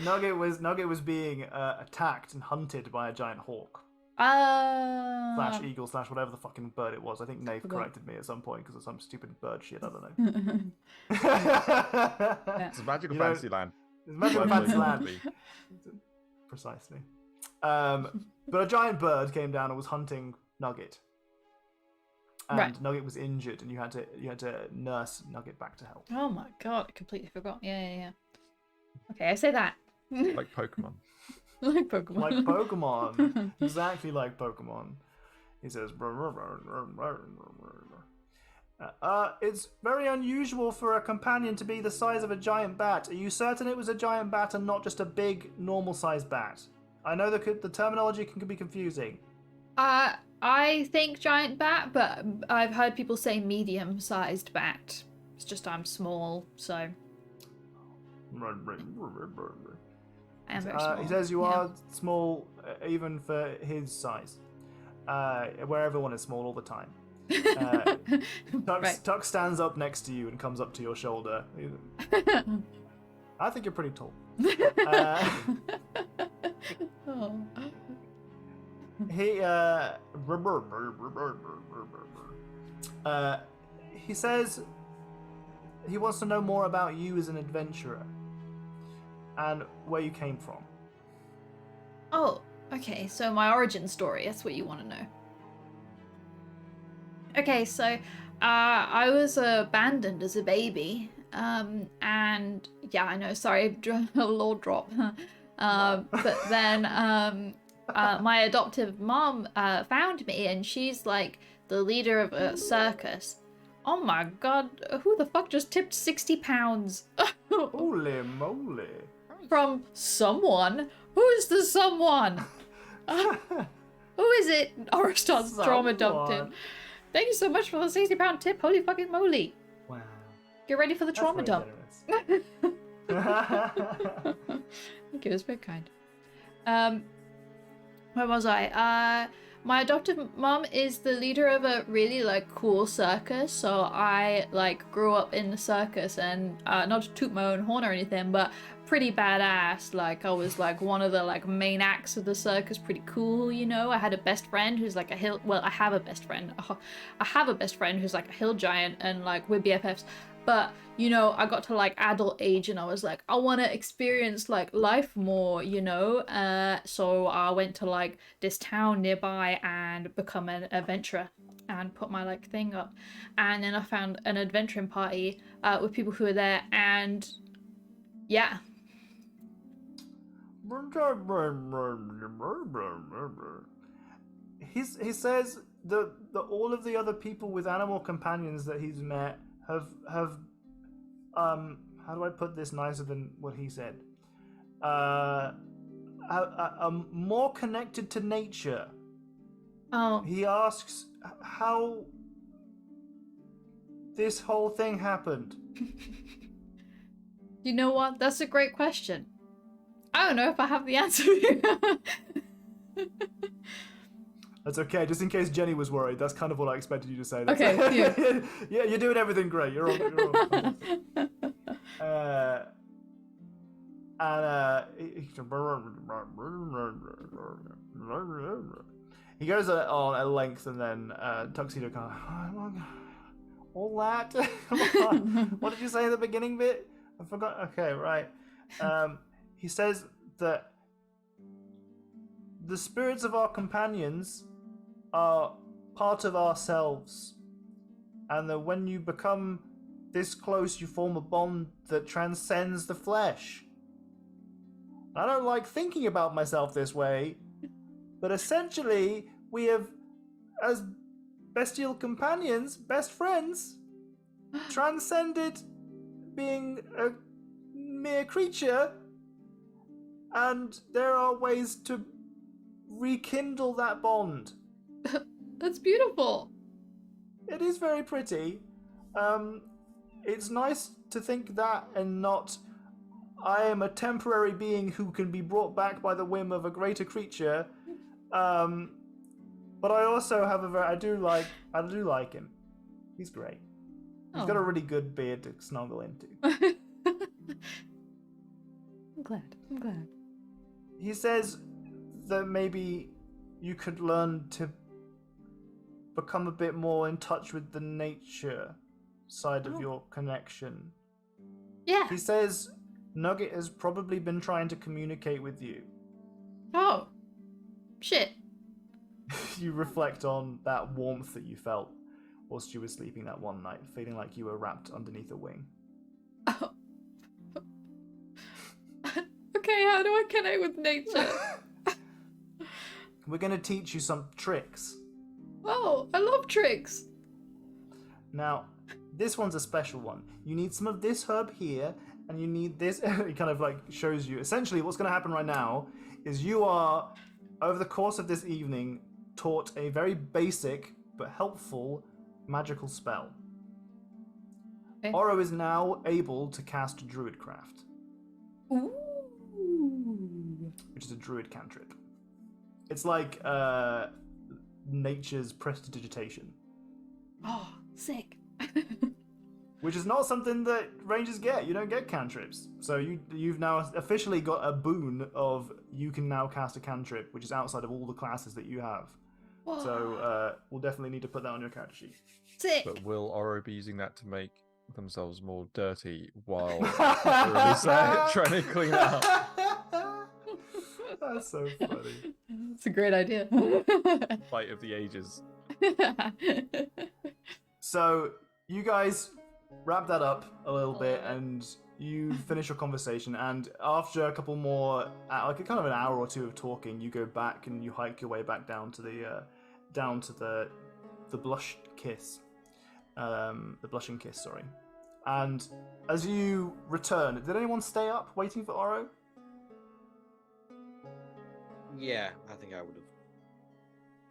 Nugget was being attacked and hunted by a giant hawk. Slash eagle slash whatever the fucking bird it was. I think Nath corrected me at some point because of some stupid bird shit. I don't know. It's a magical fantasy land. It's magical fantasy land. Precisely. But a giant bird came down and was hunting Nugget. And Nugget was injured, and you had to nurse Nugget back to health. Oh my god, I completely forgot. Yeah. Okay, I say that. Like Pokemon. Like Pokemon. Like Pokemon. Exactly like Pokemon. He says, it's very unusual for a companion to be the size of a giant bat. Are you certain it was a giant bat and not just a big, normal-sized bat? I know the terminology can be confusing. I think giant bat, but I've heard people say medium-sized bat. It's just I'm small, so... I am very small. He says you are small even for his size. Where everyone is small all the time. Tux stands up next to you and comes up to your shoulder. I think you're pretty tall. He says he wants to know more about you as an adventurer and where you came from. Oh, okay, so my origin story, that's what you want to know. Okay, so I was abandoned as a baby, and yeah, I know, sorry, a lore drop. But then my adoptive mom found me, and she's like the leader of a circus. Oh my god, who the fuck just tipped 60 pounds? Holy moly. From someone? Who's the someone? Who is it? Orostar's trauma dumped in. Thank you so much for the 60-pound tip. Holy fucking moly. Wow. Get ready for the That's trauma very dump. generous. Thank you, that's very kind. Where was I? My adoptive mom is the leader of a really like cool circus, so I like grew up in the circus, and not to toot my own horn or anything, but pretty badass. Like I was like one of the like main acts of the circus, pretty cool, you know. I had a best friend who's like I have a best friend. I have a best friend who's like a hill giant, and like we're BFFs. But, you know, I got to like adult age and I was like, I want to experience like life more, you know? So I went to like this town nearby and become an adventurer and put my like thing up. And then I found an adventuring party with people who were there, and yeah. He says that all of the other people with animal companions that he's met have how do I put this nicer than what he said? Are more connected to nature. Oh. He asks how this whole thing happened. You know what? That's a great question. I don't know if I have the answer. That's okay, just in case Jenny was worried. That's kind of what I expected you to say. Okay, yeah. Yeah, you're doing everything great. You're all he goes on at length, and then Tuxedo kind of, all that? Come on. What did you say at the beginning bit? I forgot. Okay, right. He says that the spirits of our companions are part of ourselves, and that when you become this close, you form a bond that transcends the flesh. I don't like thinking about myself this way, but essentially, we have, as bestial companions, best friends, transcended being a mere creature, and there are ways to rekindle that bond. That's beautiful. It is very pretty. It's nice to think that, and not, I am a temporary being who can be brought back by the whim of a greater creature. But I also have I do like him. He's great. He's got a really good beard to snuggle into. I'm glad. He says that maybe you could learn to become a bit more in touch with the nature side of your connection. Yeah. He says Nugget has probably been trying to communicate with you. Oh. Shit. You reflect on that warmth that you felt whilst you were sleeping that one night, feeling like you were wrapped underneath a wing. Oh. Okay, how do I connect with nature? We're going to teach you some tricks. Oh, I love tricks. Now, this one's a special one. You need some of this herb here, and you need this. It kind of like shows you. Essentially, what's going to happen right now is you are, over the course of this evening, taught a very basic but helpful magical spell. Okay. Oro is now able to cast Druidcraft, Ooh. which is a druid cantrip. It's like nature's prestidigitation. Oh, sick. Which is not something that rangers get. You don't get cantrips. So you've now officially got a boon of you can now cast a cantrip, which is outside of all the classes that you have. Whoa. So we'll definitely need to put that on your character sheet. Sick. But will Oro be using that to make themselves more dirty while everybody's trying to clean it up? That's so funny. It's a great idea. Fight of the ages. So you guys wrap that up a little I bit, love it. and you finish your conversation. And after a couple more, like a kind of an hour or two of talking, you go back and you hike your way back down to the blush kiss, the blushing kiss. Sorry. And as you return, did anyone stay up waiting for Oro? Yeah, I think I would have.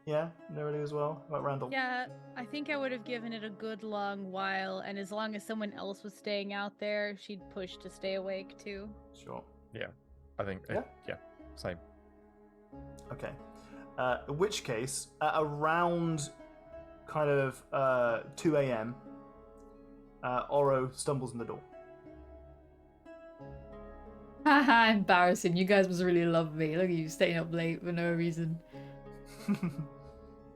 Yeah, nobody as well. About Randall. Yeah, I think I would have given it a good long while, and as long as someone else was staying out there, she'd push to stay awake too. Sure. I think. Yeah? Same. Okay. In which case, at around kind of 2 a.m., Oro stumbles in the door. Haha, embarrassing. You guys must really love me. Look at you staying up late for no reason.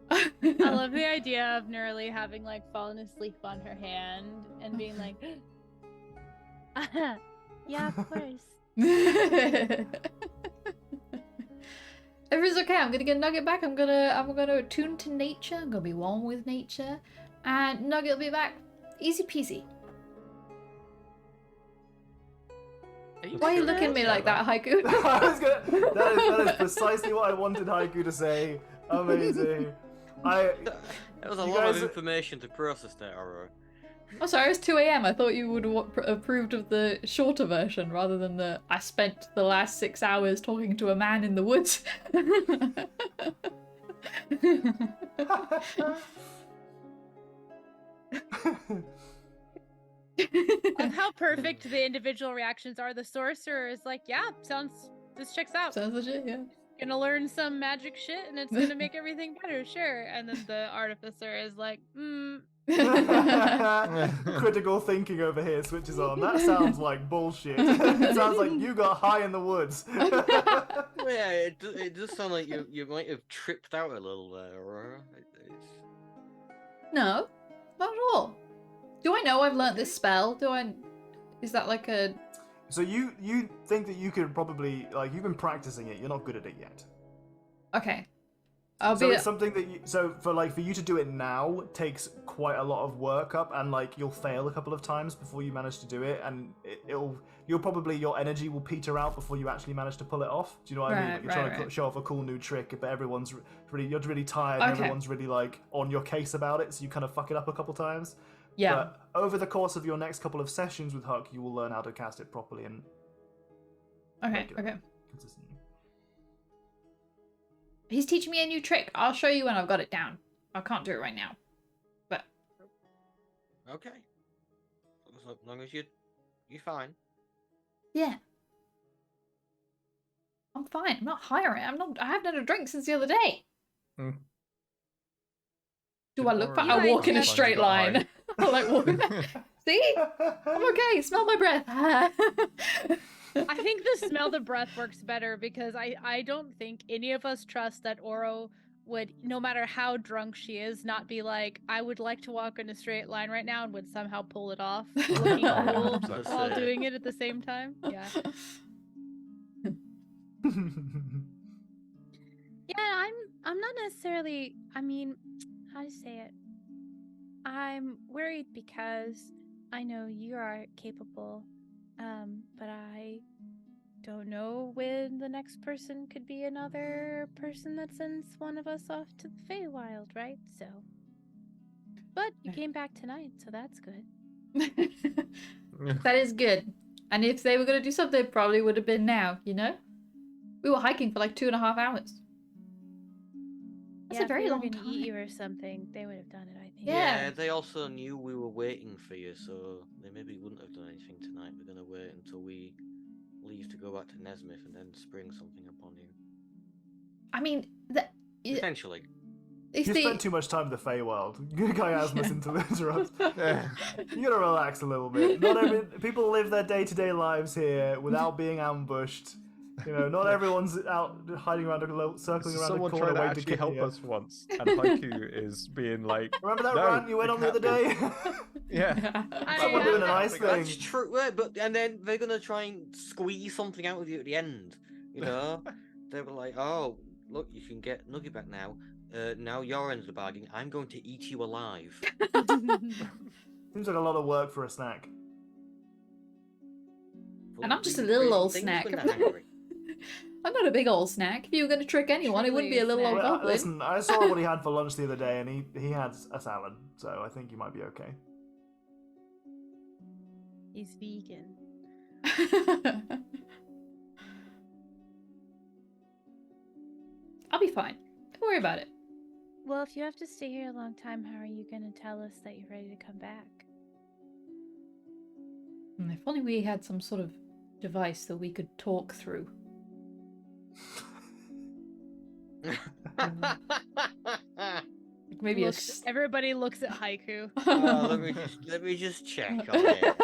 I love the idea of Nerly having like fallen asleep on her hand and being like, yeah, of course. Everything's okay. I'm gonna get Nugget back. I'm gonna attune to nature. I'm gonna be one with nature, and Nugget will be back. Easy peasy. Why are you looking at me like that, Haiku? That is precisely what I wanted Haiku to say. Amazing. That was a You lot guys- of information to process there, Oro. Oh, sorry, it's 2 a.m. I thought you would have approved of the shorter version rather than the I spent the last 6 hours talking to a man in the woods. Of how perfect the individual reactions are. The sorcerer is like, yeah, this checks out. Sounds legit, yeah. Gonna learn some magic shit and it's gonna make everything better, sure. And then the artificer is like, Critical thinking over here switches on. That sounds like bullshit. It sounds like you got high in the woods. Well, yeah, it does sound like you might have tripped out a little there, Aurora. No, not at all. Do I know I've learnt this spell? Is that like a... So you think that you could probably, like, you've been practicing it, you're not good at it yet. Okay. So it's something that for you to do it now takes quite a lot of work up, and like you'll fail a couple of times before you manage to do it, and your energy will peter out before you actually manage to pull it off. Do you know what I mean? Like you're trying to show off a cool new trick, but you're really tired, and everyone's really like on your case about it, so you kind of fuck it up a couple times. Yeah. But over the course of your next couple of sessions with Huck, you will learn how to cast it properly and Okay. consistently. He's teaching me a new trick. I'll show you when I've got it down. I can't do it right now. But Okay. As long as you're fine. yeah. I'm fine. I'm not hiring. I haven't had a drink since the other day. Hmm. Do I look Tomorrow I you walk in a might straight line. I like walk. See? I'm okay. Smell my breath. I think the smell the breath works better because I don't think any of us trust that Oro would, no matter how drunk she is, not be like, I would like to walk in a straight line right now and would somehow pull it off, looking cool That's while it. doing it at the same time. Yeah. Yeah, I'm not necessarily, I mean, how to say it? I'm worried because I know you are capable, but I don't know when the next person could be another person that sends one of us off to the Feywild, right? So, but you came back tonight, so that's good. That is good. And if they were going to do something, it probably would have been now, you know? We were hiking for like 2.5 hours. That's Yeah, a very if they long were gonna eat time. you or something, they would have done it, I think. Yeah. They also knew we were waiting for you, so they maybe wouldn't have done anything tonight. We're gonna wait until we leave to go back to Nesmith and then spring something upon you. I mean, Potentially. if You they... spent too much time in the Feywild. Chiasmus interrupts. Yeah. You gotta relax a little bit. People live their day-to-day lives here without being ambushed. You know, not everyone's out hiding around circling around Someone a corner tried to waiting to actually kill help you. us once, and Haiku is being like, Remember that "No, rant you went it on the other can't day? yeah, Someone doing a nice thing. That's true, right, but and then they're gonna try and squeeze something out of you at the end. You know, they were like, "Oh, look, you can get Nugget back now. Now your end of the bargain. I'm going to eat you alive." Seems like a lot of work for a snack. And I'm just a Do little crazy old things snack. when they're hungry. I'm not a big old snack. If you were going to trick anyone, it wouldn't be a Truly a little old snack. goblin. Listen, I saw what he had for lunch the other day, and he had a salad, so I think you might be okay. He's vegan. I'll be fine. Don't worry about it. Well, if you have to stay here a long time, how are you going to tell us that you're ready to come back? If only we had some sort of device that we could talk through. Like maybe Everybody looks at Haiku. Let me just check on it.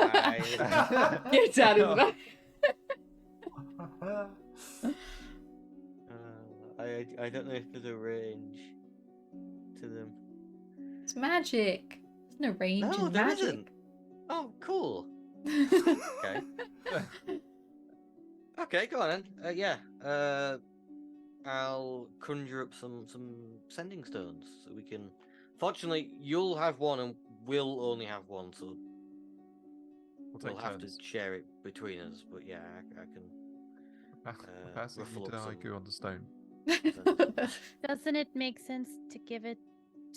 Get out of the I don't know if there's a range to them. It's magic. There's no range No, in there magic. isn't. Oh, cool. Okay. Okay, go on then. Yeah. I'll conjure up some sending stones so we can. Fortunately, you'll have one and we'll only have one, so we'll have to share it between us. But yeah, I can. Passing ruffle to up some Haiku on the stone. Doesn't it make sense to give it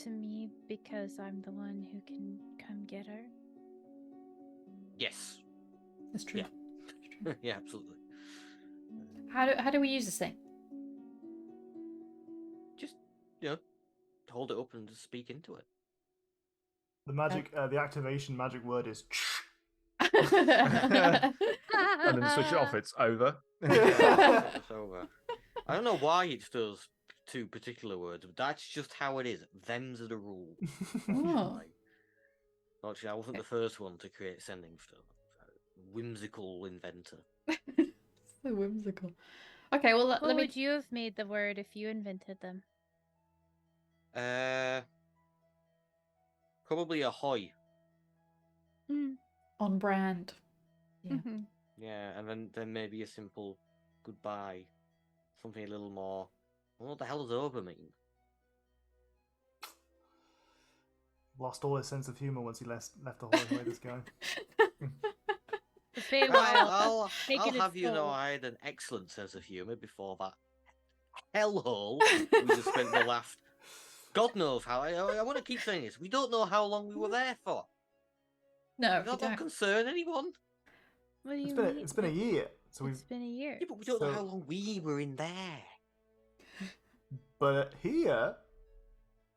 to me because I'm the one who can come get her? Yes. That's true. Yeah. That's true. Yeah, absolutely. How do we use this thing? Just hold it up and just speak into it. The magic, the activation magic word is. And then switch it off. It's over. It's over. I don't know why it's those two particular words, but that's just how it is. Them's are the rules. Oh. Actually, I wasn't the first one to create sending stuff. Whimsical inventor. So whimsical. Okay, well What let me. would you have made the word if you invented them? Probably ahoy. On brand. Yeah. Mm-hmm. Yeah, and then maybe a simple goodbye. Something a little more. What the hell does over mean? Lost all his sense of humor once he left the hallway. This guy. The Feywild. I'll taking its have you know toll. I had an excellent sense of humour before that hellhole we just spent the last. God knows how. I want to keep saying this. We don't know how long we were there for. No, Does that concern anyone? What do you It's mean? been a year, so we've. It's been a year. Yeah, but we don't know So- how long we were in there. But here,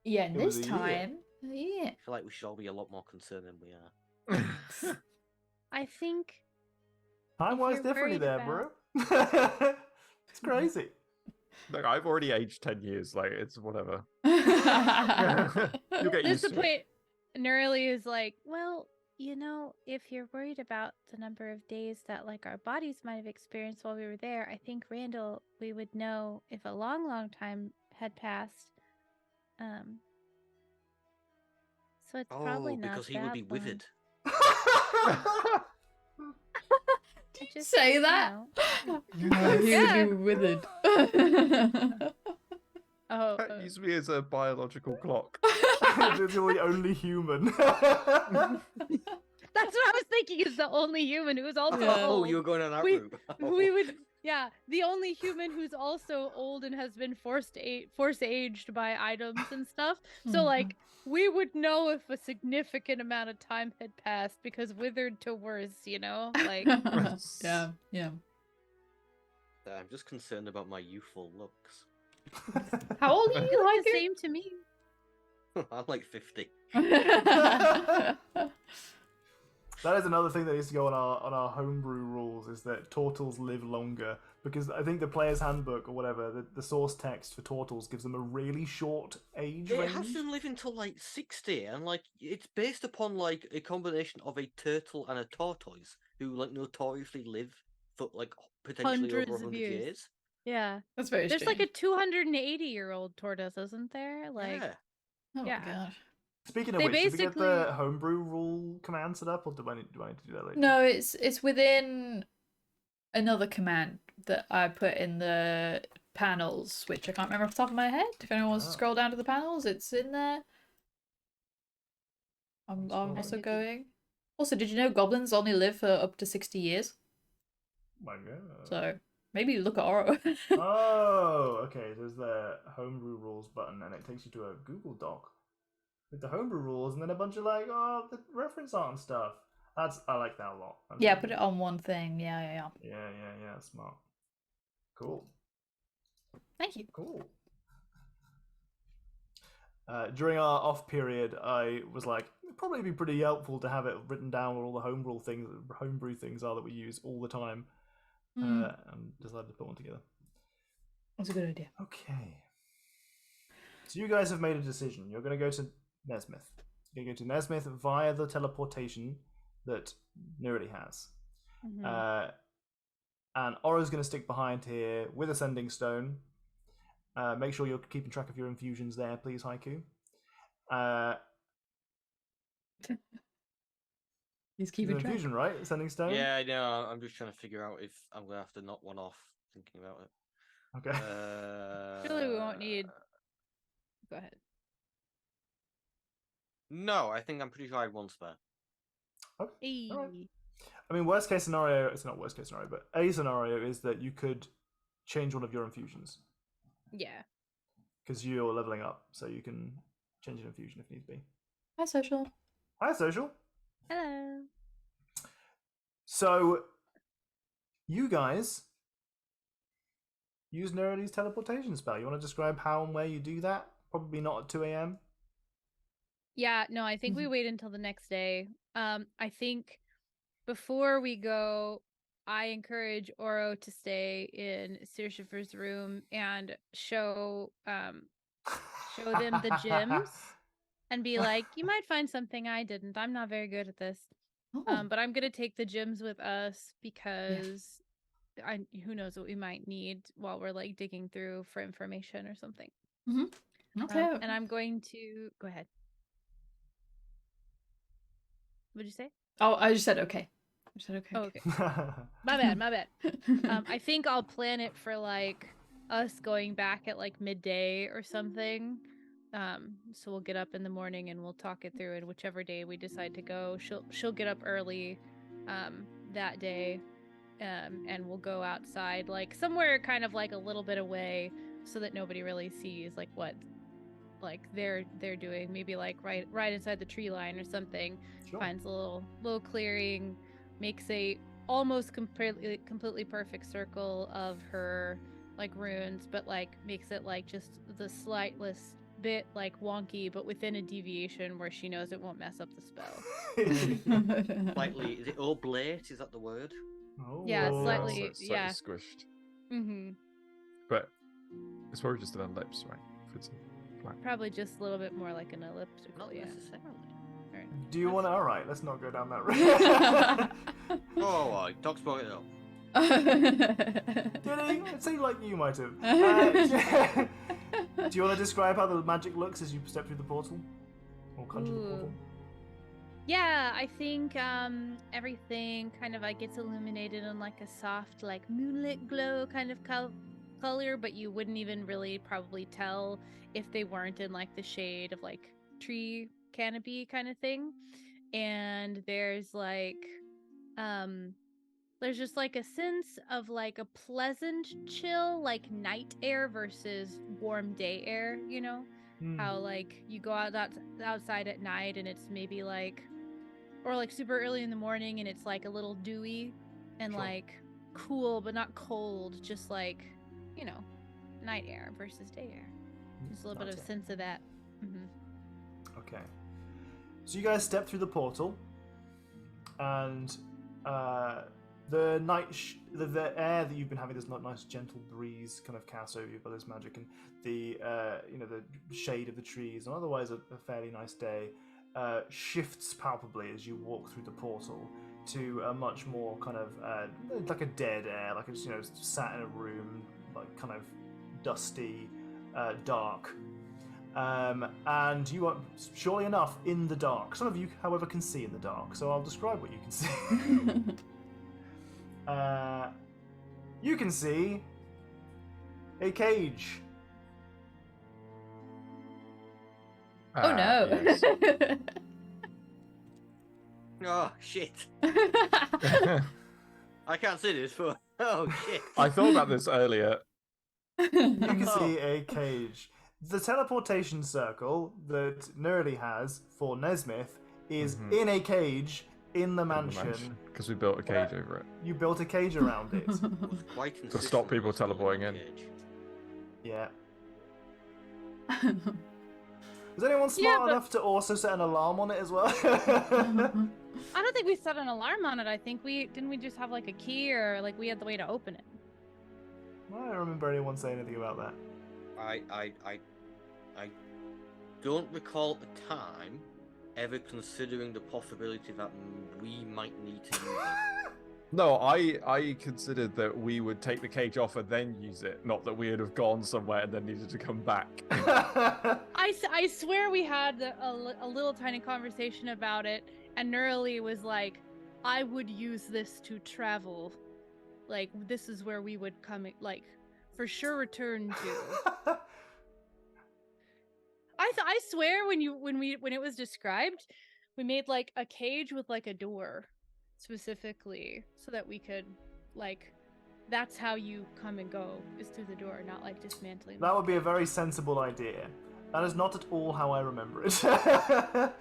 yeah, It was this a year. time. Yeah. I feel like we should all be a lot more concerned than we are. I think time-wise you're differently worried there, about- bro. It's crazy. Look, I've already aged 10 years. Like, it's whatever. Yeah. You'll get there's used the to it. point. Nerly is like, well, if you're worried about the number of days that like our bodies might have experienced while we were there, I think Randall, we would know if a long, long time had passed. So it's probably not because he would be that long. withered. I just, Say you that? know. He Yeah. would be withered. Oh, That used to be as a biological clock. It's the only human. that's what I was thinking. Is the only human who's also Yeah. Oh, old. you were going on that We- route. We would, yeah, the only human who's also old and has been force aged by items and stuff. So like, we would know if a significant amount of time had passed because withered to worse, like. Yeah, yeah. I'm just concerned about my youthful looks. How old are You you, look like the same to me. I'm like 50. That is another thing that needs to go on our homebrew rules, is that turtles live longer, because I think the player's handbook or whatever, the source text for turtles gives them a really short age It range. has them live until like 60, and like it's based upon like a combination of a turtle and a tortoise, who like notoriously live for like potentially Hundreds over of 100 years. years. Yeah. That's very There's strange. like a 280-year-old tortoise, isn't there? Like, Yeah. Oh yeah. my god. Speaking of They which, did we get the basically- homebrew rule command set up, or do I need to do that later? No, it's within another command that I put in the panels, which I can't remember off the top of my head. If anyone wants to Oh. scroll down to the panels, it's in there. I'm Cool. also going. Also, did you know goblins only live for up to 60 years? My God. So maybe look at Oro. Oh, okay. There's the homebrew rules button, and it takes you to a Google Doc with the homebrew rules, and then a bunch of like, the reference art and stuff. I like that a lot. That's Yeah, really put good. it on one thing. Yeah. Yeah. Smart. Cool. Thank you. Cool. During our off period, I was like, it'd probably be pretty helpful to have it written down what all the homebrew things are that we use all the time, and decided to put one together. That's a good idea. Okay. So you guys have made a decision. You're going to go to Nesmith. You're going to go to Nesmith via the teleportation that Nurity has. And Aura's going to stick behind here with a sending stone. Make sure you're keeping track of your infusions there, please, Haiku. He's keeping track. Infusion, right? Sending stone? Yeah, I know. I'm just trying to figure out if I'm going to have to knock one off thinking about it. Okay. Surely we won't need. Go ahead. No, I think I'm pretty sure I have one spare. Okay. Hey. All right. I mean, worst case scenario, it's not worst case scenario, but a scenario is that you could change one of your infusions. Yeah. Because you're leveling up, so you can change an infusion if need be. Hi, social. Hi, social. Hello. So, you guys use Nerity's teleportation spell. You want to describe how and where you do that? Probably not at 2 a.m. Yeah, no, I think we wait until the next day. I think before we go, I encourage Oro to stay in Sirshifer's room and show them the gyms and be like, you might find something I didn't. I'm not very good at this. Oh. But I'm gonna take the gyms with us because who knows what we might need while we're like digging through for information or something. Okay. And I'm going to go ahead. What'd you say? Oh, I just said okay. I said okay. Oh, okay. My bad. I think I'll plan it for like us going back at like midday or something. So we'll get up in the morning and we'll talk it through, and whichever day we decide to go, she'll get up early that day. And we'll go outside like somewhere kind of like a little bit away so that nobody really sees like what like they're doing, maybe like right inside the tree line or something. Sure. Finds a little clearing, makes a almost completely perfect circle of her like runes, but like makes it like just the slightest bit like wonky, but within a deviation where she knows it won't mess up the spell. Slightly, is it oblate? Is that the word? Oh. Yeah, So slightly. it's slightly Yeah. squished. Mm-hmm. But it's probably just an ellipse, right? If it's flat. Probably just a little bit more like an elliptical. Not Yeah. necessarily. Right. Do you want to? All right, let's not go down that road. Oh, I talked about it up. Did he? It seemed like you might have. Yeah. Do you want to describe how the magic looks as you step through the portal? Or conjure the portal? Yeah, I think everything kind of like gets illuminated in like a soft like moonlit glow kind of color, but you wouldn't even really probably tell if they weren't in like the shade of like tree canopy kind of thing. And there's like there's just like a sense of like a pleasant chill, like night air versus warm day air, you know? How like you go outside at night and it's maybe like, or like super early in the morning and it's like a little dewy and Sure. like cool but not cold, just like, you know, night air versus day air. Just a little bit of Gotcha. sense of that. Okay. So you guys step through the portal, and the the air that you've been having, this nice gentle breeze kind of casts over you by this magic, and the the shade of the trees, and otherwise a fairly nice day, shifts palpably as you walk through the portal to a much more kind of like a dead air, like it's sat in a room, like kind of dusty, dark. And you are, surely enough, in the dark. Some of you, however, can see in the dark, so I'll describe what you can see. You can see a cage. Oh no. Yes. Oh shit! I can't see this. But oh shit! I thought about this earlier. You can see a cage. The teleportation circle that Nerly has for Nesmith is in a cage in the mansion. Because we built a cage over it. You built a cage around it. Was quite To stop insistent people on someone teleporting in. the cage. Yeah. Is anyone smart enough to also set an alarm on it as well? I don't think we set an alarm on it. I think we just have like a key or like we had the way to open it. I don't remember anyone saying anything about that. I don't recall at the time ever considering the possibility that we might need to use it. No, I considered that we would take the cage off and then use it, not that we would have gone somewhere and then needed to come back. I swear we had a little tiny conversation about it, and Nerly was like, I would use this to travel. Like, this is where we would come, like, for sure return to. I swear when it was described, we made like a cage with like a door specifically so that we could like that's how you come and go is through the door, not like dismantling. That would be a very sensible idea. That is not at all how I remember it. That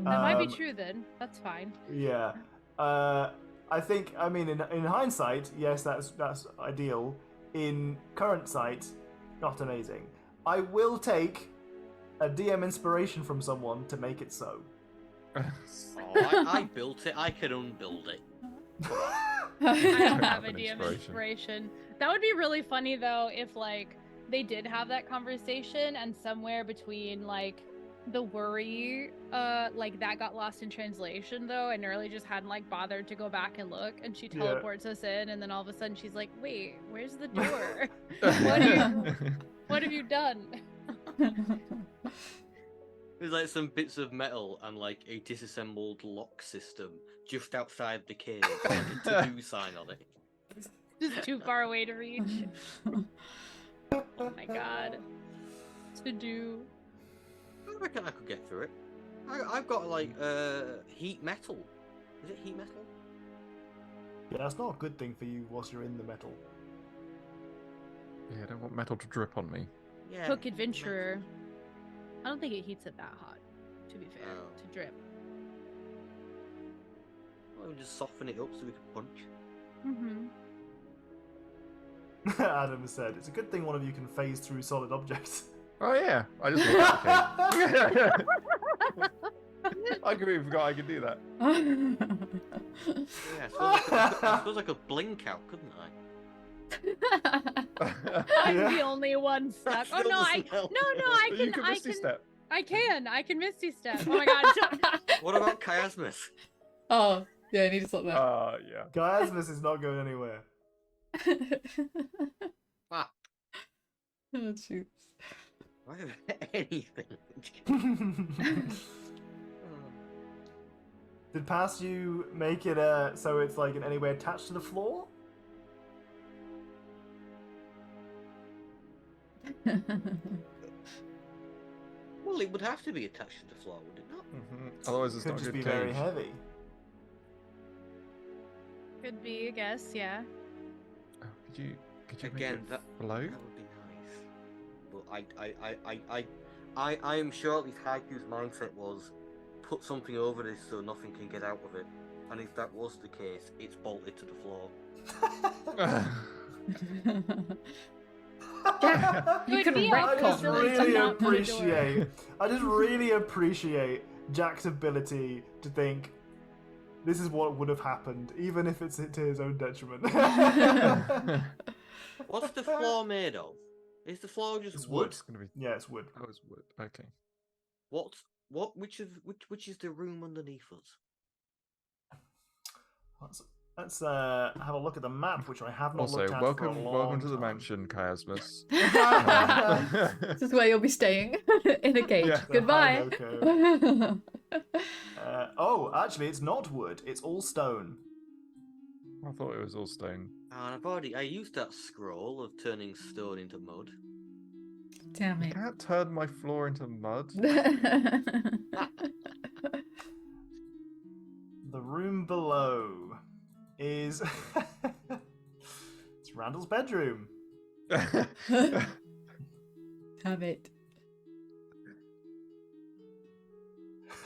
might be true then. That's fine. Yeah. I think, I mean, in hindsight, yes, that's ideal. In current sight, not amazing. I will take a DM inspiration from someone to make it so. Oh, I built it. I can unbuild it. I don't have a DM inspiration. That would be really funny though if like they did have that conversation and somewhere between like the worry like that got lost in translation though and Nerly just hadn't like bothered to go back and look and she teleports us in and then all of a sudden she's like, wait, where's the door? What have you done? There's like some bits of metal and like a disassembled lock system just outside the cave with a to-do sign on it. Just too far away to reach. Oh my god. To do. I reckon I could get through it. I've got like heat metal. Is it heat metal? Yeah, that's not a good thing for you whilst you're in the metal. Yeah, I don't want metal to drip on me. Yeah. Cook Adventurer. I don't think it heats it that hot, to be fair, Oh. to drip. Well, we just soften it up so we can punch. Mm-hmm. Adam said, it's a good thing one of you can phase through solid objects. Oh yeah, I just looked at the cage. I completely forgot I could do that. Yeah, I suppose I could blink out, couldn't I? I'm Yeah. the only one stuck. Oh Still no, doesn't help. You can Misty Step. I can Misty Step. Oh my god. What about chiasmus? Oh, yeah, I need to stop that. Yeah. Chiasmus is not going anywhere. Ah, Oh, shoot. I have anything. Did past you make it so it's like in any way attached to the floor? Well, it would have to be attached to the floor, would it not? Otherwise, it's Could not a just good be cage. very heavy. Could be, I guess, yeah. Oh, could you Again, make that it float? That would be nice. But I am sure at least Haiku's mindset was put something over this so nothing can get out of it. And if that was the case, it's bolted to the floor. You Would can be I retcon. just Really really not put a door. appreciate. I just really appreciate Jack's ability to think this is what would have happened, even if it's to his own detriment. What's the floor made of? Is the floor just It's wood? wood. It's gonna be. Yeah, it's wood. Oh, it's wood. Okay. Which is the room underneath us? Let's have a look at the map, which I have not Also, looked at for a welcome long to the time. mansion, Chiasmus. This is where you'll be staying in a cage. Yeah. The Goodbye. Hinoko. Oh, actually, it's not wood. It's all stone. I thought it was all stone. And I used that scroll of turning stone into mud. Damn I it. can't turn my floor into mud. The room below is it's Randall's bedroom. Have it.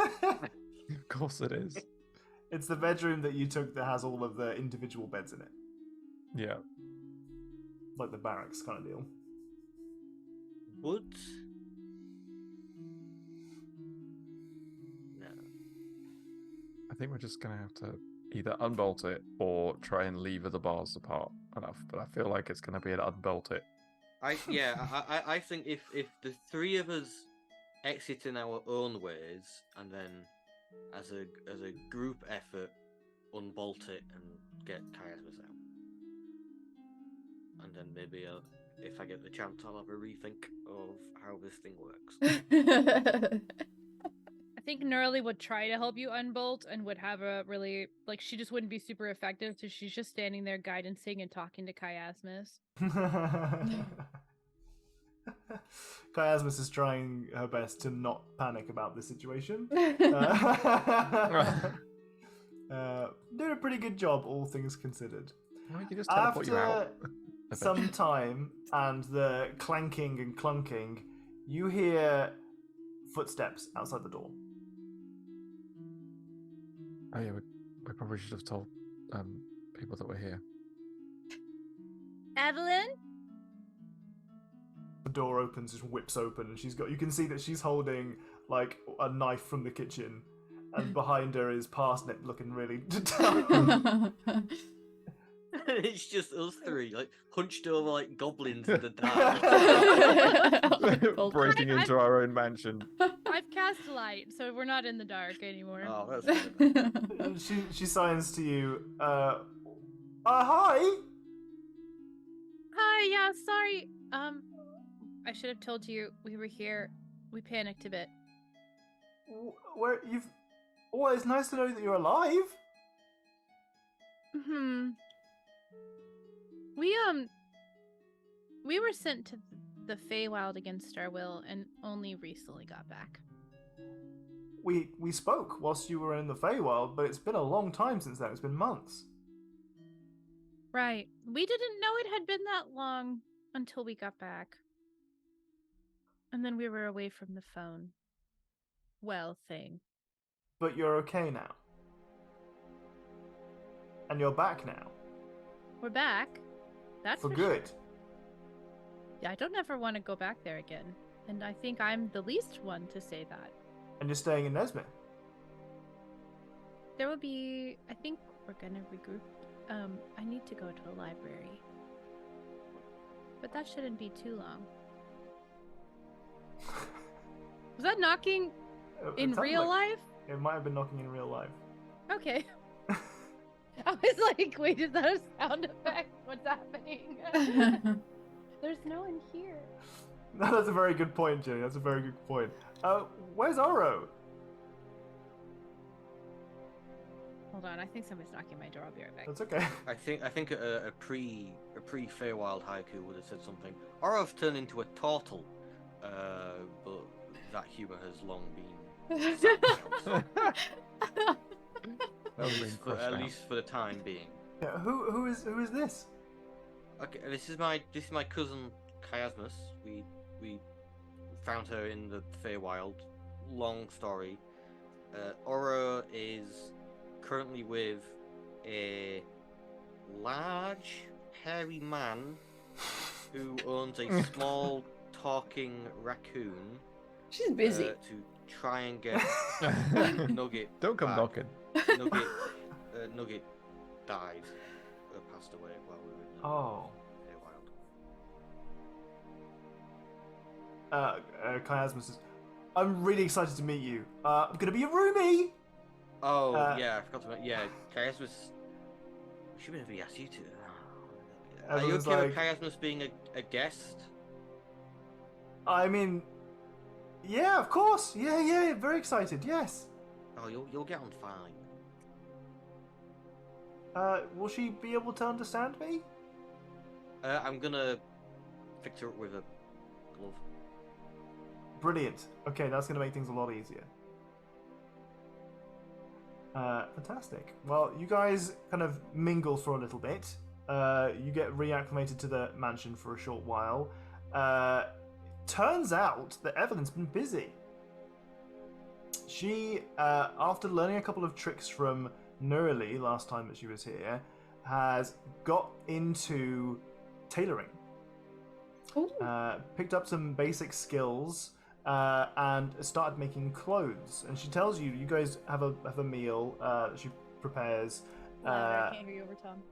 Of course it is. It's the bedroom that you took that has all of the individual beds in it, Yeah. like the barracks kind of deal. Wood? No. I think we're just gonna have to either unbolt it or try and lever the bars apart enough. But I feel like it's gonna be an unbolt it. I think if the three of us exit in our own ways and then as a group effort unbolt it and get chiasmus out, and then maybe if I get the chance I'll have a rethink of how this thing works. I think Nerly would try to help you unbolt and would have a really like she just wouldn't be super effective, so she's just standing there guidancing and talking to chiasmus. Chiasmus is trying her best to not panic about the situation. Doing a pretty good job, all things considered. We can just teleport you out. After some time and the clanking and clunking, you hear footsteps outside the door. Oh yeah, we probably should have told people that we're here. Evelyn? The door opens, just whips open, and you can see that she's holding like a knife from the kitchen, and behind her is Parsnip looking really determined. It's just us three, like hunched over like goblins in the dark. Breaking into our own mansion. I've cast light, so we're not in the dark anymore. Oh, that's good. she signs to you. Hi. Hi, yeah, sorry. I should have told you we were here. We panicked a bit. Where you've? Oh, it's nice to know that you're alive. We were sent to the Feywild against our will and only recently got back. We spoke whilst you were in the Feywild, but it's been a long time since then. It's been months. Right. We didn't know it had been that long until we got back. And then we were away from the phone. Well, thing. But you're okay now. And you're back now. We're back. That's for for good. Sure. Yeah, I don't ever want to go back there again. And I think I'm the least one to say that. And you're staying in Nesmith. There will be... I think we're gonna regroup. I need to go to a library. But that shouldn't be too long. Was that knocking in real life? It might have been knocking in real life. Okay. I was like, wait, is that a sound effect? What's happening? There's no one here. No, that's a very good point, Jenny. That's a very good point. Where's Oro? Hold on, I think somebody's knocking my door. I'll be right back. That's okay. I think a pre Feywild haiku would have said something. Oro's turned into a turtle, but that humor has long been at least for the time being. Yeah, who is this? Okay, this is my cousin Chiasmus. We found her in the Feywild. Long story. Oro is currently with a large, hairy man who owns a small, talking raccoon. She's busy. To try and get Nugget. Don't come back. knocking. Nugget died, passed away while we were in the Feywild. Chiasmus says, I'm really excited to meet you. I'm gonna be a roomie! Oh, yeah, I forgot to mention. Yeah, Chiasmus... We should maybe ask you to... Are you okay with Chiasmus being a guest? I mean... Yeah, of course! Yeah, very excited, yes! Oh, you'll get on fine. Will she be able to understand me? I'm gonna fix her up with a glove. Brilliant. Okay, that's gonna make things a lot easier. Fantastic. Well, you guys kind of mingle for a little bit. You get reacclimated to the mansion for a short while. Turns out that Evelyn's been busy. She, after learning a couple of tricks from Nurli last time that she was here, has got into tailoring. Picked up some basic skills and started making clothes. And she tells you, you guys have a meal that she prepares. I can't hear you over Tom.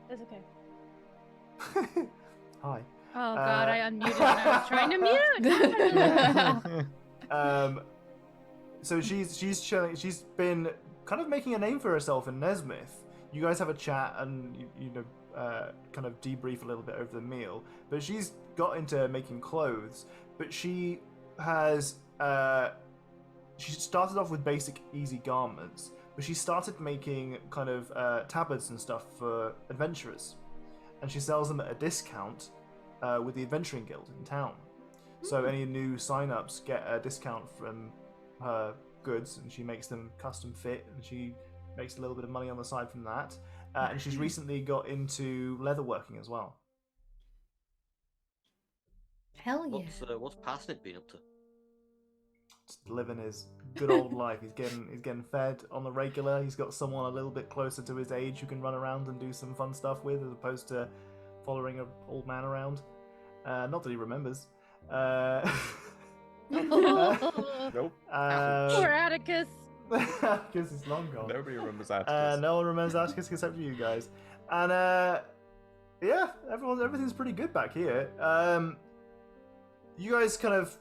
That's okay. Hi. Oh god, I unmuted and I was trying to mute. So she's showing. She's been kind of making a name for herself in Nesmith. You guys have a chat and you know kind of debrief a little bit over the meal. But she's got into making clothes. But she has she started off with basic easy garments. But she started making kind of tabards and stuff for adventurers, and she sells them at a discount with the Adventuring Guild in town. So any new sign-ups get a discount from her goods, and she makes them custom fit, and she makes a little bit of money on the side from that. And she's recently got into leatherworking as well. Hell yeah. What's Passionate been up to? Just living his good old life. He's getting fed on the regular. He's got someone a little bit closer to his age who can run around and do some fun stuff with, as opposed to following an old man around. Not that he remembers. Nope. Poor Atticus. Atticus is long gone. Nobody remembers Atticus. No one remembers Atticus except for you guys. And yeah, everything's pretty good back here. You guys kind of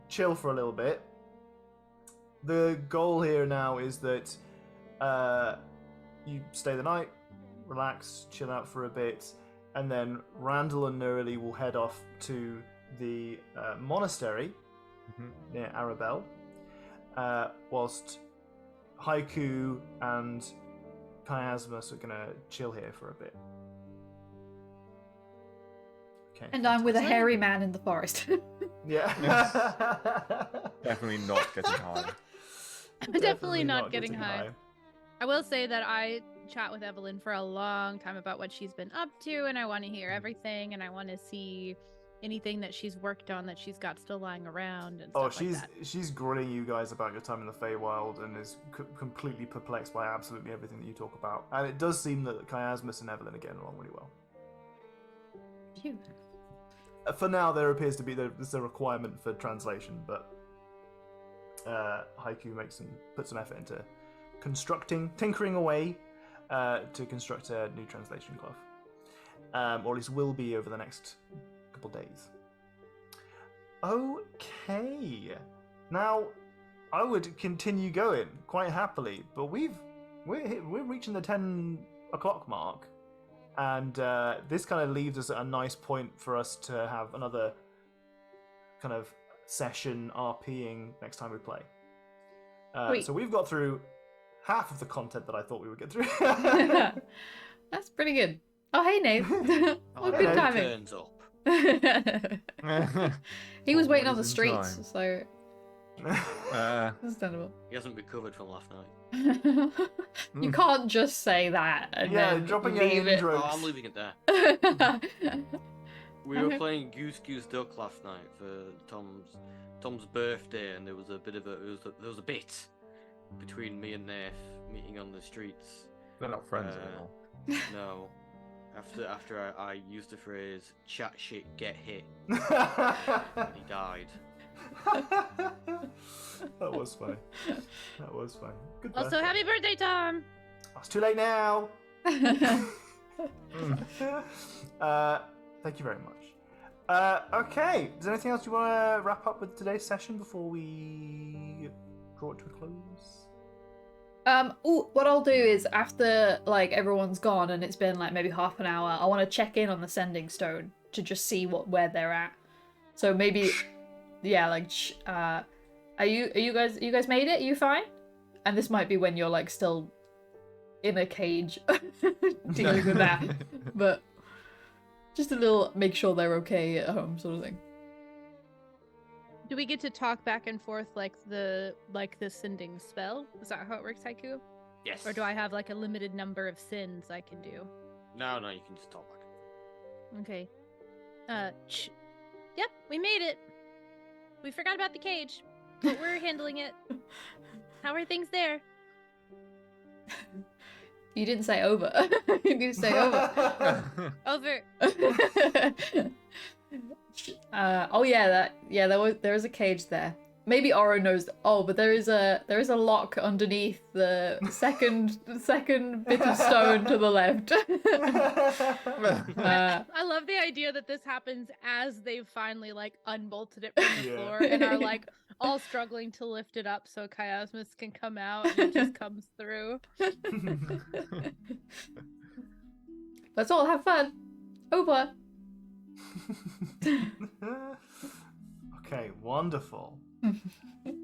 chill for a little bit. The goal here now is that you stay the night, relax, chill out for a bit, and then Randall and Nurli will head off to the monastery near Arabelle, whilst Haiku and Chiasmus are gonna chill here for a bit. Okay, And I'm with a hairy man in the forest. Yeah. Definitely not getting high. Definitely not getting high. I will say that I chat with Evelyn for a long time about what she's been up to, and I want to hear everything, and I want to see anything that she's worked on that she's got still lying around and stuff like that. She's grilling you guys about your time in the Feywild and is completely perplexed by absolutely everything that you talk about. And it does seem that Chiasmus and Evelyn are getting along really well. Phew. For now, there appears to be there's a requirement for translation, but Haiku puts some effort into tinkering away to construct a new translation cloth, or at least will be over the next couple days. Okay, now I would continue going quite happily, but we're reaching the 10 o'clock mark. And this kind of leaves us at a nice point for us to have another kind of session RPing next time we play. So we've got through half of the content that I thought we would get through. That's pretty good. Oh, hey, Nate. Well, good timing. Turns up. He was waiting on the Always in streets, time. so understandable. He hasn't recovered from last night. You can't just say that and then dropping leave any it. intros. Oh, I'm leaving it there. We were playing Goose Goose Duck last night for Tom's birthday, and there was a bit between me and Nath meeting on the streets. They're not friends anymore. No. After I used the phrase "chat shit, get hit," and he died. That was funny. Good Also, birthday. happy birthday, Tom! Oh, it's too late now. Thank you very much. Okay, is there anything else you want to wrap up with today's session before we draw it to a close? What I'll do is after like everyone's gone and it's been like maybe half an hour, I want to check in on the sending stone to just see where they're at. So maybe, yeah, like, are you guys made it? Are you fine? And this might be when you're like still in a cage dealing with that, but just a little make sure they're okay at home sort of thing. Do we get to talk back and forth like the sending spell? Is that how it works, Haiku? Yes. Or do I have like a limited number of sins I can do? No, you can just talk back. Okay. Yep, we made it. We forgot about the cage, but we're handling it. How are things there? You didn't say over. You need to say over. Over. Oh yeah, there is a cage there. Maybe Oro knows. But there is a lock underneath the second bit of stone to the left. I love the idea that this happens as they've finally like unbolted it from the floor and are like all struggling to lift it up so Chiasmus can come out and it just comes through. Let's all have fun. Over. Okay, wonderful.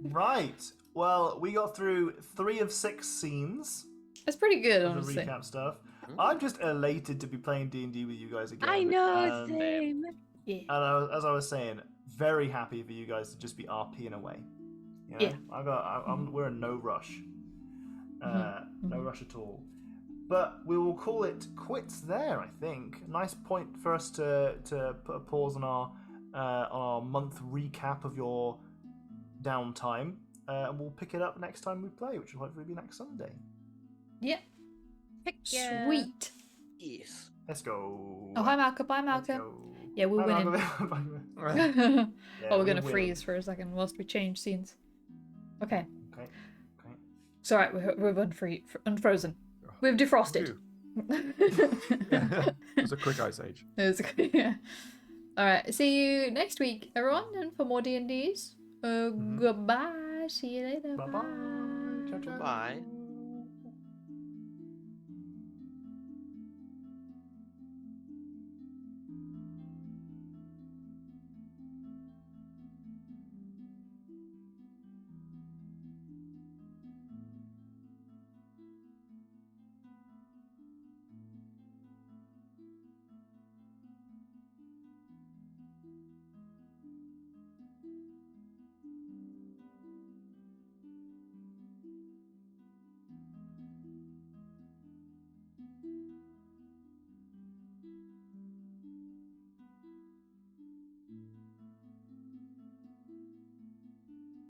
Right. Well, we got through 3 of 6 scenes. That's pretty good, of the honestly. recap stuff. I'm just elated to be playing D&D with you guys again. I know, and, same. Yeah. And as I was saying, very happy for you guys to just be RPing away. You know? Yeah. We're in no rush. No rush at all. But we will call it quits there, I think. Nice point for us to put a pause on our month recap of your downtime. And we'll pick it up next time we play, which will hopefully be next Sunday. Yeah. Heck yeah. Sweet. Yes. Let's go. Oh, hi, Malcolm. Bye, Let's Malcolm. go. Yeah, we're Bye, winning. Malcolm. We're we're gonna winning. freeze for a second whilst we change scenes. Okay. Okay. It's alright, we've unfrozen. We've defrosted. It's a quick ice age. Yeah. Alright, see you next week, everyone, and for more D&Ds. Goodbye. See you later. Bye-bye. Ciao, ciao. Bye.